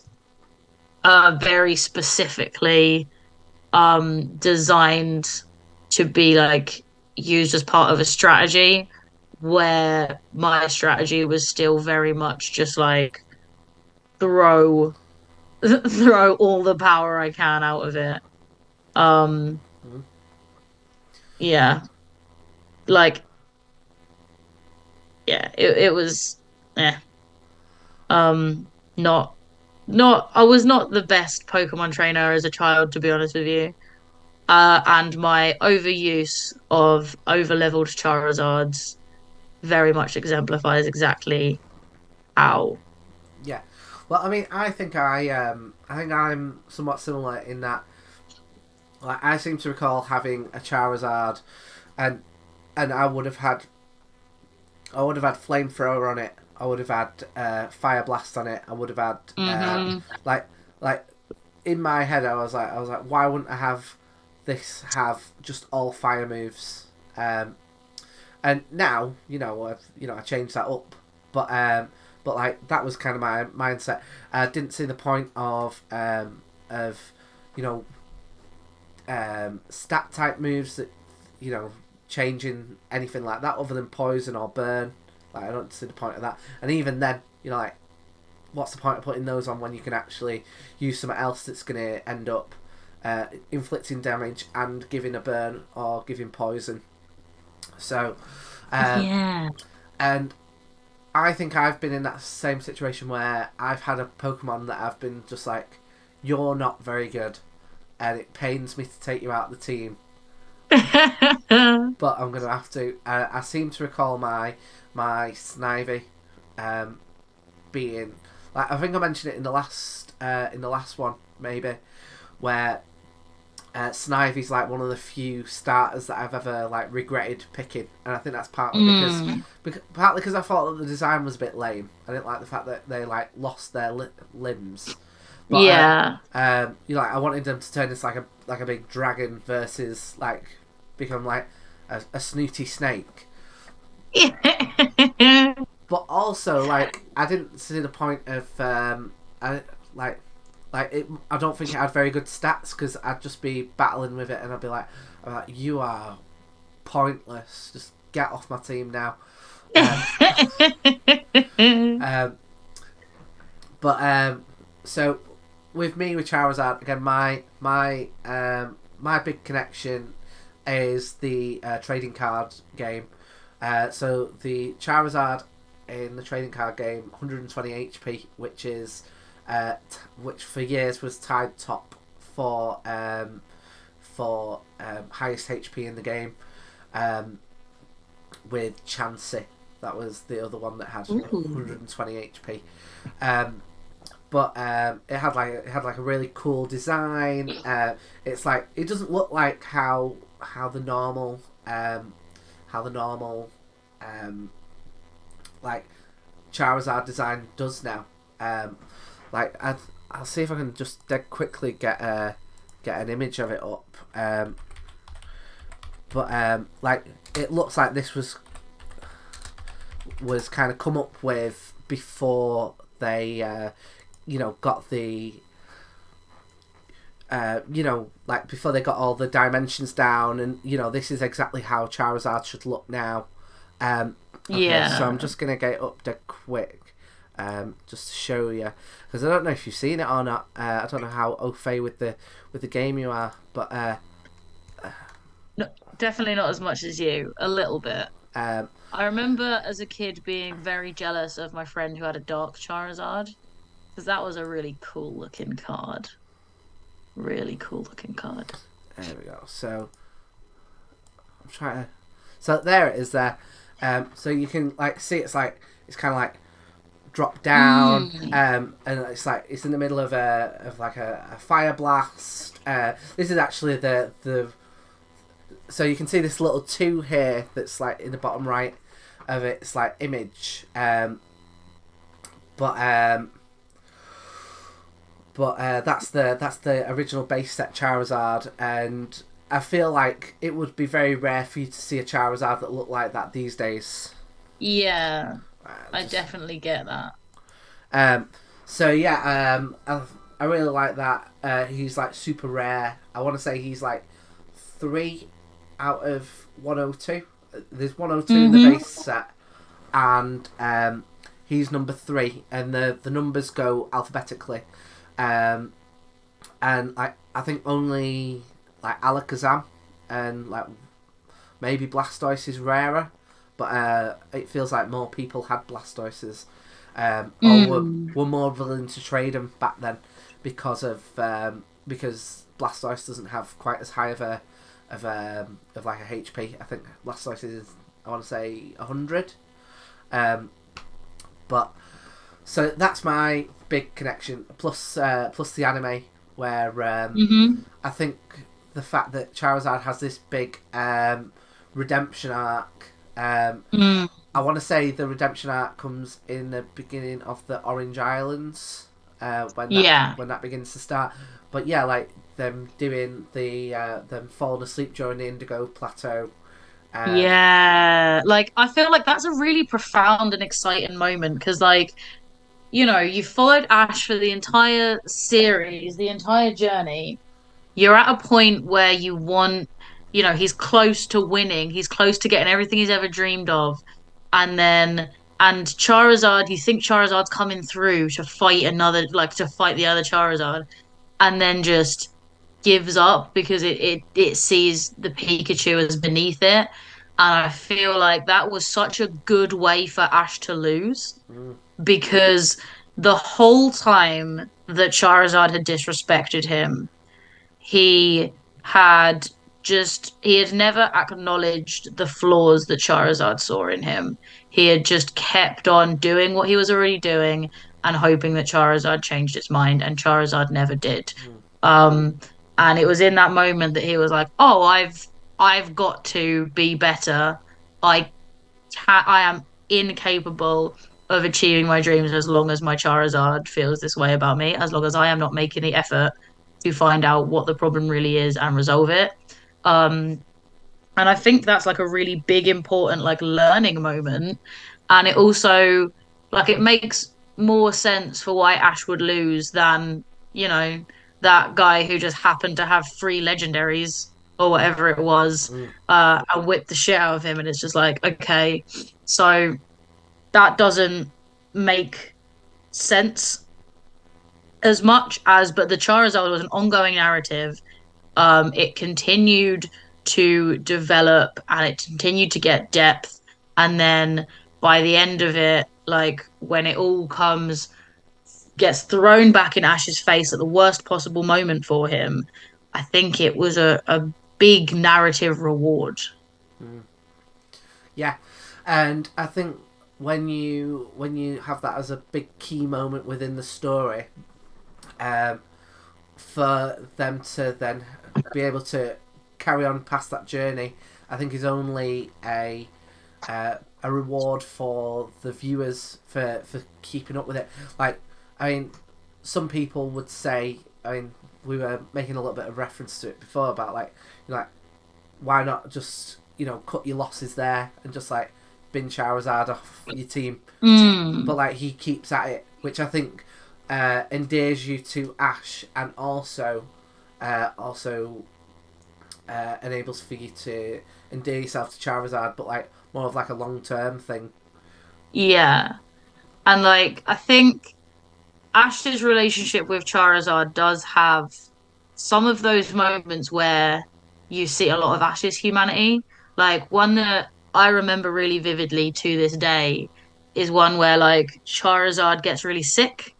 very specifically designed to be like used as part of a strategy, where my strategy was still very much just like throw throw all the power I can out of it. Um, Mm. yeah, like yeah, it was um not I was not the best Pokemon trainer as a child, to be honest with you. And my overuse of over-leveled Charizards very much exemplifies exactly how. Yeah. Well, I mean, I think I'm somewhat similar in that. Like, I seem to recall having a Charizard, and I would have had flamethrower on it. I would have had fire blast on it. I would have had like like in my head. I was like, why wouldn't I have this have just all fire moves? And now, I changed that up, but like that was kind of my mindset. I didn't see the point of you know stat type moves that changing anything like that other than poison or burn. Like I don't see the point of that. And even then, like what's the point of putting those on when you can actually use something else that's going to end up inflicting damage and giving a burn or giving poison. So, Yeah. and I think I've been in that same situation where I've had a Pokemon that I've been just like, you're not very good, and it pains me to take you out of the team, but I'm gonna have to. I seem to recall my Snivy being like, I think I mentioned it in the last one maybe, where Snivy's like one of the few starters that I've ever like regretted picking, and I think that's partly because I thought that the design was a bit lame. I didn't like the fact that they like lost their limbs. But, Yeah. like I wanted them to turn into like a big dragon versus like become like a snooty snake. But also, like, I didn't see the point of I don't think it had very good stats, because I'd just be battling with it and I'd be like, you are pointless. Just get off my team now. So with me with Charizard again, my big connection is the trading card game. So the Charizard in the trading card game, 120 HP, which is which for years was tied top for highest HP in the game, with Chansey. That was the other one that had 120 HP. But it had like a really cool design. It's like, it doesn't look like how the normal like Charizard design does now. Like I'll see if I can just dead quickly get an image of it up. But like it looks like this was kind of come up with before they got the like before they got all the dimensions down, and this is exactly how Charizard should look now. Okay, so I'm just gonna get it up dead quick, just to show you, because I don't know if you've seen it or not. I don't know how au fait with the game you are, but No, definitely not as much as you. A little bit. I remember as a kid being very jealous of my friend who had a dark Charizard, because that was a really cool looking card. Really cool looking card. There we go. So I'm trying to. So there it is. There. So you can like see it's kind of like drop down, and it's like it's in the middle of a fire blast. This is actually the. So you can see this little 2 here that's like in the bottom right of its like image. But that's the original base set Charizard, and I feel like it would be very rare for you to see a Charizard that looked like that these days. Yeah, I definitely get that. So yeah, I really like that. He's like super rare. I want to say he's like 3 out of 102. There's 102 in the base set, and he's number 3, and the numbers go alphabetically. And like I think only like Alakazam and like maybe Blastoise is rarer, but it feels like more people had Blastoises, or were more willing to trade them back then because Blastoise doesn't have quite as high of like a HP. I think Blastoise is, I want to say 100, but so that's my big connection. Plus the anime, where I think the fact that Charizard has this big redemption arc. I want to say the redemption arc comes in the beginning of the Orange Islands, when that begins to start. But yeah, like them doing them falling asleep during the Indigo Plateau, Um, Yeah. Like I feel like that's a really profound and exciting moment because like, you followed Ash for the entire series, the entire journey. You're at a point where he's close to winning. He's close to getting everything he's ever dreamed of. And then, and Charizard, you think Charizard's coming through to fight to fight the other Charizard, and then just gives up because it sees the Pikachu as beneath it. And I feel like that was such a good way for Ash to lose mm, because the whole time that Charizard had disrespected him, he had he had never acknowledged the flaws that Charizard saw in him. He had just kept on doing what he was already doing and hoping that Charizard changed its mind, and Charizard never did. mm, Um, and it was in that moment that he was like, "Oh, I've got to be better. I I am incapable of achieving my dreams as long as my Charizard feels this way about me, as long as I am not making the effort to find out what the problem really is and resolve it." Um, and I think that's like a really big, important, like learning moment. And it also, like, it makes more sense for why Ash would lose than, you know, that guy who just happened to have three legendaries or whatever it was, mm. and whipped the shit out of him. And it's just like, okay, so that doesn't make sense as much as, but the Charizard was an ongoing narrative. It continued to develop and it continued to get depth. And then by the end of it, like when it all gets thrown back in Ash's face at the worst possible moment for him, I think it was a big narrative reward. Mm. Yeah, and I think when you have that as a big key moment within the story, um, for them to then be able to carry on past that journey, I think is only a reward for the viewers for keeping up with it. Like, I mean, some people would say, I mean, we were making a little bit of reference to it before about like, why not just cut your losses there and just like bin Charizard off your team, but Mm. like he keeps at it, which I think endears you to Ash and also enables for you to endear yourself to Charizard, but like more of like a long term thing. Yeah. And like I think Ash's relationship with Charizard does have some of those moments where you see a lot of Ash's humanity. Like one that I remember really vividly to this day is one where like Charizard gets really sick,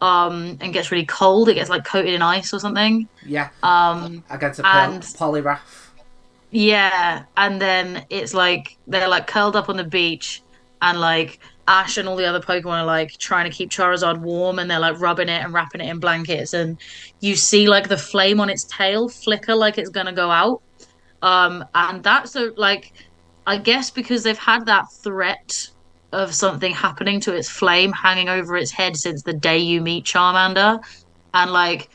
and gets really cold. It gets like coated in ice or something. Yeah, Um, against a and Poliwrath. yeah, and then it's like they're like curled up on the beach, and like Ash and all the other Pokemon are like trying to keep Charizard warm, and they're like rubbing it and wrapping it in blankets, and you see like the flame on its tail flicker like it's gonna go out. And that's like, I guess because they've had that threat of something happening to its flame hanging over its head since the day you meet Charmander, and like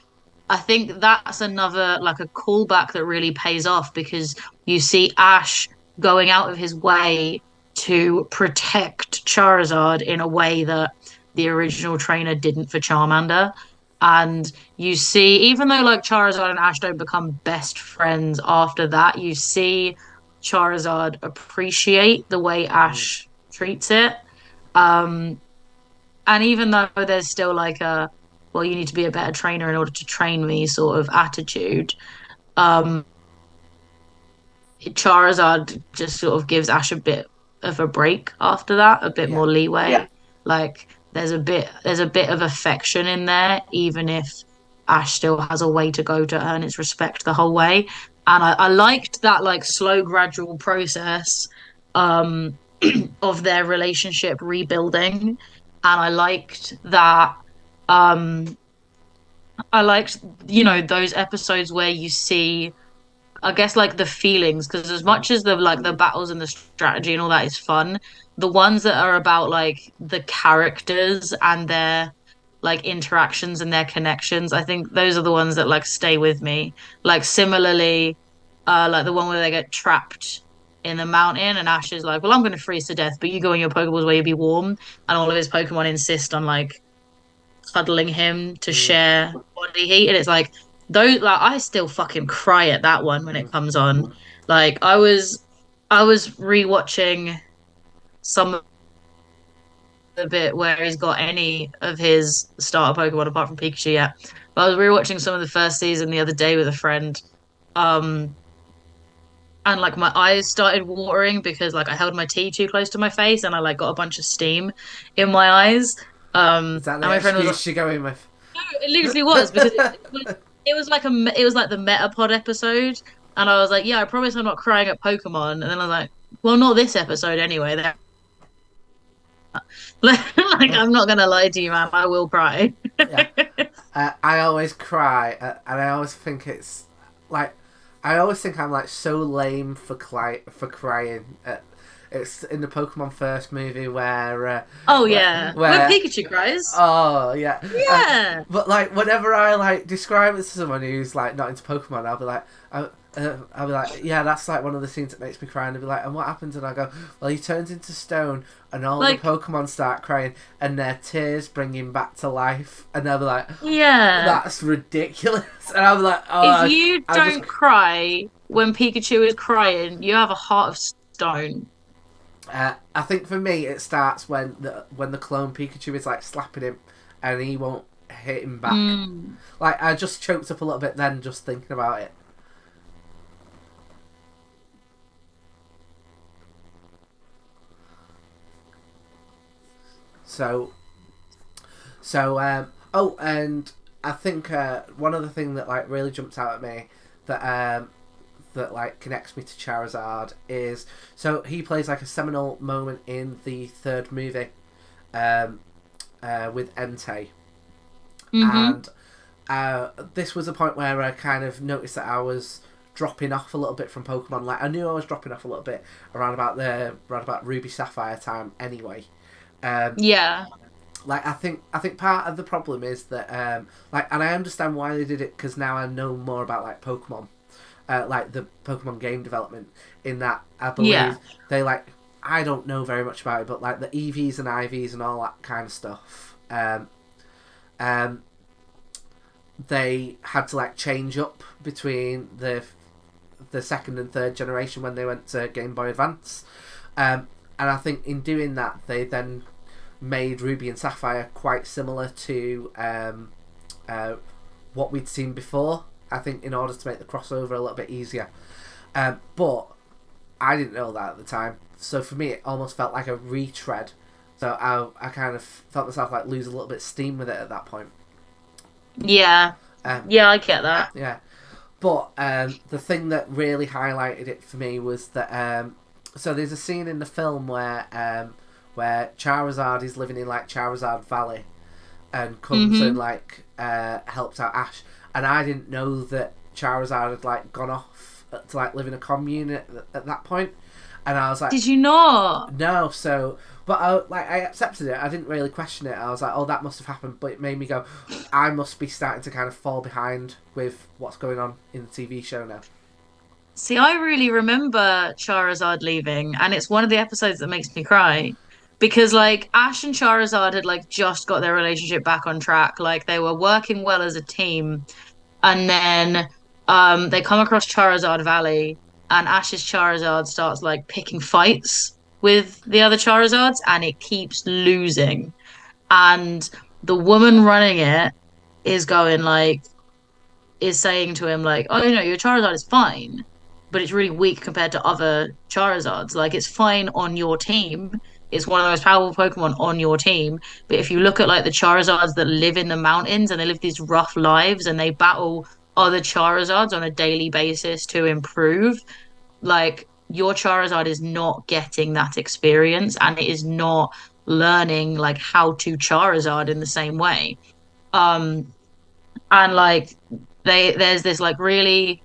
I think that's another like a callback that really pays off because you see Ash going out of his way to protect Charizard in a way that the original trainer didn't for Charmander. And you see, even though like Charizard and Ash don't become best friends after that, you see Charizard appreciate the way Mm. Ash treats it. Um, and even though there's still like well, you need to be a better trainer in order to train me sort of attitude, um, Charizard just sort of gives Ash a bit of a break after that, a bit Yeah. more leeway. Yeah. Like there's a bit of affection in there, even if Ash still has a way to go to earn its respect the whole way. And I liked that like slow, gradual process um of their relationship rebuilding. And um I liked, those episodes where you see, I guess, like the feelings, because as Mm. much as the battles and the strategy and all that is fun, the ones that are about like the characters and their like interactions and their connections, I think those are the ones that like stay with me. Like similarly, like the one where they get trapped in the mountain, and Ash is like, "Well, I'm going to freeze to death, but you go in your Pokeballs where you be warm." And all of his Pokemon insist on like cuddling him to Mm, share body heat, and it's like those like I still fucking cry at that one when it mm. comes on. Like I was rewatching some of the bit where he's got any of his starter Pokemon apart from Pikachu yet. But I was rewatching some of the first season the other day with a friend. Um, and like my eyes started watering because like I held my tea too close to my face and I like got a bunch of steam in my eyes. Is that And the my friend was like, excuse you're going with? "No, it literally was because it was like it was like the Metapod episode." And I was like, "Yeah, I promise I'm not crying at Pokemon." And then I was like, "Well, not this episode anyway." Like, I'm not gonna lie to you, man. I will cry. Yeah. I always cry, and I always think it's like I always think I'm like so lame for crying. It's in the Pokemon First movie where Oh yeah, when where Pikachu cries. oh yeah, Yeah. but like whenever I like describe it to someone who's like not into Pokemon, I'll be like, yeah, that's like one of the scenes that makes me cry. And they'll be like, and what happens? And I go, well, he turns into stone, and all the Like, Pokemon start crying, and their tears bring him back to life. And they'll be like, yeah. that's ridiculous. And I'll be like, If oh, you I just. don't cry when Pikachu is crying, you have a heart of stone. I think for me, it starts when the clone Pikachu is like slapping him, and he won't hit him back. Mm. Like I just choked up a little bit then just thinking about it. So, oh, and I think one other thing that like really jumps out at me that that like connects me to Charizard is so he plays like a seminal moment in the third movie, um, with Entei, Mm-hmm. and this was a point where I kind of noticed that I was dropping off a little bit from Pokemon. Like I knew I was dropping off a little bit around about Ruby Sapphire time anyway. Um, Yeah. like I think part of the problem is that like, and I understand why they did it because now I know more about like Pokemon, like the Pokemon game development. In that I Yeah. believe they like I don't know very much about it, but like the EVs and IVs and all that kind of stuff. Um, they had to like change up between the second and third generation when they went to Game Boy Advance, and I think in doing that they then made Ruby and Sapphire quite similar to what we'd seen before. I think in order to make the crossover a little bit easier, but I didn't know that at the time. So for me, it almost felt like a retread. So I kind of felt myself like lose a little bit of steam with it at that point. Yeah. Um, Yeah, I get that. yeah, but the thing that really highlighted it for me was that so there's a scene in the film where Charizard is living in like Charizard Valley and comes and Mm-hmm. like helps out Ash, and I didn't know that Charizard had like gone off to like live in a commune at that point, and I was like, Did you not? no, so. But I accepted it. I didn't really question it. I was like, "Oh, that must have happened." But it made me go, "I must be starting to kind of fall behind with what's going on in the TV show now." See, I really remember Charizard leaving, and it's one of the episodes that makes me cry. Because like Ash and Charizard had like just got their relationship back on track. Like they were working well as a team. And then they come across Charizard Valley, and Ash's Charizard starts like picking fights with the other Charizards, and it keeps losing. And the woman running it is going like is saying to him like, "Oh, your Charizard is fine, but it's really weak compared to other Charizards. Like it's fine on your team. It's one of the most powerful Pokemon on your team. But if you look at like the Charizards that live in the mountains and they live these rough lives and they battle other Charizards on a daily basis to improve, like your Charizard is not getting that experience and it is not learning like how to Charizard in the same way." Um, and like there's this like really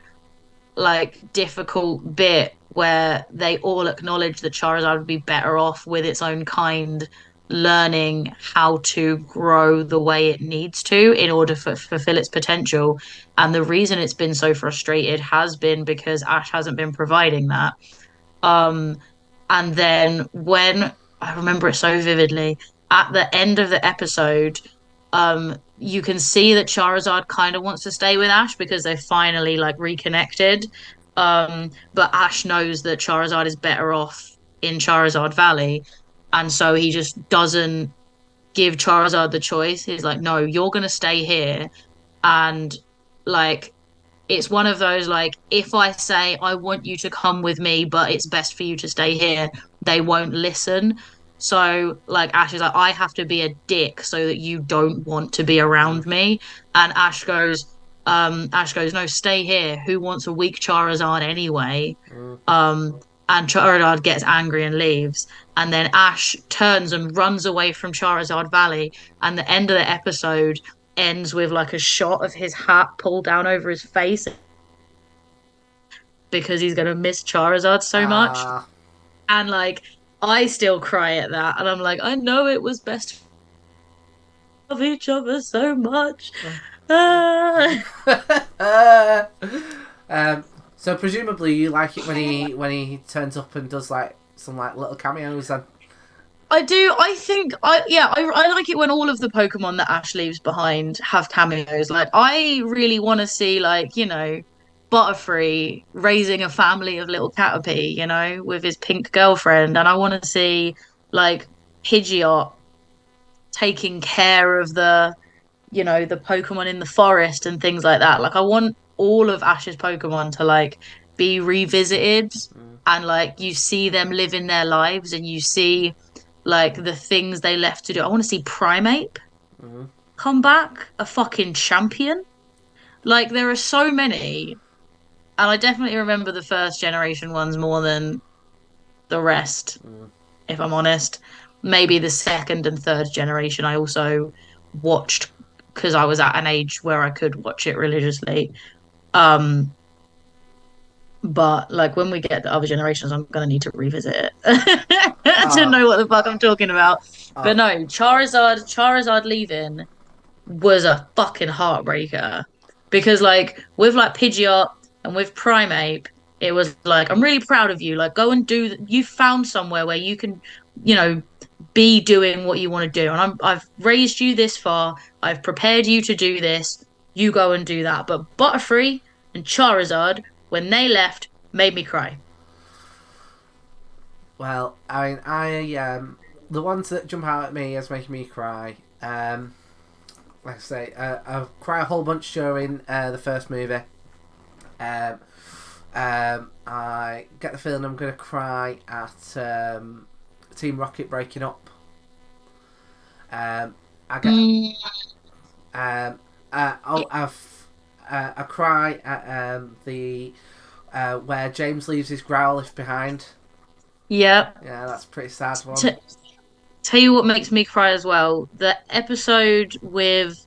like difficult bit where they all acknowledge that Charizard would be better off with its own kind learning how to grow the way it needs to in order to fulfill its potential. And the reason it's been so frustrated has been because Ash hasn't been providing that. Um, and then when I remember it so vividly, at the end of the episode, you can see that Charizard kind of wants to stay with Ash because they finally like reconnected. But Ash knows that Charizard is better off in Charizard Valley, and so he just doesn't give Charizard the choice. He's like, no, you're gonna stay here. And like it's one of those like if I say I want you to come with me, but it's best for you to stay here, they won't listen. So like Ash is like, I have to be a dick so that you don't want to be Mm. around me. And Ash goes, no, stay here. Who wants a weak Charizard anyway? Mm. And Charizard gets angry and leaves. And then Ash turns and runs away from Charizard Valley. And the end of the episode ends with like a shot of his hat pulled down over his face because he's gonna miss Charizard so much. Ah. And like I still cry at that. And I'm like, I know it was best of each other so much. Ah. um, so presumably you like it when he turns up and does like some like little cameos then. I do. I think I like it when all of the Pokemon that Ash leaves behind have cameos. Like I really want to see like, Butterfree raising a family of little Caterpie, with his pink girlfriend. And I want to see like Pidgeot taking care of the Pokemon in the forest and things like that. Like I want all of Ash's Pokemon to like be revisited Mm. and like you see them living their lives and you see like the things they left to do. I want to see Primeape Mm. come back, a fucking champion. Like there are so many, and I definitely remember the first generation ones more than the rest, Mm. if I'm honest. Maybe the second and third generation I also watched because I was at an age where I could watch it religiously. Um, but like when we get to other generations, I'm gonna need to revisit it to Oh, know what the fuck I'm talking about. But oh, no, Charizard leaving was a fucking heartbreaker because like with like Pidgeot and with Primeape, it was like I'm really proud of you. Like go and do. You found somewhere where you can, you know, be doing what you want to do. And I've raised you this far. I've prepared you to do this. You go and do that. But Butterfree and Charizard, when they left, made me cry. well, I mean, the ones that jump out at me as making me cry. Like I say, I cry a whole bunch during the first movie. Um, I get the feeling I'm gonna cry at Team Rocket breaking up. I get Mm, I cry at the where James leaves his Growlithe behind. yeah. Yeah, that's a pretty sad one. T Tell you what makes me cry as well. The episode with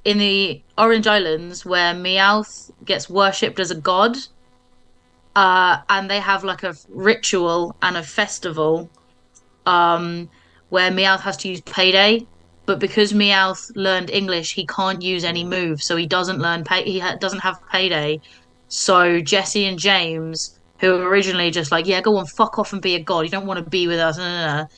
in the Orange Islands where Meowth gets worshipped as a god. And they have like a ritual and a festival um, where Meowth has to use Payday, but because Meowth learned English, he can't use any Mm. moves, so he doesn't learn pay. Doesn't have Payday. So Jesse and James, who were originally just like, yeah, go on, fuck off and be a god. You don't want to be with us. No, no, no.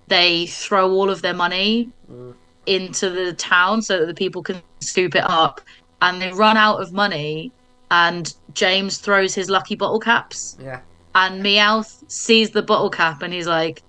They throw all of their money Mm. into the town so that the people can scoop it up, and they run out of money. And James throws his lucky bottle caps, Yeah. and Meowth sees the bottle cap, and he's like,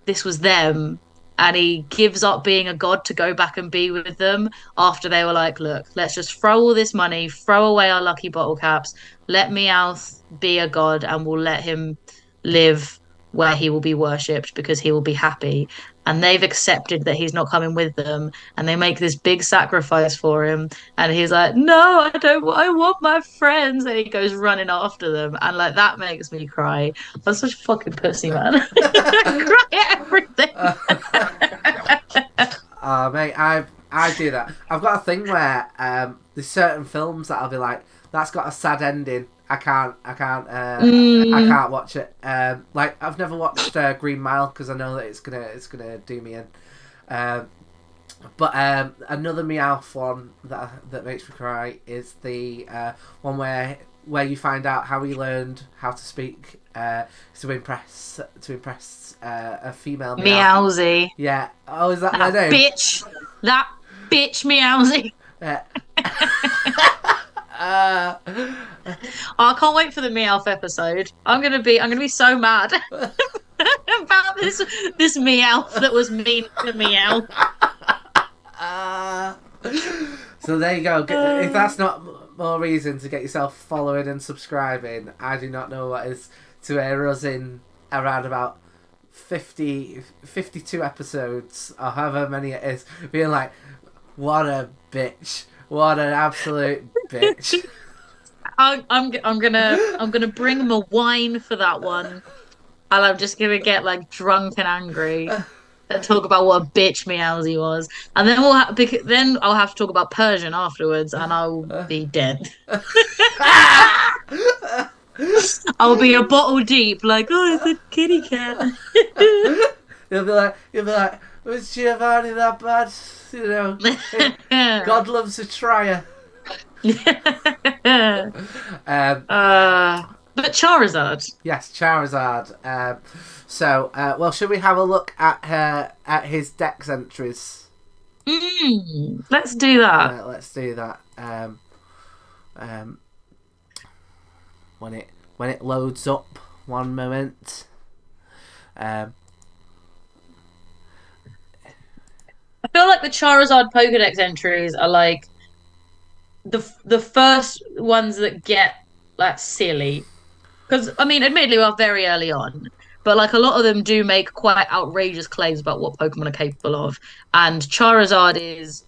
this was them. And he gives up being a god to go back and be with them after they were like, look, let's just throw all this money, throw away our lucky bottle caps, let Meowth be a god, and we'll let him live where he will be worshipped because he will be happy. And they've accepted that he's not coming with them, and they make this big sacrifice for him. And he's like, "No, I don't. I want my friends." And he goes running after them, and like that makes me cry. I'm such a fucking pussy, man. I cry at everything. Mate, I do that. I've got a thing where there's certain films that I'll be like, that's got a sad ending. I Mm, can't watch it. Like I've never watched Green Mile because I know that it's gonna do me in. Um, but another Meowth one that makes me cry is the one where you find out how he learned how to speak to impress a female Meowsy. Yeah. Oh, is that That their name? bitch. That bitch Meowsy. Uh, I can't wait for the Meowth episode. I'm gonna be so mad about this Meowth that was mean to Meow. so there you go. If Uh, that's not more reason to get yourself following and subscribing, I do not know what is to hear us in around about 52 episodes or however many it is, being like, what a bitch. What an absolute bitch. I'm gonna bring him a wine for that one, and I'm just gonna get like drunk and angry and talk about what a bitch Meowsy was, and then then I'll have to talk about Persian afterwards, and I'll be dead. I'll be a bottle deep, like, oh, it's a kitty cat. You'll be like, was Giovanni that bad? You know, God loves a trier. But Charizard. Yes, Charizard. Well, should we have a look at his Dex entries? Let's do that. Let's do that. When it loads up, one moment. I feel like the Charizard Pokedex entries are like the first ones that get like silly. Because I mean, admittedly, we're very early on, but like a lot of them do make quite outrageous claims about what Pokemon are capable of, and Charizard is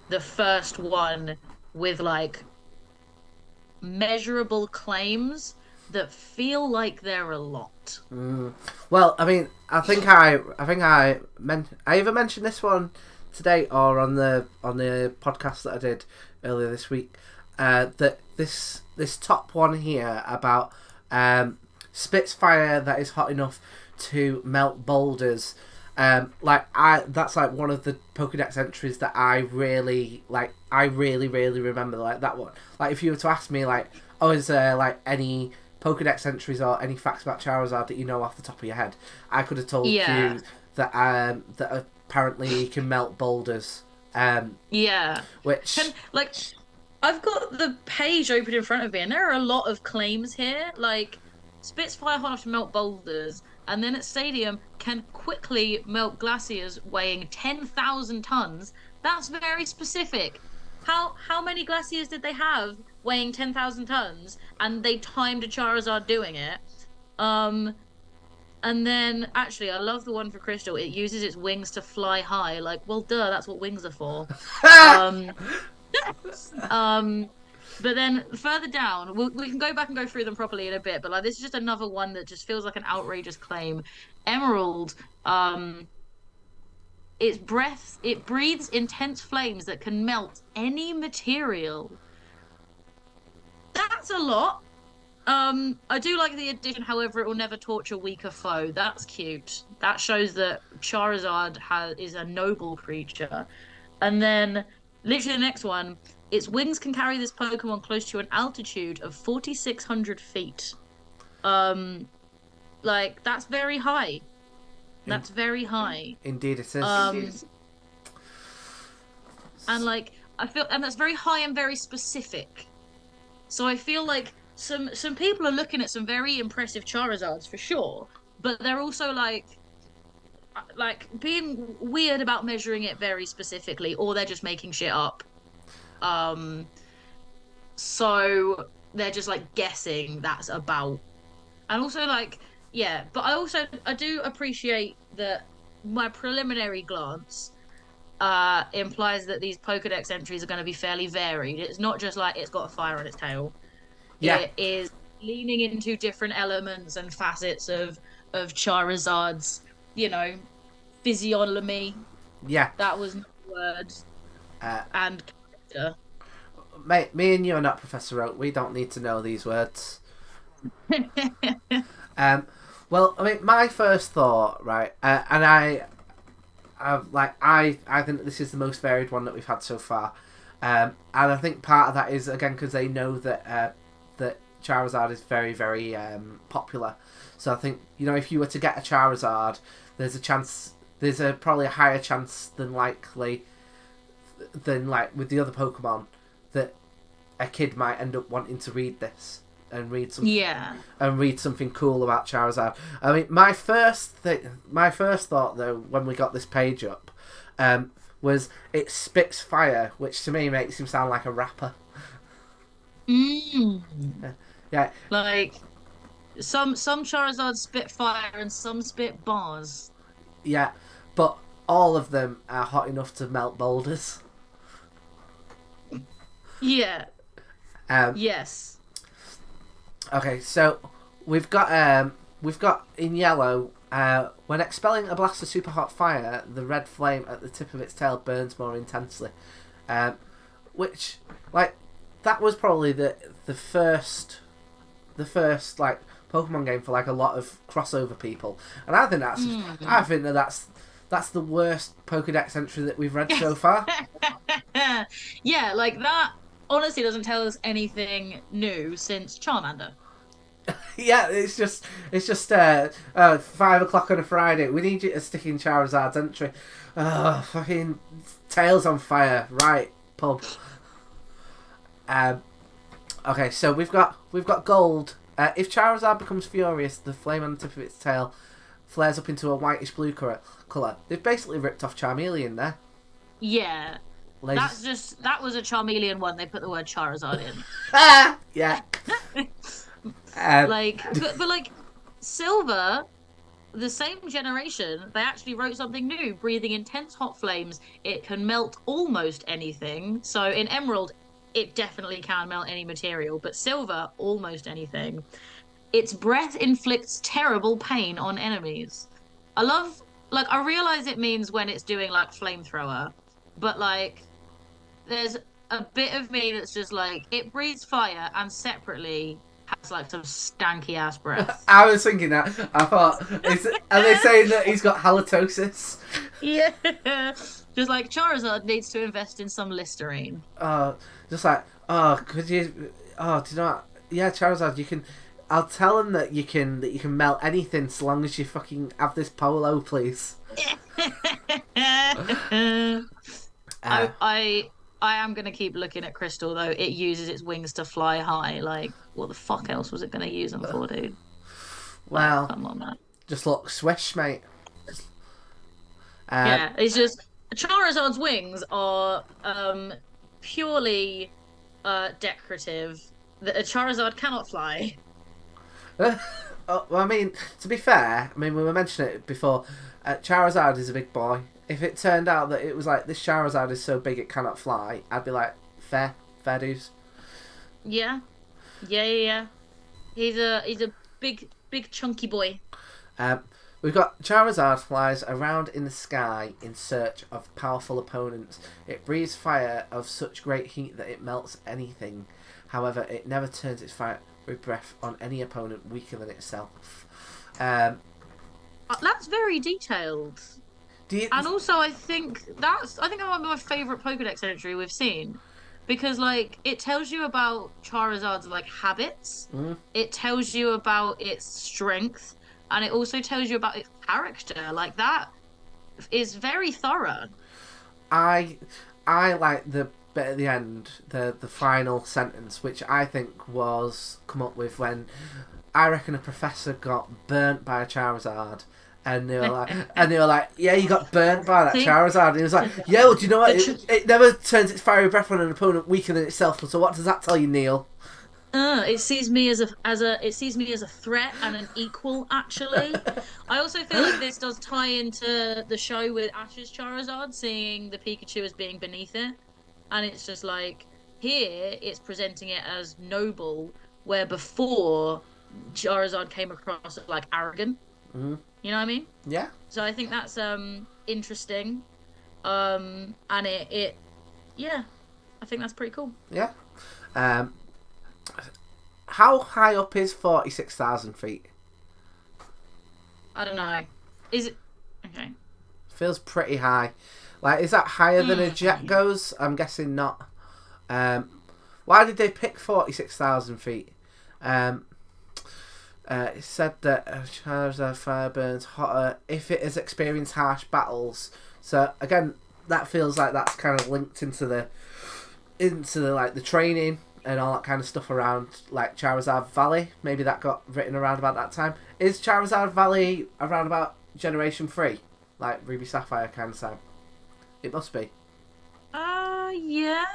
the first one with like measurable claims that feel like they're a lot. Well, I mean, I think I either mentioned this one today or on the podcast that I did earlier this week. That this top one here about Spitfire that is hot enough to melt boulders. That's like one of the Pokedex entries that I really like. I really remember like that one. Like if you were to ask me like, oh, is there like any Pokedex entries or any facts about Charizard that you know off the top of your head, I could have told you that apparently he can melt boulders. Which like I've got the page open in front of me, and there are a lot of claims here. Like Spitfire hot enough to melt boulders, and then at Stadium can quickly melt glaciers weighing 10,000 tons. That's very specific. How many glaciers did they have weighing 10,000 tons, and they timed a Charizard doing it? And then actually, I love the one for Crystal. It uses its wings to fly high. Like, well, duh, that's what wings are for. But then further down, we can go back and go through them properly in a bit. But like, this is just another one that just feels like an outrageous claim. Emerald, it breathes intense flames that can melt any material. That's a lot. I do like the addition, however, it will never torture a weaker foe. That's cute. That shows that Charizard is a noble creature. And then, literally the next one, its wings can carry this Pokemon close to an altitude of 4,600 feet. Like, that's very high. That's very high. Indeed it is. And like, and that's very high and very specific. So I feel like some people are looking at some very impressive Charizards for sure, but they're also like being weird about measuring it very specifically, or they're just making shit up. So they're just like guessing that's about. And also like, yeah, but I do appreciate that my preliminary glance implies that these Pokedex entries are going to be fairly varied. It's not just like it's got a fire on its tail. Yeah. It is leaning into different elements and facets of Charizard's, physiognomy. Yeah. That was the word. And character. Mate, me and you are not Professor Oak. We don't need to know these words. Well, I mean, my first thought, right, and I think this is the most varied one that we've had so far, and I think part of that is again because they know that Charizard is very, very popular. So I think, you know, if you were to get a Charizard, there's a chance, probably a higher chance than likely than like with the other Pokemon that a kid might end up wanting to read this and read something cool about Charizard. I mean, my first thought though when we got this page up was it spits fire, which to me makes him sound like a rapper. Yeah. Like some Charizards spit fire and some spit bars. Yeah, but all of them are hot enough to melt boulders. Yeah. Yes. Okay, so we've got in yellow. When expelling a blast of super hot fire, the red flame at the tip of its tail burns more intensely. Which, like, that was probably the first like Pokemon game for like a lot of crossover people, and I think that's the worst Pokédex entry that we've read so far. Yeah, like that honestly doesn't tell us anything new since Charmander. Yeah, it's just 5 o'clock on a Friday. We need you to stick in Charizard's entry. Oh, fucking tails on fire, right? Pub. Okay, so we've got gold. If Charizard becomes furious, the flame on the tip of its tail flares up into a whitish blue colour. They've basically ripped off Charmeleon there. Yeah. That was a Charmeleon one. They put the word Charizard in. Yeah. But like Silver, the same generation, they actually wrote something new. Breathing intense hot flames, it can melt almost anything. So in Emerald, it definitely can melt any material, but Silver, almost anything. Its breath inflicts terrible pain on enemies. I realize it means when it's doing like flamethrower, but like there's a bit of me that's just like it breathes fire and separately has like some stanky ass breath. I was thinking that. I thought, are they saying that he's got halitosis? Yeah. Just like Charizard needs to invest in some Listerine. Just like, could you? Do you know what? Yeah, Charizard, you can. I'll tell him that you can melt anything so long as you fucking have this polo, please. I am gonna keep looking at Crystal though. It uses its wings to fly high. Like, what the fuck else was it gonna use them for, dude? Well, come on, man. Just look swish, mate. Yeah, it's just Charizard's wings are purely decorative. That a Charizard cannot fly. Well, I mean, to be fair, I mean, we were mentioning it before. Charizard is a big boy. If it turned out that it was like this Charizard is so big it cannot fly, I'd be like, fair dues. Yeah. He's a big chunky boy. We've got Charizard flies around in the sky in search of powerful opponents. It breathes fire of such great heat that it melts anything. However, it never turns its fiery breath on any opponent weaker than itself. That's very detailed. And also, I think that might be my favourite Pokédex entry we've seen, because like it tells you about Charizard's like habits. It tells you about its strength, and it also tells you about its character. Like that is very thorough. I like the bit at the end, the final sentence, which I think was come up with when I reckon a professor got burnt by a Charizard. And they were like, yeah, you got burnt by that Charizard. And he was like, yeah, well, do you know what? It never turns its fiery breath on an opponent weaker than itself. So what does that tell you, Neil? It sees me as a threat and an equal. Actually, I also feel like this does tie into the show with Ash's Charizard, seeing the Pikachu as being beneath it, and it's just like here it's presenting it as noble, where before Charizard came across as like arrogant. Mm-hmm. You know what I mean? Yeah. So I think that's interesting, and it yeah, I think that's pretty cool. Yeah. How high up is 46,000 feet? I don't know. Is it okay? Feels pretty high. Like, is that higher than a jet goes? I'm guessing not. Why did they pick 46,000 feet? Um, it said that Charizard fire burns hotter if it has experienced harsh battles. So again, that feels like that's kind of linked into the like the training and all that kind of stuff around like Charizard Valley. Maybe that got written around about that time. Is Charizard Valley around about Generation 3? Like Ruby Sapphire kind of time? It must be. Yeah.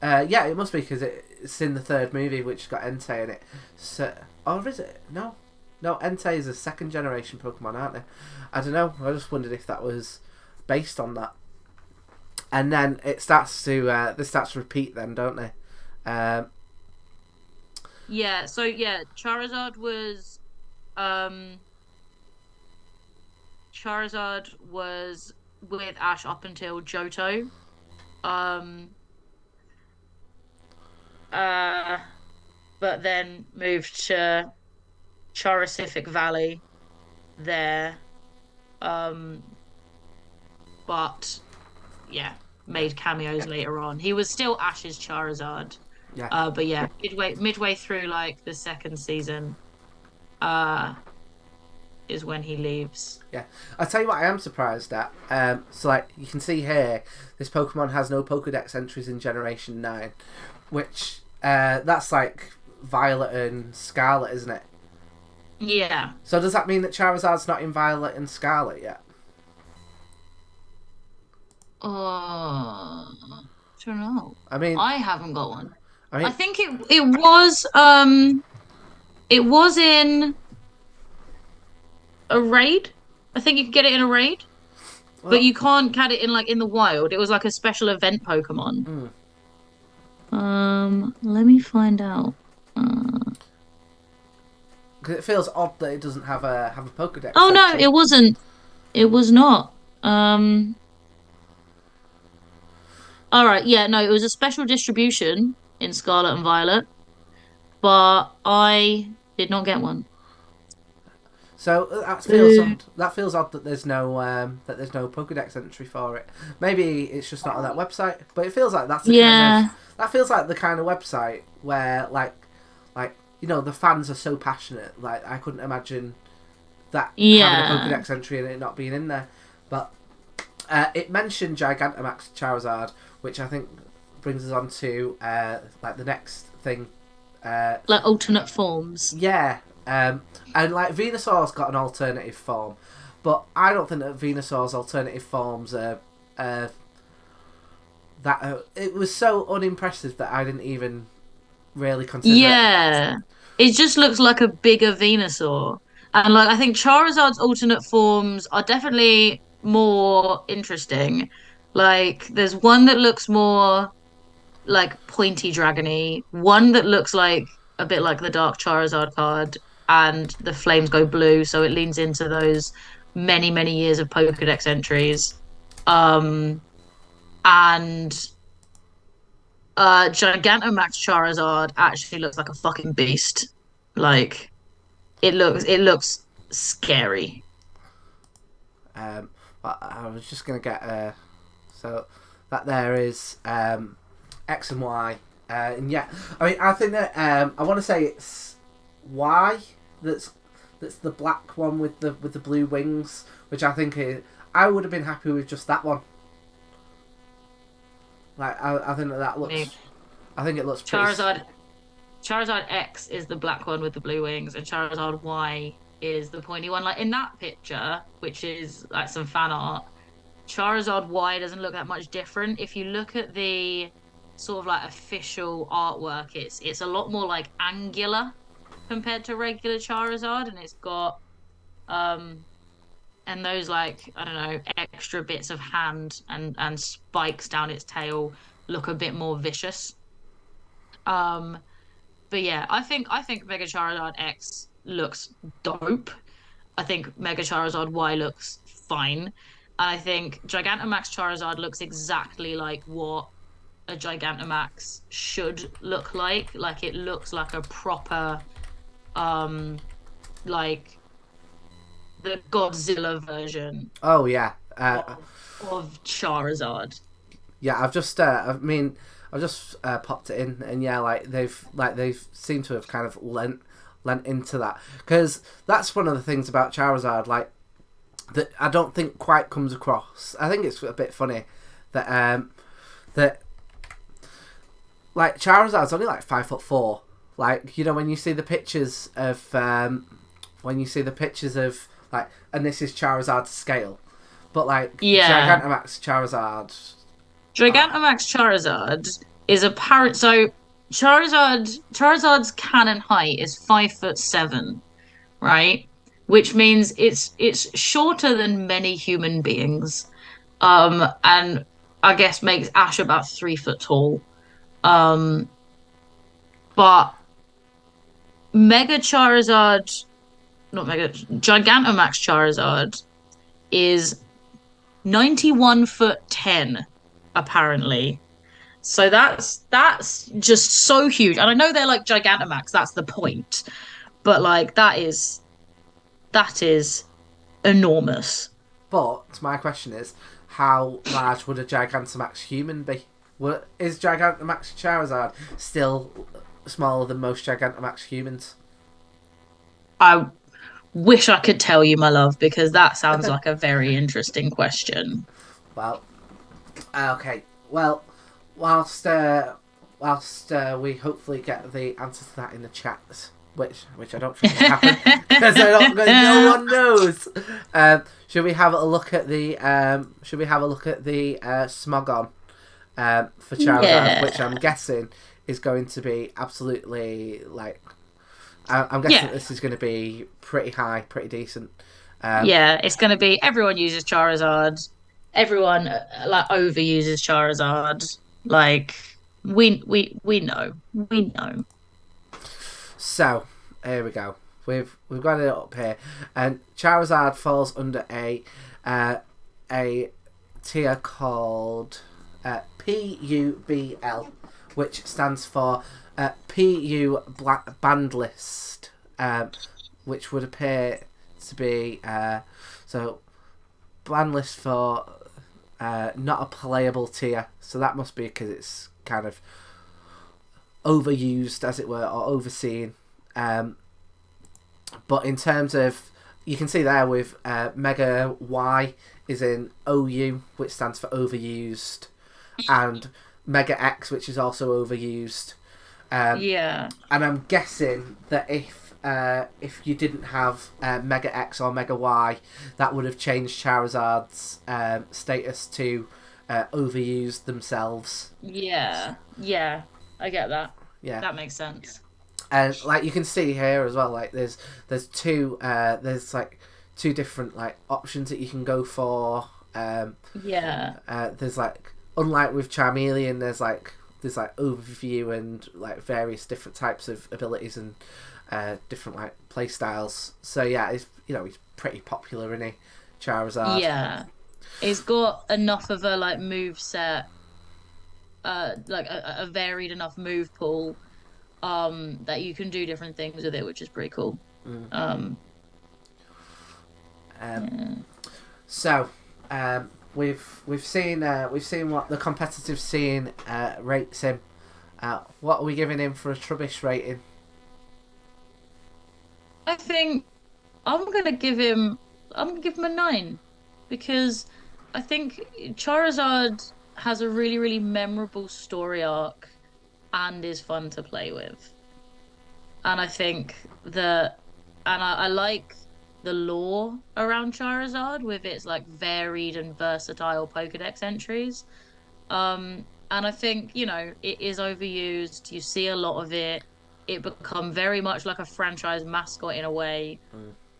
Yeah, it must be because it's in the third movie, which got Entei in it. So, or is it? No, Entei is a second generation Pokemon, aren't they? I don't know. I just wondered if that was based on that. And then it starts to they start to repeat, then, don't they? Yeah. So yeah, Charizard was with Ash up until Johto. Um. Uh. But then moved to Charisific Valley there. Um. But yeah, made cameos later on. He was still Ash's Charizard. Yeah. But yeah, midway through like the second season, uh, is when he leaves. Yeah. I'll tell you what I am surprised at. So like you can see here, this Pokemon has no Pokedex entries in Generation 9, which that's like Violet and Scarlet, isn't it? Yeah. So does that mean that Charizard's not in Violet and Scarlet yet? I don't know. I mean, I haven't got one. I mean, I think it was in a raid. I think you could get it in a raid, well, but you can't get it in like in the wild. It was like a special event Pokemon. Let me find out. because it feels odd that it doesn't have a Pokedex. Oh no, entry. it wasn't. It was not. All right, yeah, no, it was a special distribution in Scarlet and Violet, but I did not get one. So that feels odd. That feels odd that there's no Pokedex entry for it. Maybe it's just not on that website, but it feels like that's that feels like the kind of website where like you know the fans are so passionate. Like I couldn't imagine that having a Pokedex entry and it not being in there. But it mentioned Gigantamax Charizard, which I think brings us on to like the next thing. Like alternate forms. Yeah. And like Venusaur's got an alternative form, but I don't think that Venusaur's alternative forms are it was so unimpressive that I didn't even really consider it. It just looks like a bigger Venusaur. And like I think Charizard's alternate forms are definitely more interesting. Like there's one that looks more like pointy dragony, one that looks like a bit like the Dark Charizard card, and the flames go blue, so it leans into those many, many years of Pokedex entries. And Gigantamax Charizard actually looks like a fucking beast. Like it looks scary. But I was just gonna get so that there is X and Y, and yeah, I mean I think that I want to say it's Y that's the black one with the blue wings, which I think I would have been happy with just that one. Like I think that looks. I think it looks pretty... Charizard X is the black one with the blue wings, and Charizard Y is the pointy one. Like in that picture, which is like some fan art, Charizard Y doesn't look that much different. If you look at the sort of like official artwork, it's a lot more like angular compared to regular Charizard, and it's got and those like I don't know extra bits of hand and spikes down its tail look a bit more vicious. But yeah, I think Mega Charizard X looks dope. I think Mega Charizard Y looks fine. And I think Gigantamax Charizard looks exactly like what a Gigantamax should look like. Like it looks like a proper like the Godzilla version. Oh yeah. Of Charizard. Yeah, I've just I I've just popped it in, and yeah, like they've seemed to have kind of lent into that, because that's one of the things about Charizard, like that I don't think quite comes across. I think it's a bit funny that that like Charizard's only like 5'4". Like, you know, when you see the pictures of like, and this is Charizard's scale, but like Gigantamax Gigantamax Charizard is apparent. So Charizard's canon height is 5'7", right? Which means it's shorter than many human beings. And I guess makes Ash about 3 foot tall. Um, but Mega Charizard, not Mega, Gigantamax Charizard is 91'10", apparently. So that's just so huge. And I know they're like Gigantamax, that's the point. But like that is enormous. But my question is, how large would a Gigantamax human be? Is Gigantamax Charizard still smaller than most Gigantamax humans? I wish I could tell you, my love, because that sounds like a very interesting question. Well, okay. Well, whilst we hopefully get the answer to that in the chat, which I don't think will happen because no one knows. Should we have a look at the Smogon for Charizard, which I'm guessing is going to be absolutely like. I'm guessing this is going to be pretty high, pretty decent. It's going to be everyone uses Charizard. Everyone like overuses Charizard. Like we know. We know. So here we go. We've got it up here, and Charizard falls under a tier called PUBL, which stands for PU Banned List, which would appear to be so ban list for not a playable tier. So that must be because it's kind of overused, as it were, or overseen. But in terms of, you can see there with Mega Y is in OU, which stands for overused, and Mega X, which is also overused. And I'm guessing that if you didn't have Mega X or Mega Y, that would have changed Charizard's status to overused themselves. Yeah, I get that. Yeah, that makes sense. And like you can see here as well, like there's two different like options that you can go for. There's like, unlike with Charmeleon, there's like overview and like various different types of abilities and different like play styles. So yeah, he's pretty popular, isn't he, Charizard? Yeah, he's got enough of a like move set, like a varied enough move pool, that you can do different things with it, which is pretty cool. So we've seen what the competitive scene rates him. What are we giving him for a Trubbish rating? I think I'm gonna give him a 9, because I think Charizard has a really, really memorable story arc and is fun to play with. And I think I like the lore around Charizard with its like varied and versatile Pokedex entries. And I think, it is overused. You see a lot of it. It become very much like a franchise mascot in a way.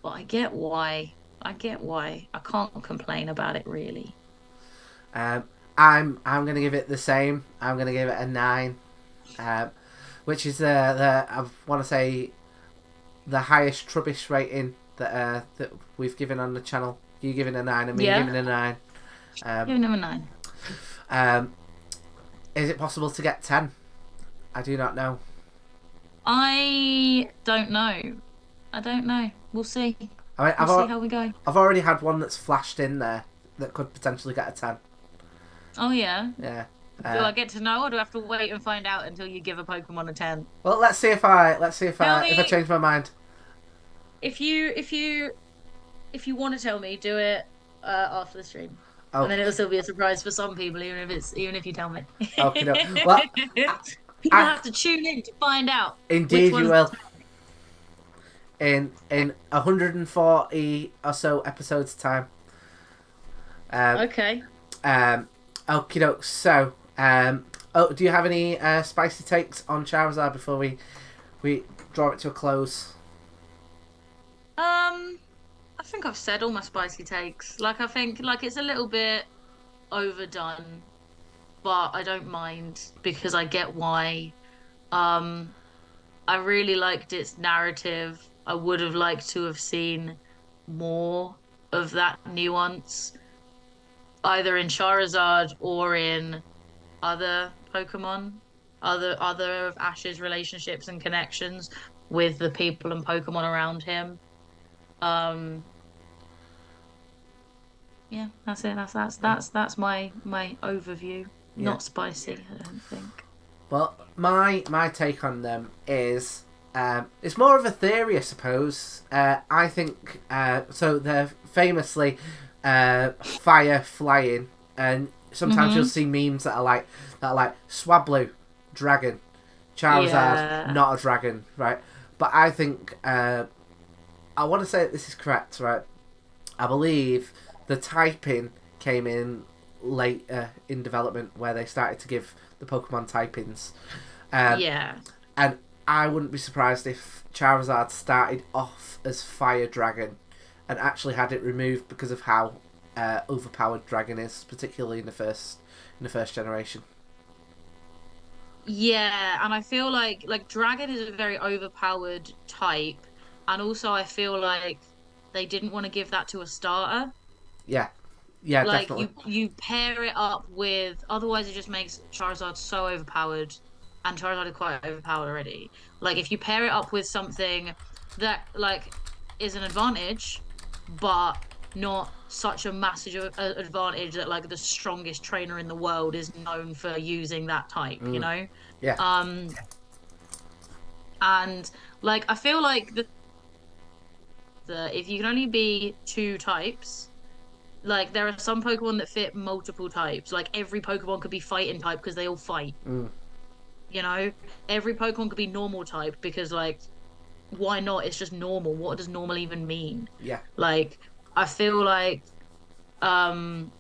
But I get why. I can't complain about it really. I'm gonna give it the same. I'm gonna give it a 9. Which is I want to say the highest Trubbish rating that we've given on the channel. You giving a 9 and me giving a 9. Giving him a 9. Is it possible to get 10? I do not know. I don't know. We'll see. I mean, we'll see how we go. I've already had one that's flashed in there that could potentially get a 10. Oh yeah. Yeah. Do I get to know, or do I have to wait and find out until you give a Pokemon a 10? Well, Tell if I me change my mind. if you want to tell me, do it after the stream. And then Okay, it'll still be a surprise for some people, even if you tell me. okay, no. Well, People I have to tune in to find out which indeed you one's will. In 140 or so episodes time. okay. Okie doke. So, do you have any spicy takes on Charizard before we draw it to a close? I think I've said all my spicy takes. Like I think like it's a little bit overdone, but I don't mind because I get why. Um, I really liked its narrative. I would have liked to have seen more of that nuance, either in Charizard or in other Pokemon, other of Ash's relationships and connections with the people and Pokemon around him. Um, yeah, that's it. That's my overview. Yeah. Not spicy, I don't think. Well, my take on them is it's more of a theory, I suppose. I think so. They're famously fire flying, and sometimes you'll see memes that are like Swablu, dragon, Charizard, Yeah. not a dragon, right? But I think I want to say that this is correct, right? I believe the typing came in later in development where they started to give the Pokemon typings. Yeah. And I wouldn't be surprised if Charizard started off as Fire Dragon and actually had it removed because of how overpowered Dragon is, particularly in the first generation. Yeah, and I feel like Dragon is a very overpowered type, and also I feel like they didn't want to give that to a starter. Yeah, yeah, Like definitely. you pair it up with otherwise it just makes Charizard so overpowered, and Charizard is quite overpowered already. Like if you pair it up with something that like is an advantage, but not such a massive advantage that like the strongest trainer in the world is known for using that type, you Mm, know? yeah, Um, and like I feel like the if you can only be two types, like there are some Pokemon that fit multiple types. Like every Pokemon could be fighting type because they all fight. mm, You know, every Pokemon could be normal type because like why not? It's just normal. What does normal even mean? yeah, Like I feel um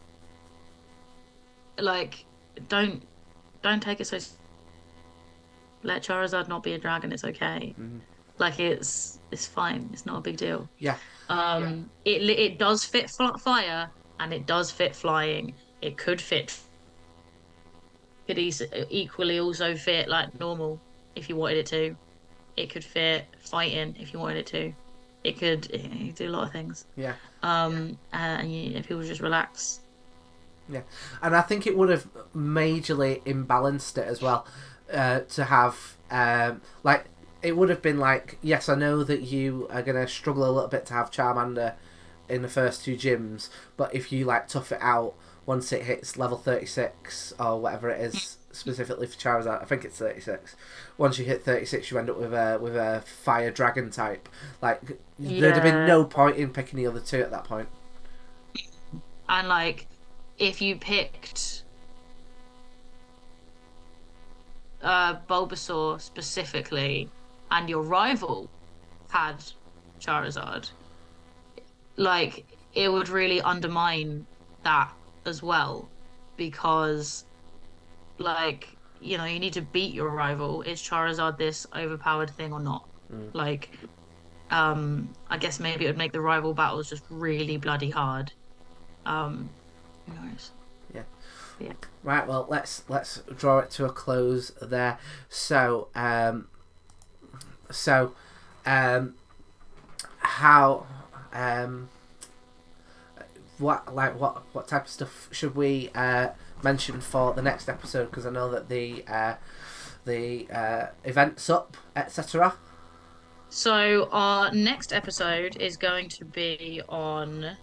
like don't don't take it so let Charizard not be a dragon. It's okay. mm, Like it's fine. It's not a big deal. yeah, It does fit fire and it does fit flying. It could equally also fit like normal if you wanted it to. It could fit fighting if you wanted it to. It could do a lot of things. yeah, If people just relax. yeah. And I think it would have majorly imbalanced it as well to have like it would have been like, yes, I know that you are gonna struggle a little bit to have Charmander in the first two gyms, but if you like tough it out once it hits level 36 or whatever it is specifically for Charizard, I think it's 36. Once you hit 36, you end up with a fire dragon type. Like there'd have been Yeah. no point in picking the other two at that point. And like if you picked Bulbasaur specifically and your rival had Charizard, like it would really undermine that as well because like you need to beat your rival. Is Charizard this overpowered thing or not? Mm. Like I guess maybe it would make the rival battles just really bloody hard. Who knows? Yeah. Yeah. Right. Well, let's draw it to a close there. So so how what type of stuff should we mention for the next episode? Because I know that the event's up, etc. So our next episode is going to be on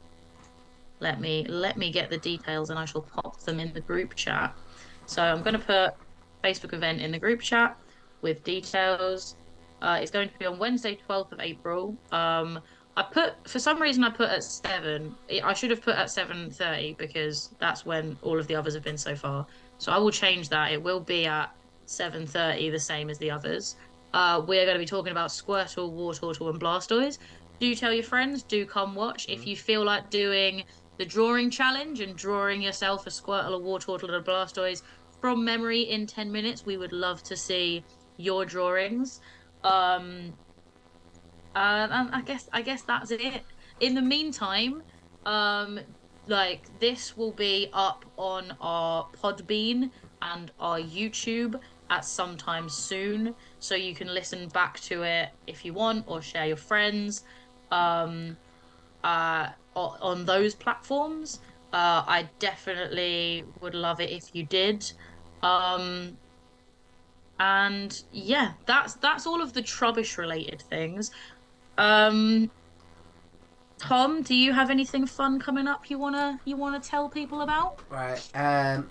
let me get the details and I shall pop them in the group chat. So I'm going to put Facebook event in the group chat with details. It's going to be on Wednesday, 12th of April. I put for some reason I put at 7. I should have put at 7:30 because that's when all of the others have been so far. So I will change that. It will be at 7:30, the same as the others. We're going to be talking about Squirtle, Wartortle, and Blastoise. Do tell your friends, do come watch. If you feel like doing the drawing challenge and drawing yourself a Squirtle, a Wartortle, and a Blastoise from memory in 10 minutes, we would love to see your drawings. Um, and I guess that's it. In the meantime, um, like this will be up on our Podbean and our YouTube at some time soon, so you can listen back to it if you want or share your friends. Um, on those platforms. I definitely would love it if you did. Um, and yeah, that's all of the Trubbish related things. Um, Tom, do you have anything fun coming up you wanna tell people about? Right. Um,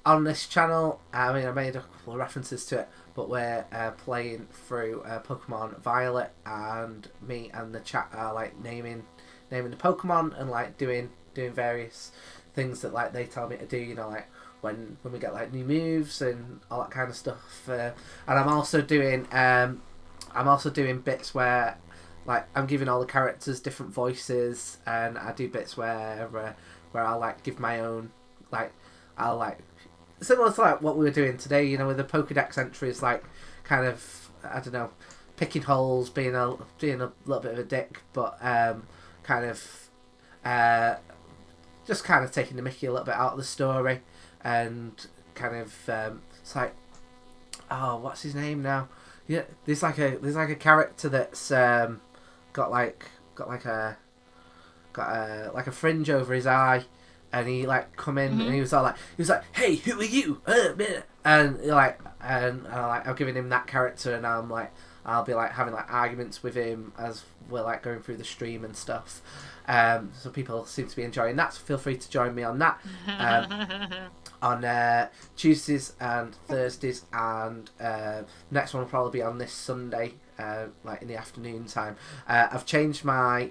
on this channel, I mean, I made a couple of references to it, but we're playing through Pokemon Violet, and me and the chat are like naming the Pokemon and like doing various things that like they tell me to do. You know, like when we get like new moves and all that kind of stuff. And I'm also doing bits where like I'm giving all the characters different voices, and I do bits where I'll like give my own like I'll like similar to like what we were doing today, you know, with the Pokedex entries, like kind of I don't know, picking holes, being a little bit of a dick, but kind of uh, just kind of taking the Mickey a little bit out of the story, and kind of it's like, oh, what's his name now? Yeah, there's like a character that's got like a fringe over his eye, and he like come in and Hmm. he was like, hey, who are you? And like I'm giving him that character, and I'll be like having like arguments with him as we're like going through the stream and stuff. So people seem to be enjoying that. So feel free to join me on that. On Tuesdays and Thursdays, and next one will probably be on this Sunday, like in the afternoon time. I've changed my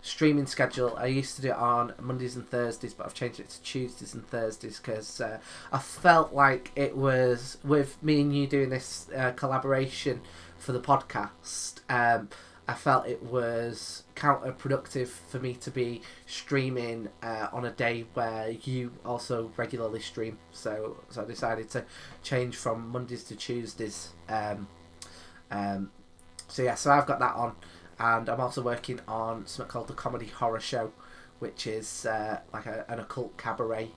streaming schedule. I used to do it on Mondays and Thursdays, but I've changed it to Tuesdays and Thursdays because I felt like it was, with me and you doing this collaboration for the podcast, I felt it was counterproductive for me to be streaming on a day where you also regularly stream. So I decided to change from Mondays to Tuesdays. So I've got that on, and I'm also working on something called the Comedy Horror Show, which is like an occult cabaret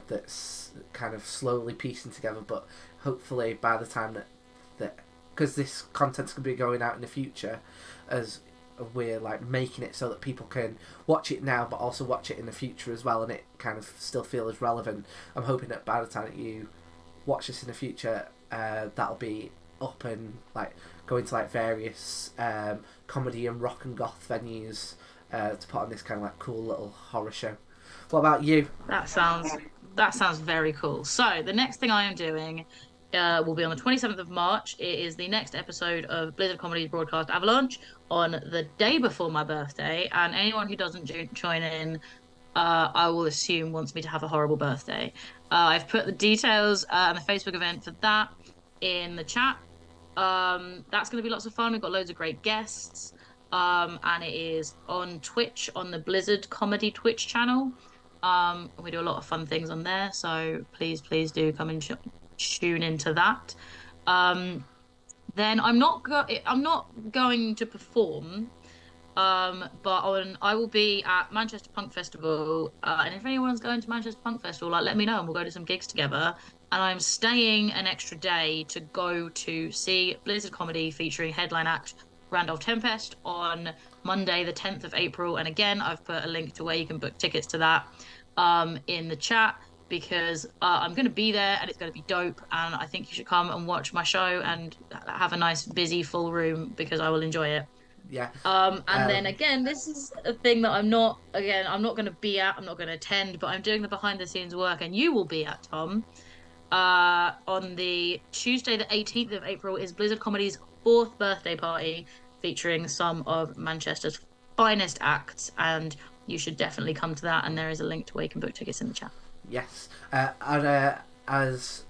that's kind of slowly piecing together. But hopefully by the time that because this content's going to be going out in the future, as we're like making it so that people can watch it now but also watch it in the future as well, and it kind of still feel as relevant. I'm hoping that by the time that you watch this in the future, that'll be up and like going to like various comedy and rock and goth venues to put on this kind of like cool little horror show. What about you? That sounds very cool. So the next thing I am doing will be on the 27th of March. It is the next episode of Blizzard Comedy's broadcast Avalanche on the day before my birthday. And anyone who doesn't join in, I will assume wants me to have a horrible birthday. I've put the details and the Facebook event for that in the chat. That's going to be lots of fun. We've got loads of great guests. And it is on Twitch, on the Blizzard Comedy Twitch channel. We do a lot of fun things on there, so please do come and tune into that. Um, then I'm not going to perform. But I will be at Manchester Punk Festival, and if anyone's going to Manchester Punk Festival, like let me know and we'll go to some gigs together. And I'm staying an extra day to go to see Blizzard Comedy featuring headline act Randolph Tempest on Monday, the 10th of April. And again, I've put a link to where you can book tickets to that in the chat because I'm going to be there and it's going to be dope. And I think you should come and watch my show and have a nice, busy, full room because I will enjoy it. Yeah. And then again, this is a thing that I'm not going to be at, I'm not going to attend, but I'm doing the behind the scenes work, and you will be at, Tom. On the Tuesday, the 18th of April, is Blizzard Comedy's fourth birthday party featuring some of Manchester's finest acts, and you should definitely come to that. And there is a link to where you can book tickets in the chat. Yes. And as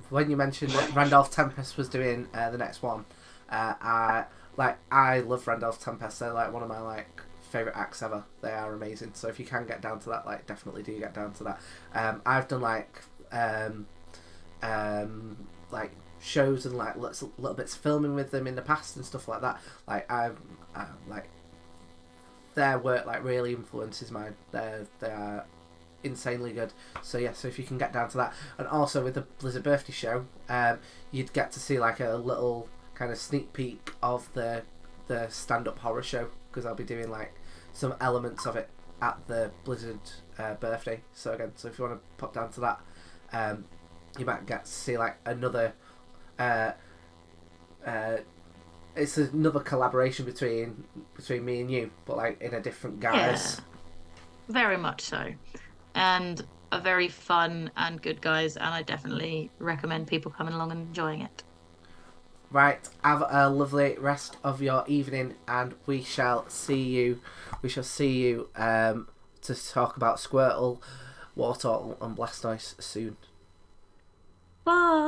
when you mentioned that Randolph Tempest was doing the next one, I love Randolph Tempest. They're like one of my like favorite acts ever. They are amazing. So if you can get down to that, like definitely do get down to that. I've done like shows and like little bits of filming with them in the past and stuff like that. Like like their work like really influences mine. They are insanely good. So yeah, so if you can get down to that, and also with the Blizzard birthday show, you'd get to see like a little kind of sneak peek of the stand-up horror show, because I'll be doing like some elements of it at the Blizzard birthday. So again, so if you want to pop down to that, you might get to see like another it's another collaboration between me and you, but like in a different guise. Yeah, very much so. And a very fun and good guys, and I definitely recommend people coming along and enjoying it. Right, have a lovely rest of your evening, and we shall see you to talk about Squirtle, Wartortle and Blastoise soon. Bye.